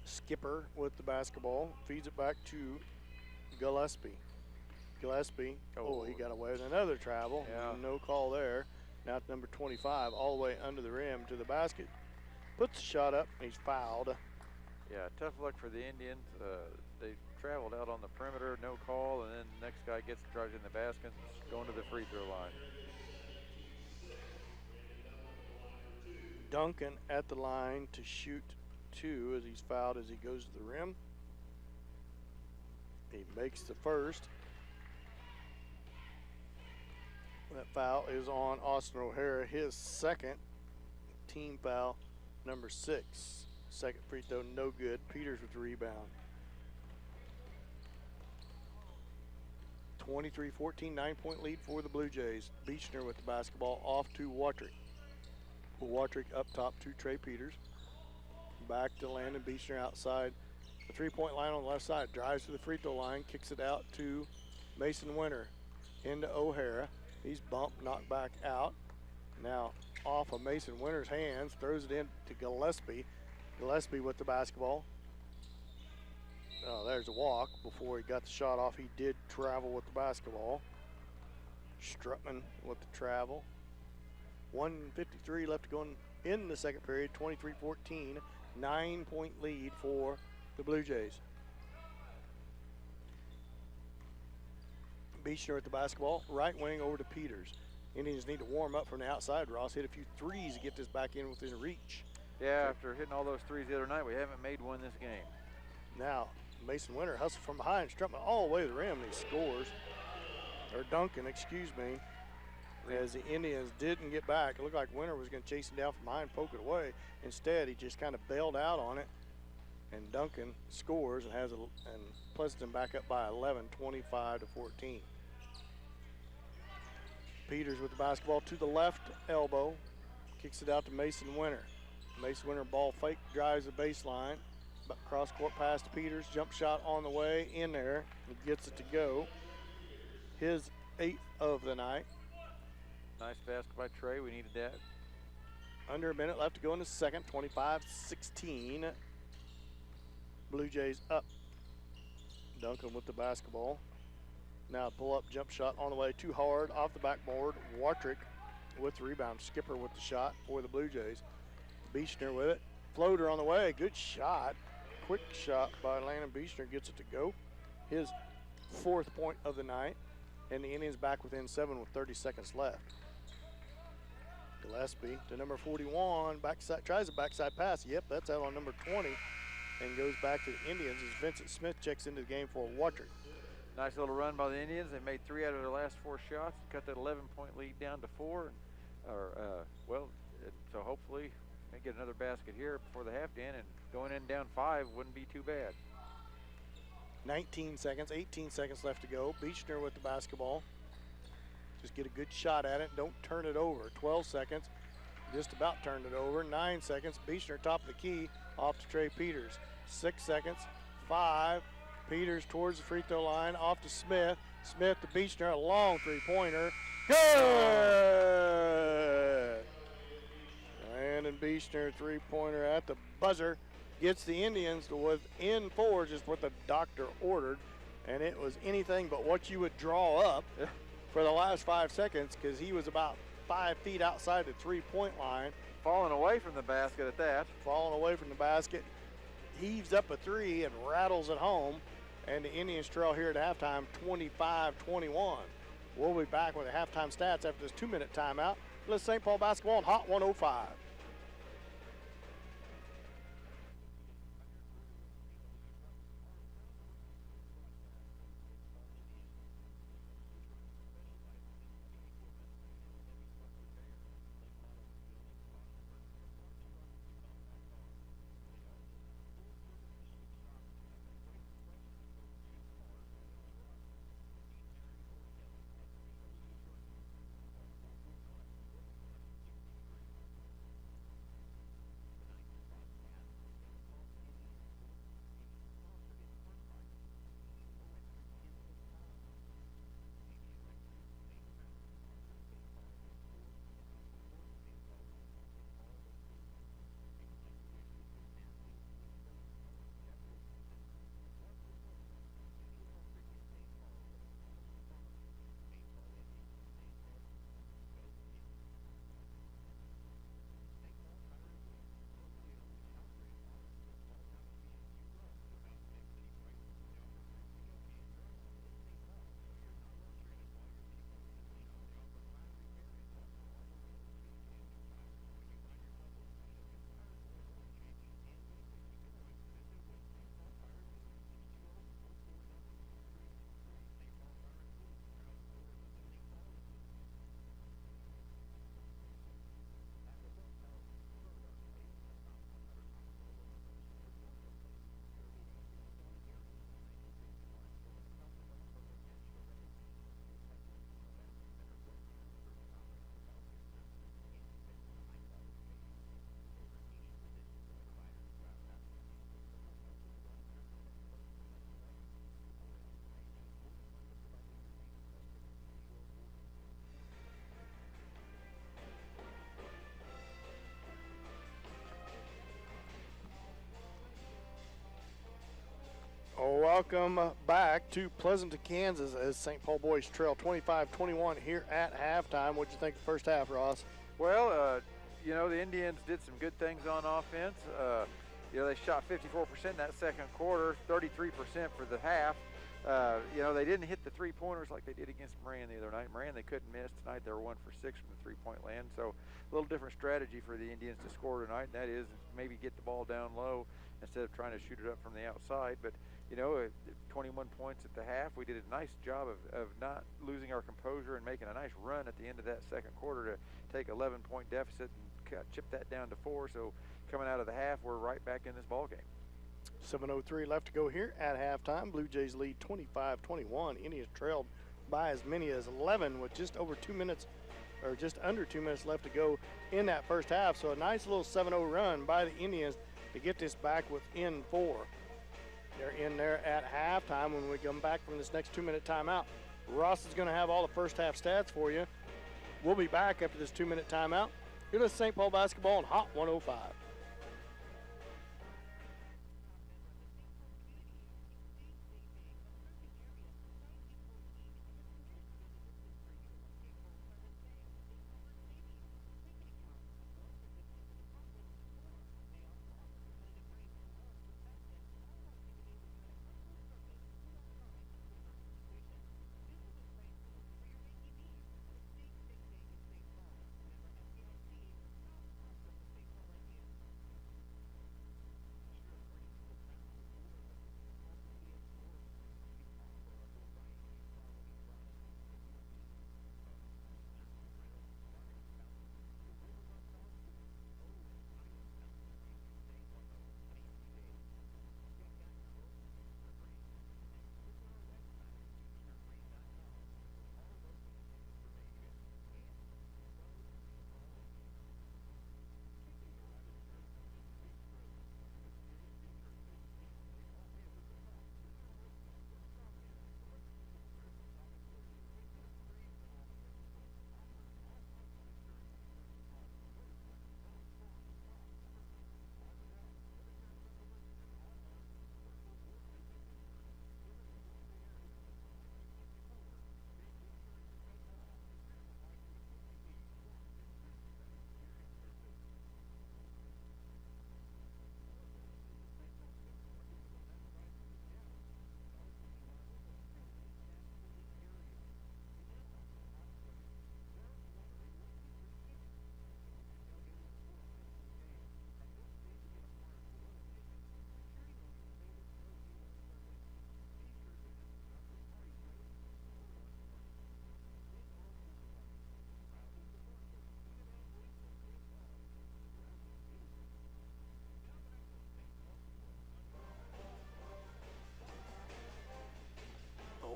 Skipper with the basketball, feeds it back to Gillespie. Gillespie, he got away with another travel. Yeah. No call there. Now to number 25, all the way under the rim to the basket. Puts the shot up, and he's fouled. Yeah, tough luck for the Indians. They traveled out on the perimeter, no call, and then the next guy drives in the basket, going to the free throw line. Duncan at the line to shoot 2 as he's fouled as he goes to the rim. He makes the first. That foul is on Austin O'Hara, his second team foul, number 6. Second free throw, no good. Peters with the rebound. 23-14, 9-point lead for the Blue Jays. Beechner with the basketball off to Watrick. Watrick up top to Trey Peters. Back to Landon Beechner outside the three-point line on the left side. Drives to the free throw line, kicks it out to Mason Winter. Into O'Hara. He's bumped, knocked back out. Now off of Mason Winter's hands, throws it in to Gillespie. Gillespie with the basketball. Oh, there's a walk before he got the shot off. He did travel with the basketball. Strutman with the travel. 1:53 left to go in the second period. 23-14, 9-point lead for the Blue Jays. Beechner with the basketball, right wing over to Peters. Indians need to warm up from the outside. Ross hit a few threes to get this back in within reach. Yeah, after hitting all those threes the other night, we haven't made one this game. Now, Mason Winter hustles from behind, Strutman all the way to the rim, and he scores. Or Duncan, excuse me, as the Indians didn't get back. It looked like Winter was going to chase him down from behind, poke it away. Instead, he just kind of bailed out on it, and Duncan scores and has and Pleasanton back up by 11, 25-14. Peters with the basketball to the left elbow, kicks it out to Mason Winter. Mason Winter ball fake, drives the baseline. Cross court pass to Peters. Jump shot on the way in there. He gets it to go. His 8th of the night. Nice basket by Trey. We needed that. Under a minute left to go in the second. 25-16. Blue Jays up. Duncan with the basketball. Now pull up jump shot on the way. Too hard off the backboard. Wartrick with the rebound. Skipper with the shot for the Blue Jays. Beechner with it. Floater on the way. Good shot. Quick shot by Landon Beechner. Gets it to go. His 4th point of the night. And the Indians back within 7 with 30 seconds left. Gillespie to number 41. Backside, tries a backside pass. Yep, that's out on number 20. And goes back to the Indians as Vincent Smith checks into the game for Wartrick. Nice little run by the Indians. They made 3 out of their last 4 shots. Cut that 11-point lead down to 4. So hopefully they get another basket here before the half end, and going in down 5 wouldn't be too bad. 19 seconds, 18 seconds left to go. Beechner with the basketball. Just get a good shot at it. Don't turn it over. 12 seconds. Just about turned it over. 9 seconds. Beechner top of the key off to Trey Peters. 6 seconds. 5. Peters towards the free throw line. Off to Smith. Smith to Beechner. A long three-pointer. Good! Landon Beechner three-pointer at the buzzer. Gets the Indians to within 4, just what the doctor ordered. And it was anything but what you would draw up for the last 5 seconds, because he was about 5 feet outside the three-point line. Falling away from the basket at that. Falling away from the basket. Heaves up a 3 and rattles it home. And the Indians trail here at halftime 25-21. We'll be back with the halftime stats after this 2-minute timeout. Let's St. Paul basketball on Hot 105. Welcome back to Pleasanton, Kansas, as St. Paul boys trail 25-21 here at halftime. What'd you think of the first half, Ross? Well, the Indians did some good things on offense. They shot 54% in that second quarter, 33% for the half. They didn't hit the three-pointers like they did against Moran the other night. Moran, they couldn't miss. Tonight they were 1 for 6 from the three-point land. So a little different strategy for the Indians to score tonight, and that is maybe get the ball down low instead of trying to shoot it up from the outside. But 21 points at the half. We did a nice job of not losing our composure and making a nice run at the end of that second quarter to take 11-point deficit and chip that down to 4. So coming out of the half, we're right back in this ball game. 7:03 left to go here at halftime. Blue Jays lead 25-21. Indians trailed by as many as 11 with just over 2 minutes or just under 2 minutes left to go in that first half. So a nice little 7-0 run by the Indians to get this back within 4. They're in there at halftime. When we come back from this next 2-minute timeout, Ross is going to have all the first half stats for you. We'll be back after this 2-minute timeout. You're listening to St. Paul Basketball on Hot 105.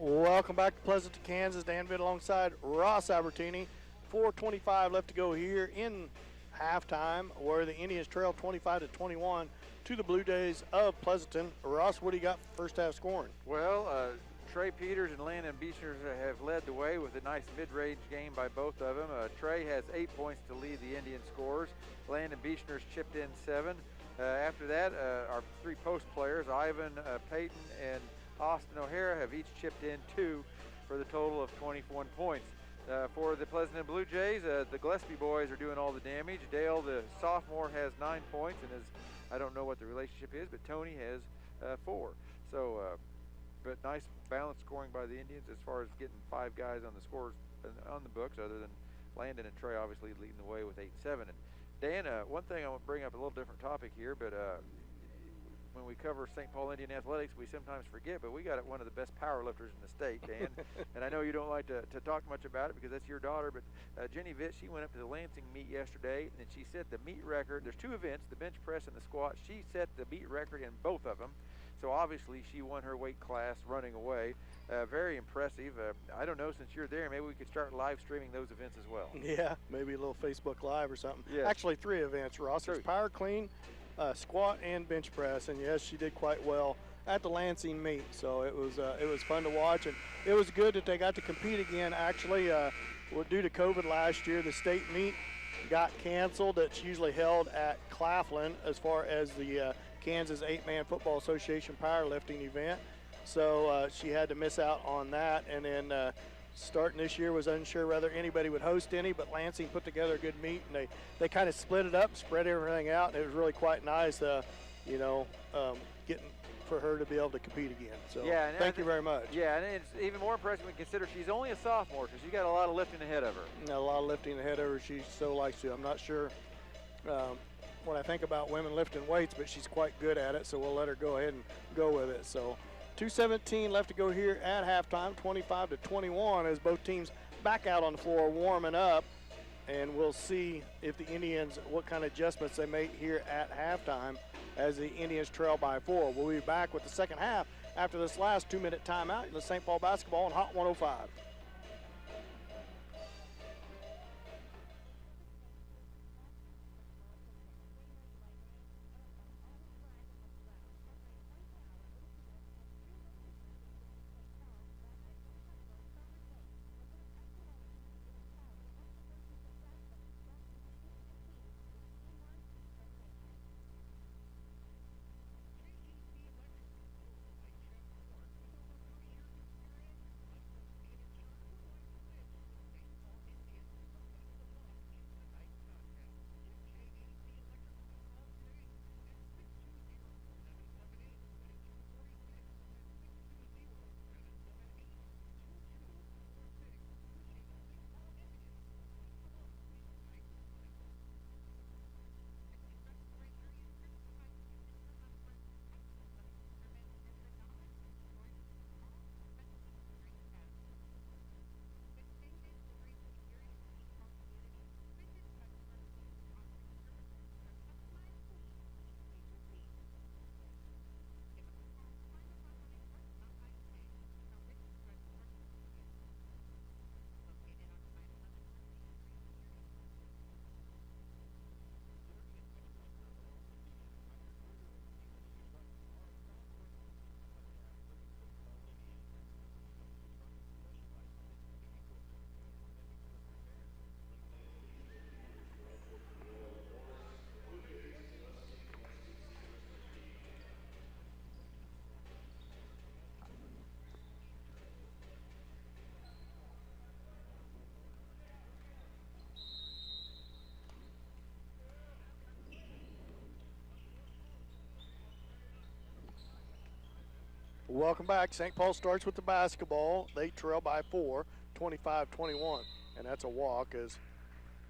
Welcome back to Pleasanton, Kansas. Dan Vitt alongside Ross Albertini. 4:25 left to go here in halftime, where the Indians trail 25-21 to the Blue Jays of Pleasanton. Ross, what do you got for first half scoring? Well, Trey Peters and Landon Beechner have led the way with a nice mid-range game by both of them. Trey has 8 points to lead the Indian scores. Landon Beechner's chipped in 7. After that, our 3 post players, Ivan Payton and Austin O'Hara, have each chipped in 2 for the total of 21 points. For the Pleasanton Blue Jays, the Gillespie boys are doing all the damage. Dale, the sophomore, has 9 points, and I don't know what the relationship is, but Tony has 4. So, but nice balanced scoring by the Indians as far as getting 5 guys on the scores on the books, other than Landon and Trey obviously leading the way with 8-7. And Dan, one thing I want to bring up, a little different topic here, but when we cover St. Paul Indian athletics, we sometimes forget, but we got one of the best power lifters in the state, Dan. And I know you don't like to talk much about it because that's your daughter, but Jenny Vitt, she went up to the Lansing meet yesterday, and she set the meet record. There's 2 events, the bench press and the squat. She set the meet record in both of them. So obviously she won her weight class running away. Very impressive. I don't know, since you're there, maybe we could start live streaming those events as well. Yeah, maybe a little Facebook Live or something. Yes. Actually, 3 events, Ross. There's power clean, squat, and bench press. And yes, she did quite well at the Lansing meet. So it was fun to watch, and it was good that they got to compete again. Actually, due to COVID last year, the state meet got canceled. It's usually held at Claflin as far as the Kansas 8-Man Football Association powerlifting event. So she had to miss out on that. And then starting this year was unsure whether anybody would host any, but Lansing put together a good meet, and they kind of split it up, spread everything out, and it was really quite nice, getting for her to be able to compete again. So yeah, thank you very much. Yeah, and it's even more impressive when you consider she's only a sophomore, so she's got a lot of lifting ahead of her. A lot of lifting ahead of her. She so likes to. I'm not sure what I think about women lifting weights, but she's quite good at it, so we'll let her go ahead and go with it. So 2:17 left to go here at halftime, 25-21, as both teams back out on the floor warming up, and we'll see if the Indians, what kind of adjustments they make here at halftime as the Indians trail by 4. We'll be back with the second half after this last 2-minute timeout in the St. Paul Basketball on Hot 105. Welcome back. St. Paul starts with the basketball. They trail by 4, 25-21. And that's a walk as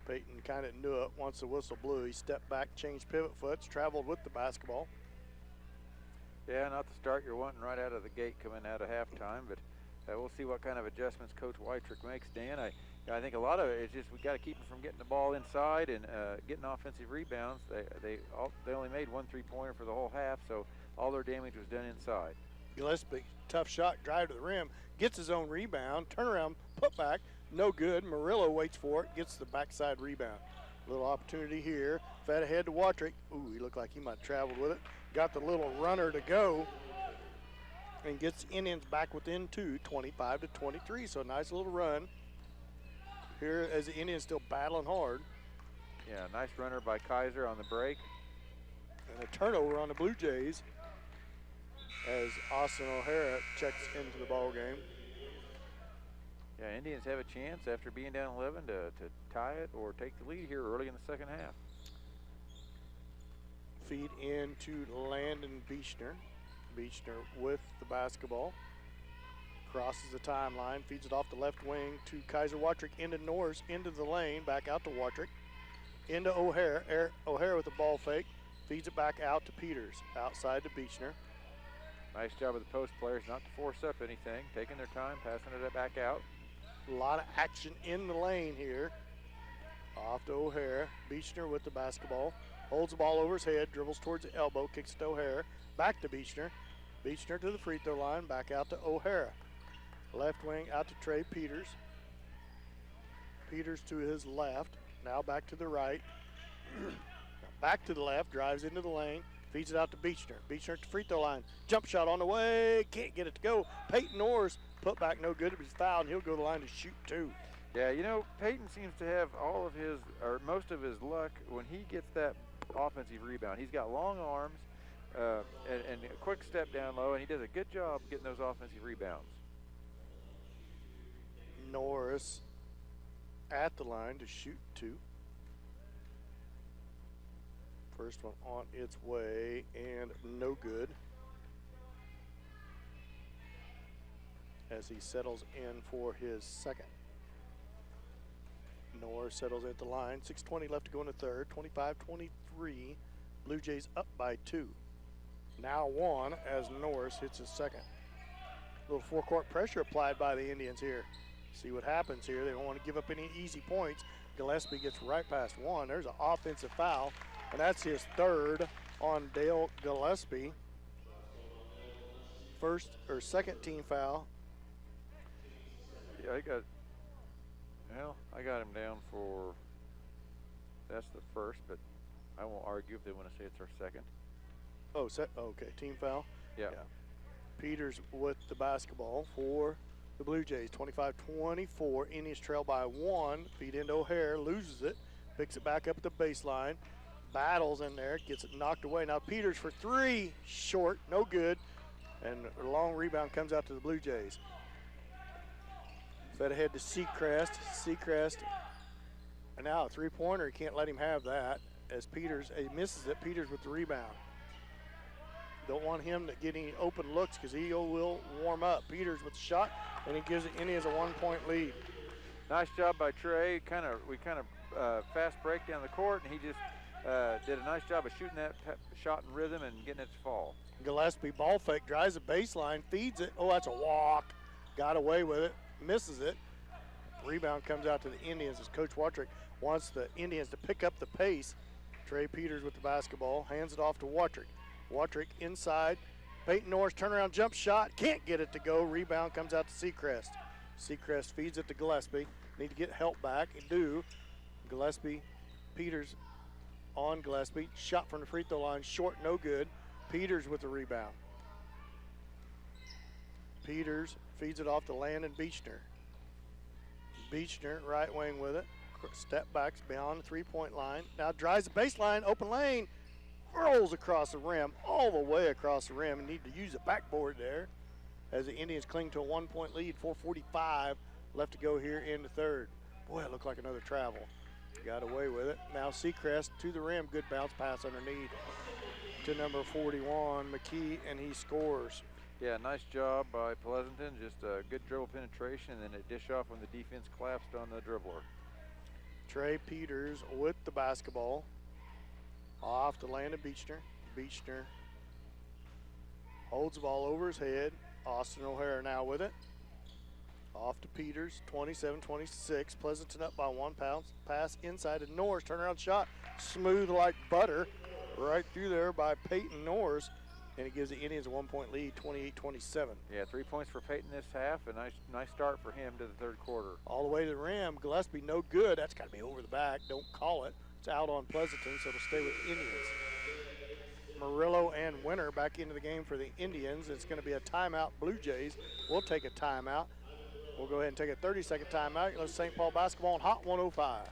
Peyton kind of knew it once the whistle blew. He stepped back, changed pivot foots, traveled with the basketball. Yeah, not the start you're wanting right out of the gate coming out of halftime, but we'll see what kind of adjustments Coach Weitrick makes, Dan. I think a lot of it is just we got to keep them from getting the ball inside and getting offensive rebounds. They only made 1 3-pointer for the whole half, so all their damage was done inside. Gillespie, tough shot, drive to the rim, gets his own rebound, turnaround, put back, no good. Murillo waits for it, gets the backside rebound. Little opportunity here, fed ahead to Watrick. Ooh, he looked like he might have traveled with it. Got the little runner to go and gets Indians back within 2, 25-23. So a nice little run here as the Indians still battling hard. Yeah, nice runner by Kaiser on the break. And a turnover on the Blue Jays as Austin O'Hara checks into the ball game. Yeah, Indians have a chance after being down 11 to tie it or take the lead here early in the second half. Feed into Landon Beechner. Beechner with the basketball. Crosses the timeline, feeds it off the left wing to Kaiser Watrick into Norris, into the lane, back out to Watrick. Into O'Hara. O'Hara with the ball fake. Feeds it back out to Peters. Outside to Beechner. Nice job of the post players not to force up anything, taking their time, passing it back out. A lot of action in the lane here. Off to O'Hara. Beechner with the basketball. Holds the ball over his head, dribbles towards the elbow, kicks to O'Hara. Back to Beechner. Beechner to the free throw line, back out to O'Hara. Left wing out to Trey Peters. Peters to his left. Now back to the right. Back to the left, drives into the lane. Feeds it out to Beechner. Beechner at the free throw line. Jump shot on the way. Can't get it to go. Peyton Norris, put back no good. If he's fouled, he'll go to the line to shoot 2. Yeah, you know, Peyton seems to have all of his, or most of his luck when he gets that offensive rebound. He's got long arms and a quick step down low, and he does a good job getting those offensive rebounds. Norris at the line to shoot 2. First one on its way and no good as he settles in for his second. Norris settles at the line. 6:20 left to go in the third. 25-23. Blue Jays up by 2. Now 1 as Norris hits his second. Little forecourt pressure applied by the Indians here. See what happens here. They don't want to give up any easy points. Gillespie gets right past 1. There's an offensive foul. And that's his third on Dale Gillespie. First or second team foul. Yeah, I got him down for, that's the first, but I won't argue if they want to say it's our second. Oh, okay, team foul. Yeah. Peters with the basketball for the Blue Jays. 25-24. Indians trail by 1. Feed into O'Hara, loses it, picks it back up at the baseline. Battles in there, gets it knocked away. Now Peters for 3, short, no good. And a long rebound comes out to the Blue Jays. Fed ahead to Seacrest. Seacrest, and now a 3-pointer. He can't let him have that as Peters, he misses it. Peters with the rebound. Don't want him to get any open looks because he will warm up. Peters with the shot, and he gives the Indians a 1-point lead. Nice job by Trey. We kind of fast break down the court, and he just did a nice job of shooting that shot in rhythm and getting it to fall. Gillespie ball fake, drives the baseline, feeds it. Oh, that's a walk. Got away with it, misses it. Rebound comes out to the Indians as Coach Watrick wants the Indians to pick up the pace. Trey Peters with the basketball, hands it off to Watrick. Watrick inside. Peyton Norris turnaround jump shot, can't get it to go. Rebound comes out to Seacrest. Seacrest feeds it to Gillespie. Need to get help back, and do. Gillespie, Peters on Gillespie. Shot from the free throw line, short, no good. Peters with the rebound. Peters feeds it off to Landon Beechner. Beechner, right wing with it. Step backs beyond the 3-point line. Now drives the baseline, open lane. Rolls across the rim, all the way across the rim. And need to use the backboard there as the Indians cling to a 1-point lead. 4:45 left to go here in the third. Boy, it looked like another travel. Got away with it. Now Seacrest to the rim. Good bounce pass underneath to number 41, McKee, and he scores. Yeah, nice job by Pleasanton. Just a good dribble penetration, and then a dish off when the defense collapsed on the dribbler. Trey Peters with the basketball. Off to Landon Beechner. Beechner holds the ball over his head. Austin O'Hara now with it. Off to Peters, 27-26. Pleasanton up by 1 pound. Pass inside to Norris. Turnaround shot. Smooth like butter. Right through there by Peyton Norris. And it gives the Indians a 1-point lead, 28-27. Yeah, 3 points for Peyton this half. A nice start for him to the third quarter. All the way to the rim. Gillespie, no good. That's got to be over the back. Don't call it. It's out on Pleasanton, so it'll stay with the Indians. Murillo and Winter back into the game for the Indians. It's going to be a timeout. Blue Jays will take a timeout. We'll go ahead and take a 30-second timeout. Let's St. Paul basketball on Hot 105.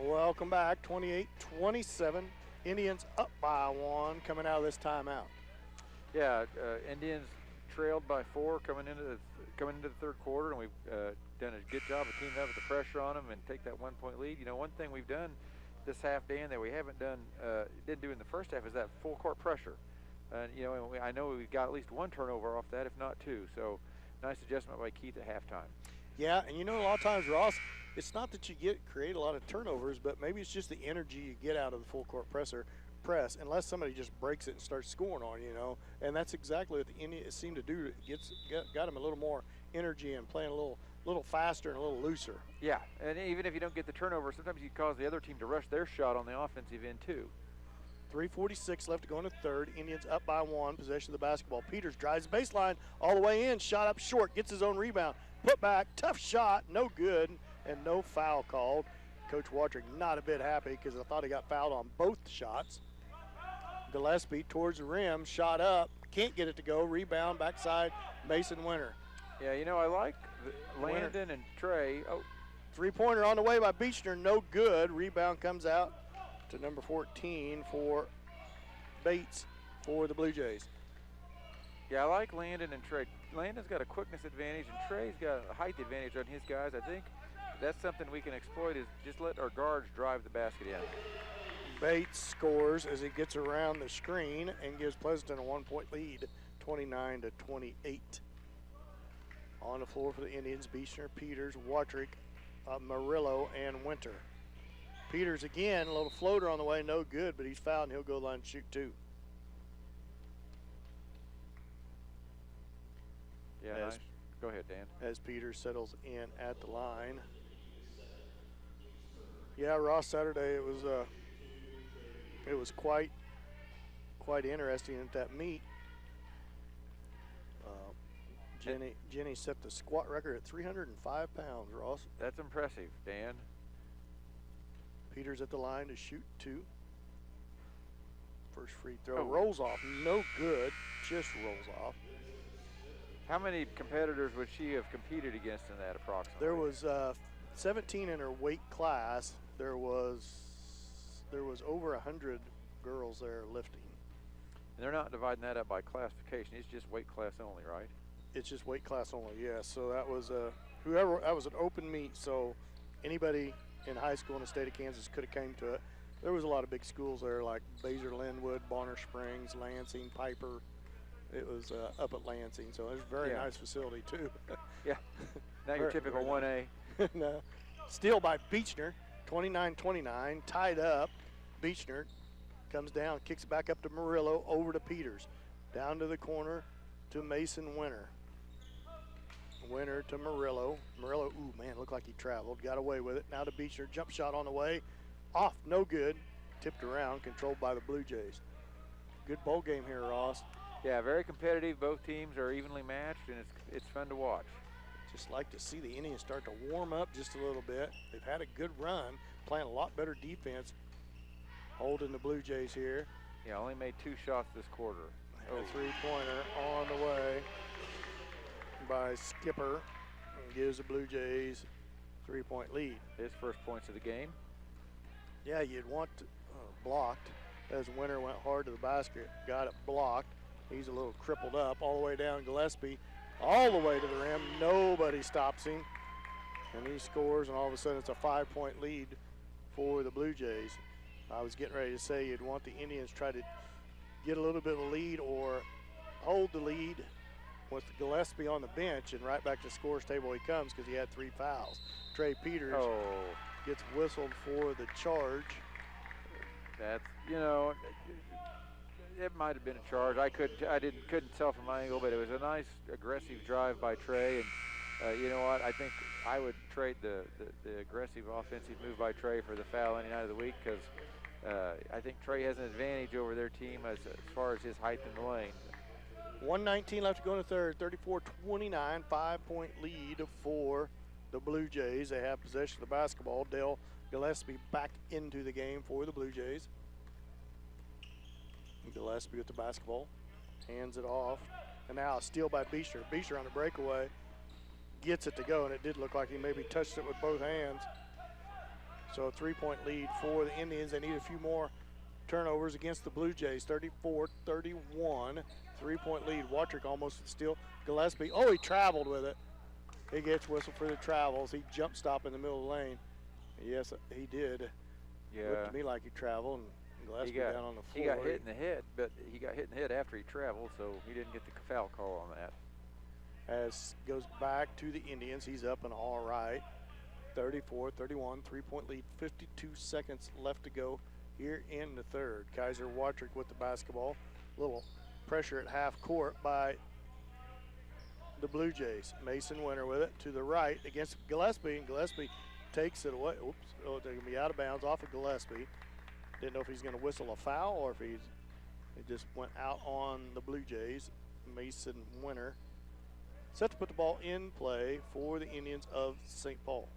Welcome back, 28-27. Indians up by 1 coming out of this timeout. Yeah, Indians trailed by 4 coming into the third quarter, and we've done a good job of teaming up with the pressure on them and take that 1-point lead. You know, one thing we've done this half, Dan, that we haven't done, didn't do in the first half is that full court pressure. And you know, I know we've got at least 1 turnover off that, if not 2. So nice adjustment by Keith at halftime. Yeah, and you know, a lot of times, Ross, it's not that you create a lot of turnovers, but maybe it's just the energy you get out of the full court press, unless somebody just breaks it and starts scoring on you, know. And that's exactly what the Indians seem to do. It got them a little more energy and playing a little faster and a little looser. Yeah, and even if you don't get the turnover, sometimes you cause the other team to rush their shot on the offensive end too. 3:46 left to go in the third. Indians up by 1, possession of the basketball. Peters drives the baseline all the way in, shot up short, gets his own rebound. Put back, tough shot, no good, and no foul called. Coach Wadrick not a bit happy because I thought he got fouled on both shots. Gillespie towards the rim, shot up, can't get it to go, rebound, backside, Mason Winter. Yeah, you know, I like Landon and Trey. Oh, three-pointer on the way by Beechner, no good. Rebound comes out to number 14 for Bates for the Blue Jays. Yeah, I like Landon and Trey. Landon's got a quickness advantage, and Trey's got a height advantage on his guys. I think that's something we can exploit, is just let our guards drive the basket in. Bates scores as he gets around the screen and gives Pleasanton a 1-point lead, 29-28. On the floor for the Indians, Beechner, Peters, Wadrick, Murillo, and Winter. Peters again, a little floater on the way, no good, but he's fouled and he'll go line and shoot 2. Yeah, nice. Go ahead, Dan. As Peters settles in at the line. Yeah, Ross, Saturday it was quite interesting at that meet. Jenny set the squat record at 305 pounds, Ross. That's impressive, Dan. Peters at the line to shoot 2. First free throw rolls off, no good, just rolls off. How many competitors would she have competed against in that approximately? There was 17 in her weight class. There was over 100 girls there lifting. And they're not dividing that up by classification. It's just weight class only, right? It's just weight class only, yes. So that was that was an open meet. So anybody in high school in the state of Kansas could have came to it. There was a lot of big schools there, like Baser Linwood, Bonner Springs, Lansing, Piper. It was up at Lansing, so it was a very nice facility too. Yeah, not your typical 1A. No. Steal by Beechner, 29-29, tied up. Beechner comes down, kicks it back up to Murillo, over to Peters. Down to the corner to Mason Winter. Winter to Murillo. Murillo, ooh, man, looked like he traveled. Got away with it. Now to Beechner, jump shot on the way. Off, no good. Tipped around, controlled by the Blue Jays. Good ball game here, Ross. Yeah, very competitive. Both teams are evenly matched, and it's fun to watch. Just like to see the Indians start to warm up just a little bit. They've had a good run, playing a lot better defense holding the Blue Jays here. Yeah, only made 2 shots this quarter. A three-pointer on the way by Skipper and gives the Blue Jays 3-point lead. His first points of the game. Yeah, you'd want blocked as Winter went hard to the basket, got it blocked. He's a little crippled up all the way down. Gillespie all the way to the rim. Nobody stops him. And he scores, and all of a sudden it's a 5-point lead for the Blue Jays. I was getting ready to say you'd want the Indians try to get a little bit of a lead or hold the lead with Gillespie on the bench, and right back to the scores table he comes because he had 3 fouls. Trey Peters gets whistled for the charge. That's, you know, it might have been a charge. I couldn't tell from my angle, but it was a nice aggressive drive by Trey. And you know what? I think I would trade the aggressive offensive move by Trey for the foul any night of the week, because I think Trey has an advantage over their team as far as his height in the lane. 1:19 left to go in the third. 34-29, 5-point lead for the Blue Jays. They have possession of the basketball. Dale Gillespie back into the game for the Blue Jays. Gillespie with the basketball, hands it off, and now a steal by Beechner. Beechner on the breakaway gets it to go, and it did look like he maybe touched it with both hands. So a 3-point lead for the Indians. They need a few more turnovers against the Blue Jays. 34-31, 3-point lead. Watrick almost at steal. Gillespie, oh, he traveled with it. He gets whistled for the travels. He jump stop in the middle of the lane. Yes, he did. Yeah. Looked to me like he traveled, and Gillespie down on the floor. He got hit in the head, but he got hit in the head after he traveled, so he didn't get the foul call on that. As goes back to the Indians, he's up and all right. 34-31, 3-point lead, 52 seconds left to go here in the third. Kaiser Watrick with the basketball. Little pressure at half court by the Blue Jays. Mason Winter with it to the right against Gillespie, and Gillespie takes it away. Oops, oh, they're going to be out of bounds off of Gillespie. Didn't know if he's going to whistle a foul or if it just went out on the Blue Jays. Mason Winter set to put the ball in play for the Indians of St. Paul.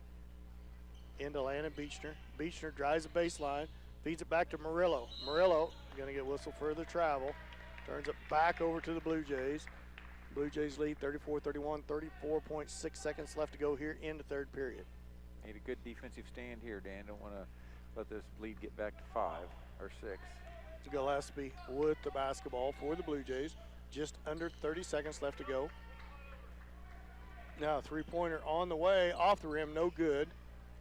Into Landon Beechner. Beechner drives the baseline, feeds it back to Murillo. Murillo going to get whistled for the travel. Turns it back over to the Blue Jays. Blue Jays lead 34-31, 34.6 seconds left to go here in the third period. Need a good defensive stand here, Dan. Don't want to let this lead get back to 5 or 6. Gillespie with the basketball for the Blue Jays. Just under 30 seconds left to go. Now a 3-pointer on the way, off the rim, no good.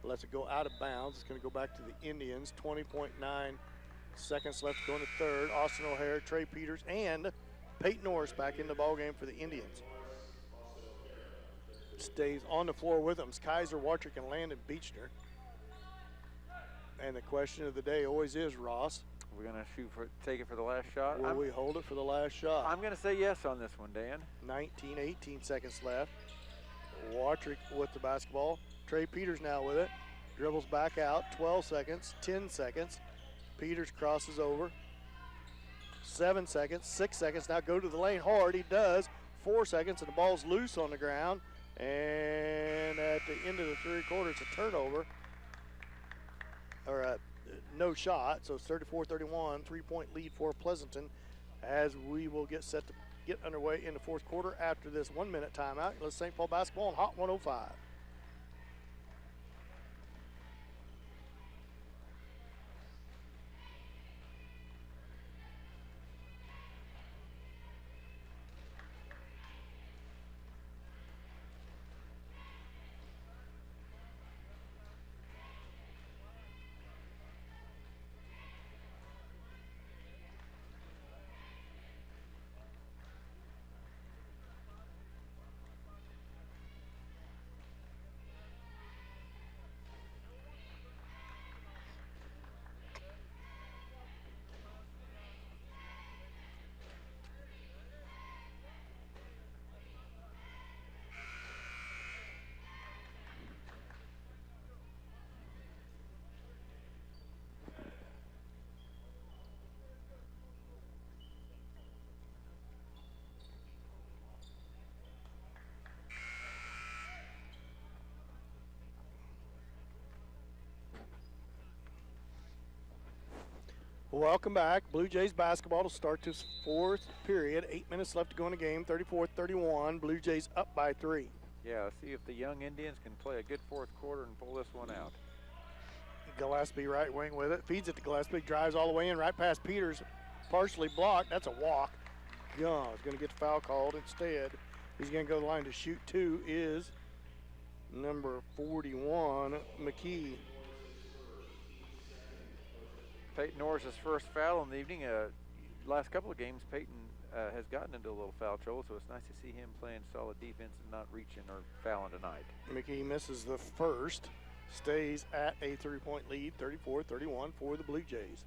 Lets it go out of bounds. It's going to go back to the Indians. 20.9 seconds left to go in the third. Austin O'Hare, Trey Peters, and Peyton Norris back in the ballgame for the Indians. Stays on the floor with them. Kaiser Watrick and Landon Beechner. And the question of the day always is, Ross, We're going to take it for the last shot. Will we hold it for the last shot? I'm going to say yes on this one, Dan. 18 seconds left. Watrick with the basketball. Trey Peters now with it. Dribbles back out. 12 seconds. 10 seconds. Peters crosses over. 7 seconds. 6 seconds. Now go to the lane hard. He does. 4 seconds, and the ball's loose on the ground. And at the end of the third quarter, it's a turnover. Or no shot. So it's 34-31. 3-point lead for Pleasanton as we will get set to get underway in the fourth quarter after this 1-minute timeout. Let's St. Paul basketball on Hot 105. Welcome back. Blue Jays basketball to start this fourth period. 8 minutes left to go in the game. 34-31. Blue Jays up by 3. Yeah, let's see if the young Indians can play a good fourth quarter and pull this one out. Gillespie right wing with it. Feeds it to Gillespie. Drives all the way in right past Peters. Partially blocked. That's a walk. Young is going to get the foul called instead. He's going to go to the line to shoot two is number 41, McKee. Peyton Norris's first foul in the evening. Last couple of games, Peyton has gotten into a little foul trouble, so it's nice to see him playing solid defense and not reaching or fouling tonight. McKee misses the first, stays at a 3-point lead, 34-31 for the Blue Jays.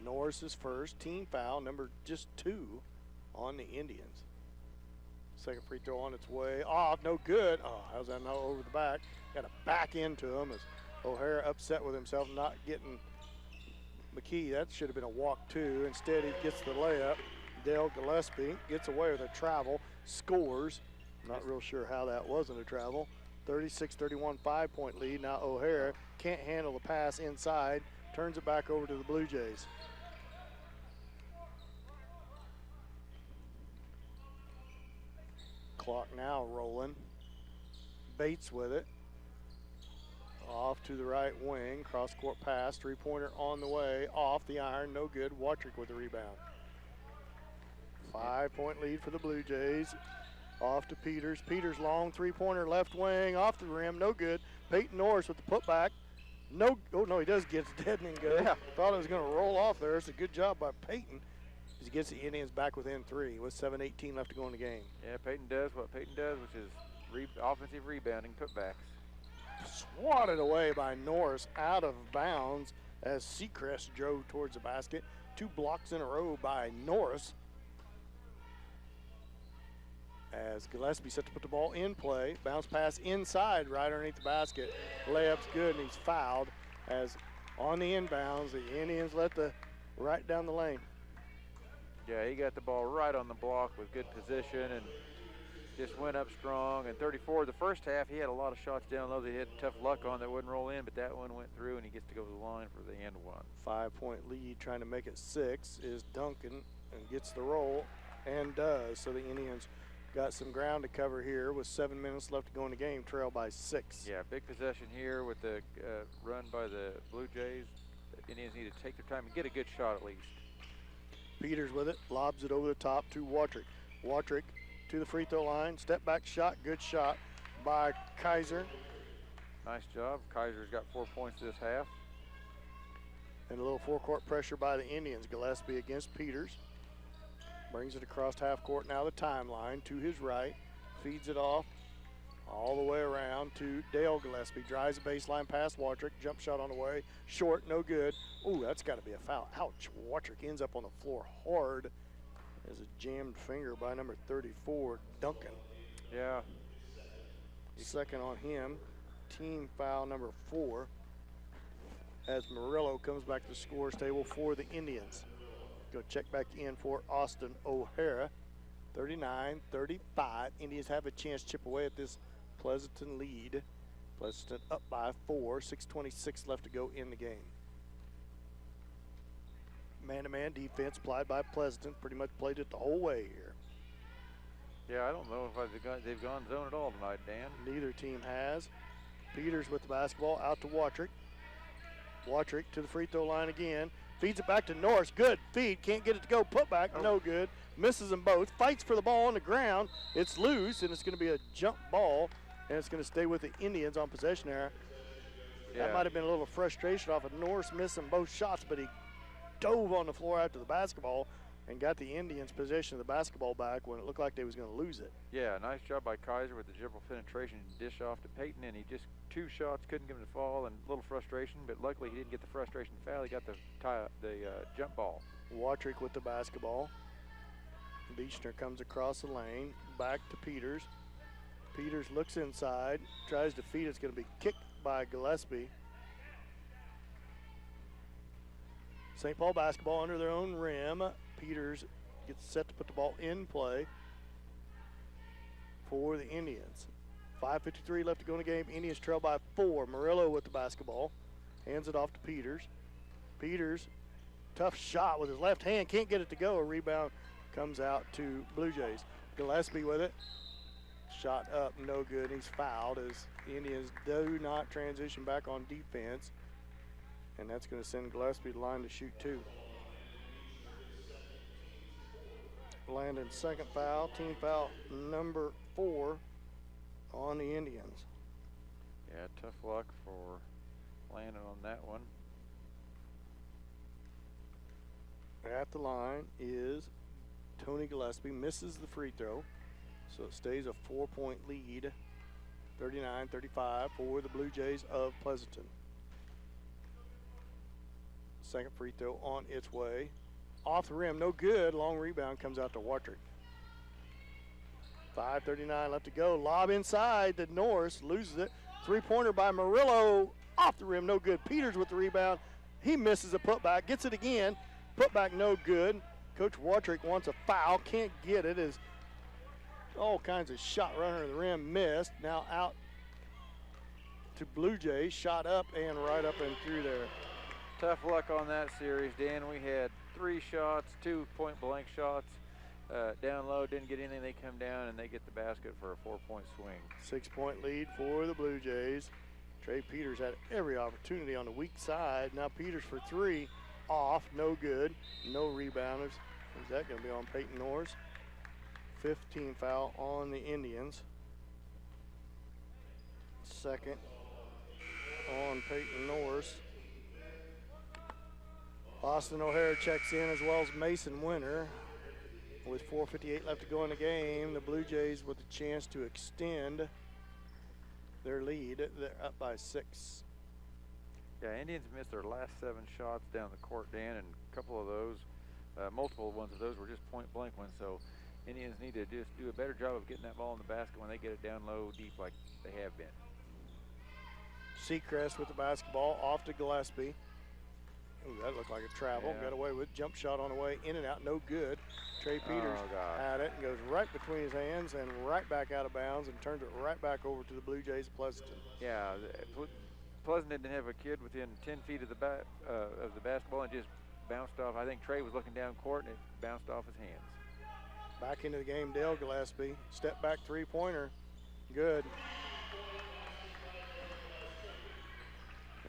Norris's first, team foul, number just 2 on the Indians. Second free throw on its way, off, no good. Oh, how's that not over the back? Got to back into him as O'Hara upset with himself not getting McKee. That should have been a walk too. Instead, he gets the layup. Dale Gillespie gets away with a travel, scores. Not real sure how that wasn't a travel. 36-31, 5-point lead. Now O'Hara can't handle the pass inside, turns it back over to the Blue Jays. Clock now rolling. Bates with it. Off to the right wing, cross-court pass, three-pointer on the way, off the iron, no good. Watrick with the rebound. 5-point lead for the Blue Jays. Off to Peters. Peters long three-pointer left wing, off the rim, no good. Peyton Norris with the putback. No, oh no, he does get it dead and go. Yeah. Thought it was going to roll off there. It's a good job by Peyton. He gets the Indians back within 3 with 7:18 left to go in the game. Yeah, Peyton does what Peyton does, which is offensive rebounding, putbacks. Swatted away by Norris out of bounds as Seacrest drove towards the basket. 2 blocks in a row by Norris. As Gillespie set to put the ball in play. Bounce pass inside right underneath the basket. Layup's good and he's fouled as on the inbounds the Indians let the right down the lane. Yeah, he got the ball right on the block with good position and just went up strong. And 34, the first half, he had a lot of shots down low that he had tough luck on that wouldn't roll in, but that one went through and he gets to go to the line for the and one. 5-point lead, trying to make it 6 is Duncan and gets the roll and does. So the Indians got some ground to cover here with 7 minutes left to go in the game, trail by 6. Yeah, big possession here with the run by the Blue Jays. The Indians need to take their time and get a good shot at least. Peters with it, lobs it over the top to Watrick. Watrick to the free throw line, step back shot, good shot by Kaiser. Nice job. Kaiser's got 4 points this half. And a little forecourt pressure by the Indians. Gillespie against Peters. Brings it across half court, now the timeline to his right. Feeds it off all the way around to Dale Gillespie. Drives the baseline past Watrick. Jump shot on the way. Short, no good. Ooh, that's got to be a foul. Ouch. Watrick ends up on the floor hard. There's a jammed finger by number 34, Duncan. Yeah. Second on him. Team foul number 4 as Murillo comes back to the scores table for the Indians. Go check back in for Austin O'Hara. 39-35. Indians have a chance to chip away at this Pleasanton lead. Pleasanton up by 4. 6:26 left to go in the game. Man-to-man defense applied by Pleasanton. Pretty much played it the whole way here. Yeah, I don't know if they've gone zone at all tonight, Dan. Neither team has. Peters with the basketball out to Watrick. Watrick to the free throw line again. Feeds it back to Norris. Good feed. Can't get it to go. Put back. No good. Misses them both. Fights for the ball on the ground. It's loose, and it's going to be a jump ball, and it's going to stay with the Indians on possession there. Yeah. That might have been a little frustration off of Norris missing both shots, but he dove on the floor after the basketball and got the Indians possession of the basketball back when it looked like they was going to lose it. Yeah, nice job by Kaiser with the dribble penetration dish off to Peyton, and he just 2 shots, couldn't get him to fall, and a little frustration, but luckily he didn't get the frustration foul. He got the jump ball. Watrick with the basketball. Beechner comes across the lane, back to Peters. Peters looks inside, tries to feed. It's going to be kicked by Gillespie. St. Paul basketball under their own rim. Peters gets set to put the ball in play for the Indians. 5:53 left to go in the game. Indians trail by 4. Murillo with the basketball. Hands it off to Peters. Peters Tough shot with his left hand. Can't get it to go. A rebound comes out to Blue Jays. Gillespie with it. Shot up, no good. He's fouled as the Indians do not transition back on defense. And that's going to send Gillespie to the line to shoot 2. Landon's second foul, team foul number 4 on the Indians. Yeah, tough luck for Landon on that one. At the line is Tony Gillespie, misses the free throw. So it stays a 4-point lead, 39-35 for the Blue Jays of Pleasanton. Second free throw on its way. Off the rim, no good. Long rebound comes out to Watrick. 5:39 left to go. Lob inside to Norris, loses it. Three-pointer by Murillo, off the rim, no good. Peters with the rebound. He misses a putback, gets it again. Putback no good. Coach Watrick wants a foul, can't get it as all kinds of shot runner to the rim missed. Now out to Blue Jays, shot up and right up and through there. Tough luck on that series, Dan. We had 3 shots, 2 point-blank shots. Down low, didn't get anything. They come down and they get the basket for a 4-point swing. 6-point lead for the Blue Jays. Trey Peters had every opportunity on the weak side. Now Peters for 3, off, no good. No rebounders. Is that going to be on Peyton Norris? 15 foul on the Indians. Second on Peyton Norris. Austin O'Hara checks in as well as Mason Winter. With 4:58 left to go in the game, the Blue Jays with a chance to extend their lead. They're up by 6. Yeah, Indians missed their last 7 shots down the court, Dan, and a couple of those, multiple ones of those were just point-blank ones. So Indians need to just do a better job of getting that ball in the basket when they get it down low, deep like they have been. Seacrest with the basketball, off to Gillespie. Ooh, that looked like a travel. Yeah. Got away with jump shot on the way, in and out, no good. Trey Peters had it and goes right between his hands and right back out of bounds and turns it right back over to the Blue Jays of Pleasanton. Yeah, Pleasanton didn't have a kid within 10 feet of the basketball and just bounced off. I think Trey was looking down court and it bounced off his hands. Back into the game, Dale Gillespie. Step back three-pointer, good.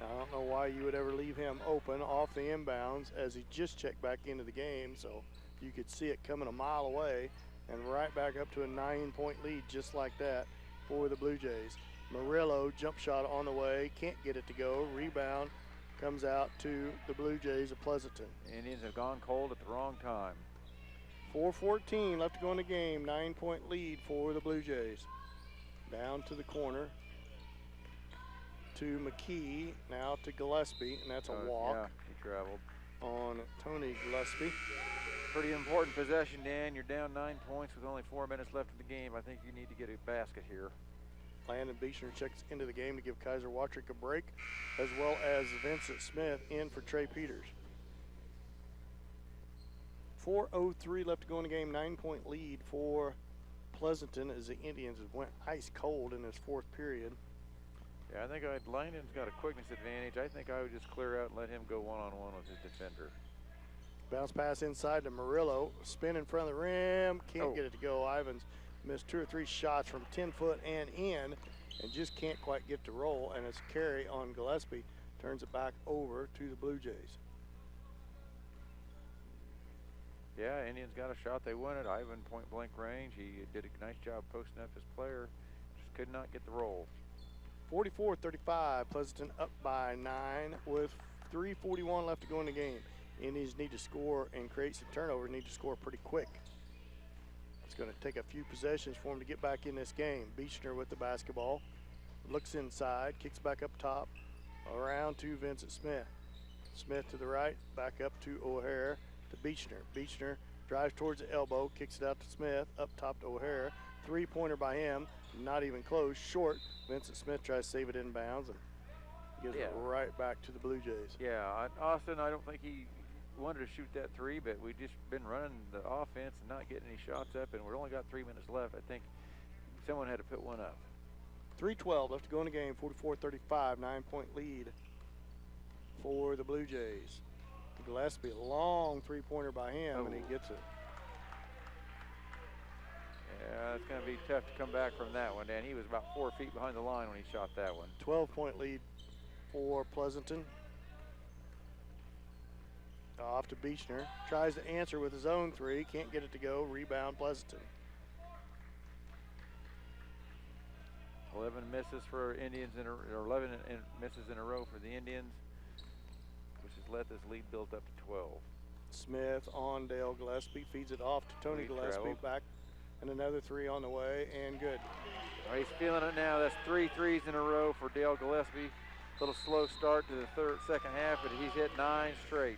I don't know why you would ever leave him open off the inbounds as he just checked back into the game, so you could see it coming a mile away and right back up to a 9-point lead just like that for the Blue Jays. Murillo, jump shot on the way, can't get it to go. Rebound comes out to the Blue Jays of Pleasanton. Indians have gone cold at the wrong time. 4:14 left to go in the game, 9-point lead for the Blue Jays. Down to the corner to McKee, now to Gillespie, and that's a walk. Yeah, he traveled. On Tony Gillespie. Pretty important possession, Dan. You're down 9 points with only 4 minutes left in the game. I think you need to get a basket here. Landon Beechner checks into the game to give Kaiser Watrick a break, as well as Vincent Smith in for Trey Peters. 4:03 left to go in the game, 9-point lead for Pleasanton as the Indians went ice cold in this 4th period. Yeah, I think Landon's got a quickness advantage. I think I would just clear out and let him go one-on-one with his defender. Bounce pass inside to Murillo. Spin in front of the rim. Can't get it to go. Ivans missed 2 or 3 shots from 10 foot and in and just can't quite get to roll. And it's a carry on Gillespie. Turns it back over to the Blue Jays. Yeah, Indians got a shot. They won it. Ivan point-blank range. He did a nice job posting up his player. Just could not get the roll. 44-35, Pleasanton up by 9 with 3:41 left to go in the game. Indians need to score and create some turnovers, need to score pretty quick. It's going to take a few possessions for him to get back in this game. Beechner with the basketball, looks inside, kicks back up top, around to Vincent Smith. Smith to the right, back up to O'Hara, to Beechner. Beechner drives towards the elbow, kicks it out to Smith, up top to O'Hara. 3-pointer by him, not even close, short. Vincent Smith tries to save it inbounds and gives it right back to the Blue Jays. Yeah, Austin, I don't think he wanted to shoot that 3, but we've just been running the offense and not getting any shots up, and we've only got 3 minutes left. I think someone had to put one up. 3:12 left to go in the game, 44-35, 9-point lead for the Blue Jays. Gillespie, long three-pointer by him, and he gets it. Yeah, it's going to be tough to come back from that one, Dan. He was about 4 feet behind the line when he shot that one. 12-point lead for Pleasanton. Off to Beechner. Tries to answer with his own three. Can't get it to go. Rebound, Pleasanton. 11 misses for Indians, or 11 misses in a row for the Indians, which has let this lead build up to 12. Smith on Dale Gillespie. Feeds it off to Tony Gillespie. Back. And another three on the way, and good. Oh, he's feeling it now. That's 3 threes in a row for Dale Gillespie. Little slow start to the second half, but he's hit 9 straight.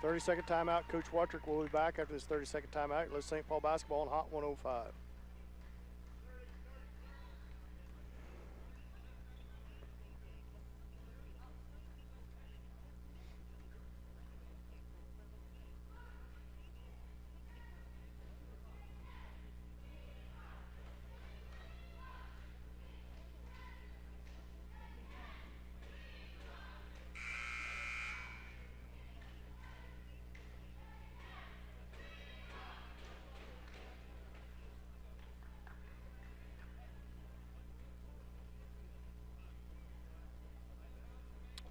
30-second timeout. Coach Wattrick will be back after this 30-second timeout. Let's St. Paul basketball on Hot 105.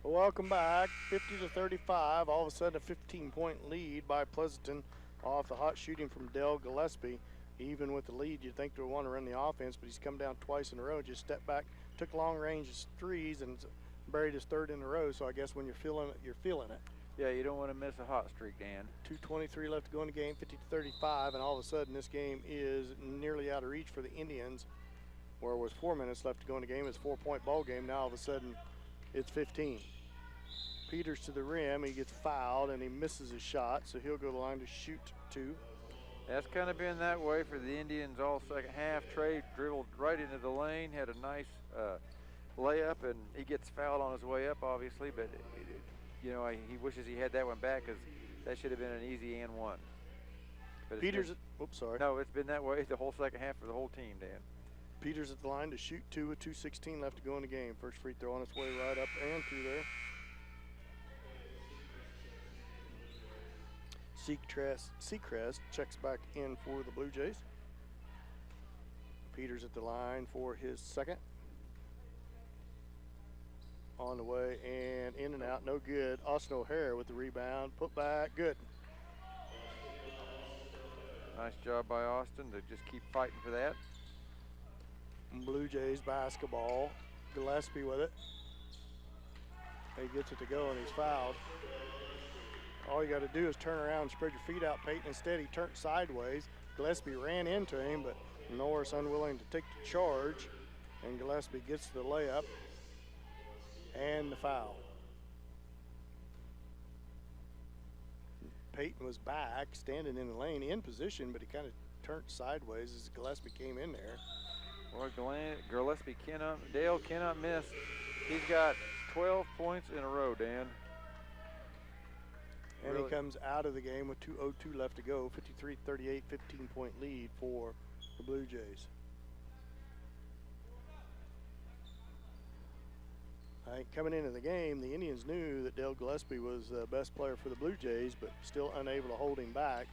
Welcome back. 50-35. All of a sudden, a 15-point lead by Pleasanton off the hot shooting from Dale Gillespie. Even with the lead, you'd think they would want to run the offense, but he's come down twice in a row. Just stepped back, took long range threes, and buried his third in a row. So I guess when you're feeling it, you're feeling it. Yeah, you don't want to miss a hot streak, Dan. 2:23 left to go in the game, 50-35, and all of a sudden this game is nearly out of reach for the Indians, where it was 4 minutes left to go in the game. It's a 4-point ball game. Now all of a sudden it's 15. Peters to the rim. He gets fouled and he misses his shot, so he'll go to the line to shoot 2. That's kind of been that way for the Indians all second half. Trey dribbled right into the lane, had a nice layup, and he gets fouled on his way up, obviously, but you know, he wishes he had that one back, because that should have been an easy and one. But Peters, oops, sorry. No, it's been that way the whole second half for the whole team, Dan. Peters at the line to shoot 2 with 2:16 left to go in the game. First free throw on its way right up and through there. Seacrest checks back in for the Blue Jays. Peters at the line for his second. On the way and in and out, no good. Austin O'Hara with the rebound, put back, good. Nice job by Austin to just keep fighting for that. Blue Jays basketball. Gillespie with it. He gets it to go and he's fouled. All you got to do is turn around and spread your feet out, Peyton. Instead, he turned sideways. Gillespie ran into him, but Norris unwilling to take the charge, and Gillespie gets the layup and the foul. Peyton was back, standing in the lane, in position, but he kind of turned sideways as Gillespie came in there. Well, Dale cannot miss. He's got 12 points in a row, Dan. And really? He comes out of the game with 2:02 left to go, 53-38, 15-point lead for the Blue Jays. I think coming into the game, the Indians knew that Dale Gillespie was the best player for the Blue Jays, but still unable to hold him back.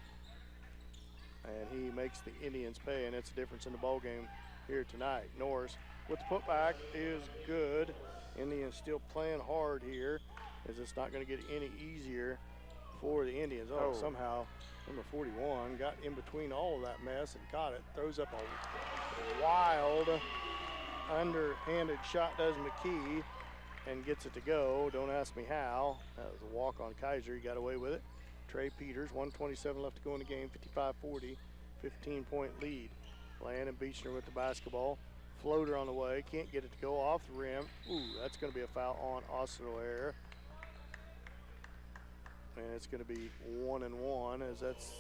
And he makes the Indians pay, and it's the difference in the ball game here tonight. Norris with the putback is good. Indians still playing hard here, as it's not going to get any easier for the Indians. Oh, somehow number 41 got in between all of that mess and caught it. Throws up a wild underhanded shot, does McKee, and gets it to go. Don't ask me how. That was a walk on Kaiser. He got away with it. Trey Peters, 1:27 left to go in the game, 55-40, 15-point lead. Landon Beechner with the basketball. Floater on the way, can't get it to go off the rim. Ooh, that's going to be a foul on Austin O'Hara. And it's going to be 1-1, as that's,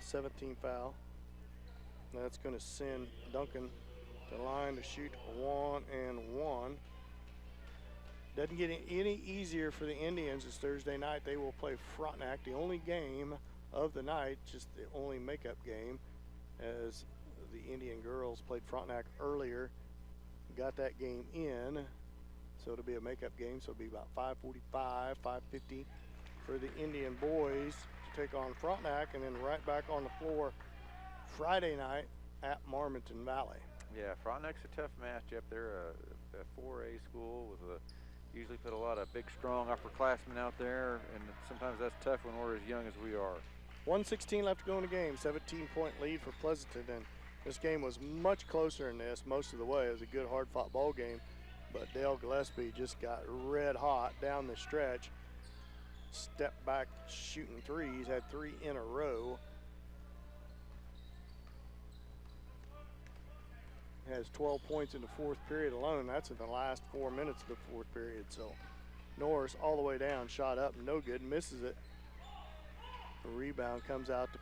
17 foul. That's going to send Duncan to the line to shoot 1-1. Doesn't get any easier for the Indians. It's Thursday night. They will play Frontenac, the only game of the night, just the only makeup game, as the Indian girls played Frontenac earlier. Got that game in. So it'll be a makeup game. So it'll be about 5:45, 5:50 for the Indian boys to take on Frontenac, and then right back on the floor Friday night at Marmonton Valley. Yeah, Frontenac's a tough matchup. They're a 4A school with usually put a lot of big, strong upperclassmen out there, and sometimes that's tough when we're as young as we are. 1:16 left to go in the game. 17-point lead for Pleasanton, and this game was much closer than this most of the way. It was a good, hard-fought ball game, but Dale Gillespie just got red hot down the stretch. Stepped back shooting threes, had 3 in a row. Has 12 points in the fourth period alone. That's in the last 4 minutes of the fourth period. So Norris all the way down, shot up, no good, misses it. The rebound comes out to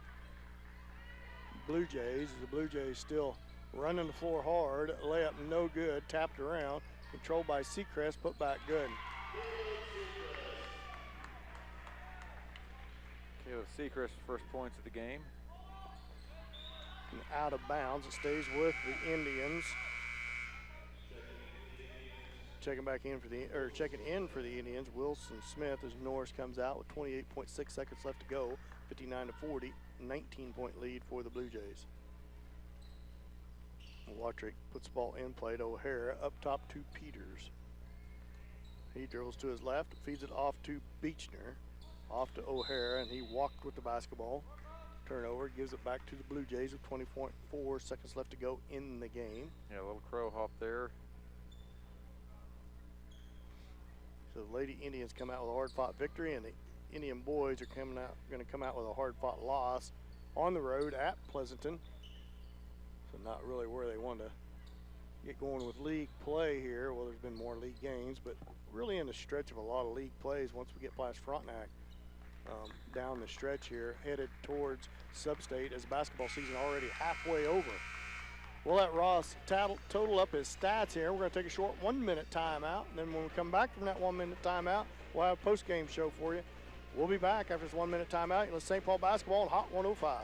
Blue Jays. The Blue Jays still running the floor hard. Layup no good, tapped around, controlled by Seacrest, put back good. Caleb Seacrest's first points of the game. And out of bounds, it stays with the Indians. Checking in for the Indians, Wilson Smith, as Norris comes out with 28.6 seconds left to go, 59-40, 19-point lead for the Blue Jays. Watrick puts the ball in play to O'Hara, up top to Peters. He dribbles to his left, feeds it off to Beechner, off to O'Hara, and he walked with the basketball. Turnover, gives it back to the Blue Jays with 20.4 seconds left to go in the game. Yeah, a little crow hop there. So the Lady Indians come out with a hard-fought victory, and the Indian boys are going to come out with a hard-fought loss on the road at Pleasanton. So not really where they want to get going with league play here. Well, there's been more league games, but really in the stretch of a lot of league plays once we get past Frontenac. Down the stretch here, headed towards Sub-State as basketball season already halfway over. We'll let Ross total up his stats here. We're going to take a short 1-minute timeout, and then when we come back from that 1-minute timeout, we'll have a post-game show for you. We'll be back after this 1-minute timeout. St. Paul basketball on Hot 105.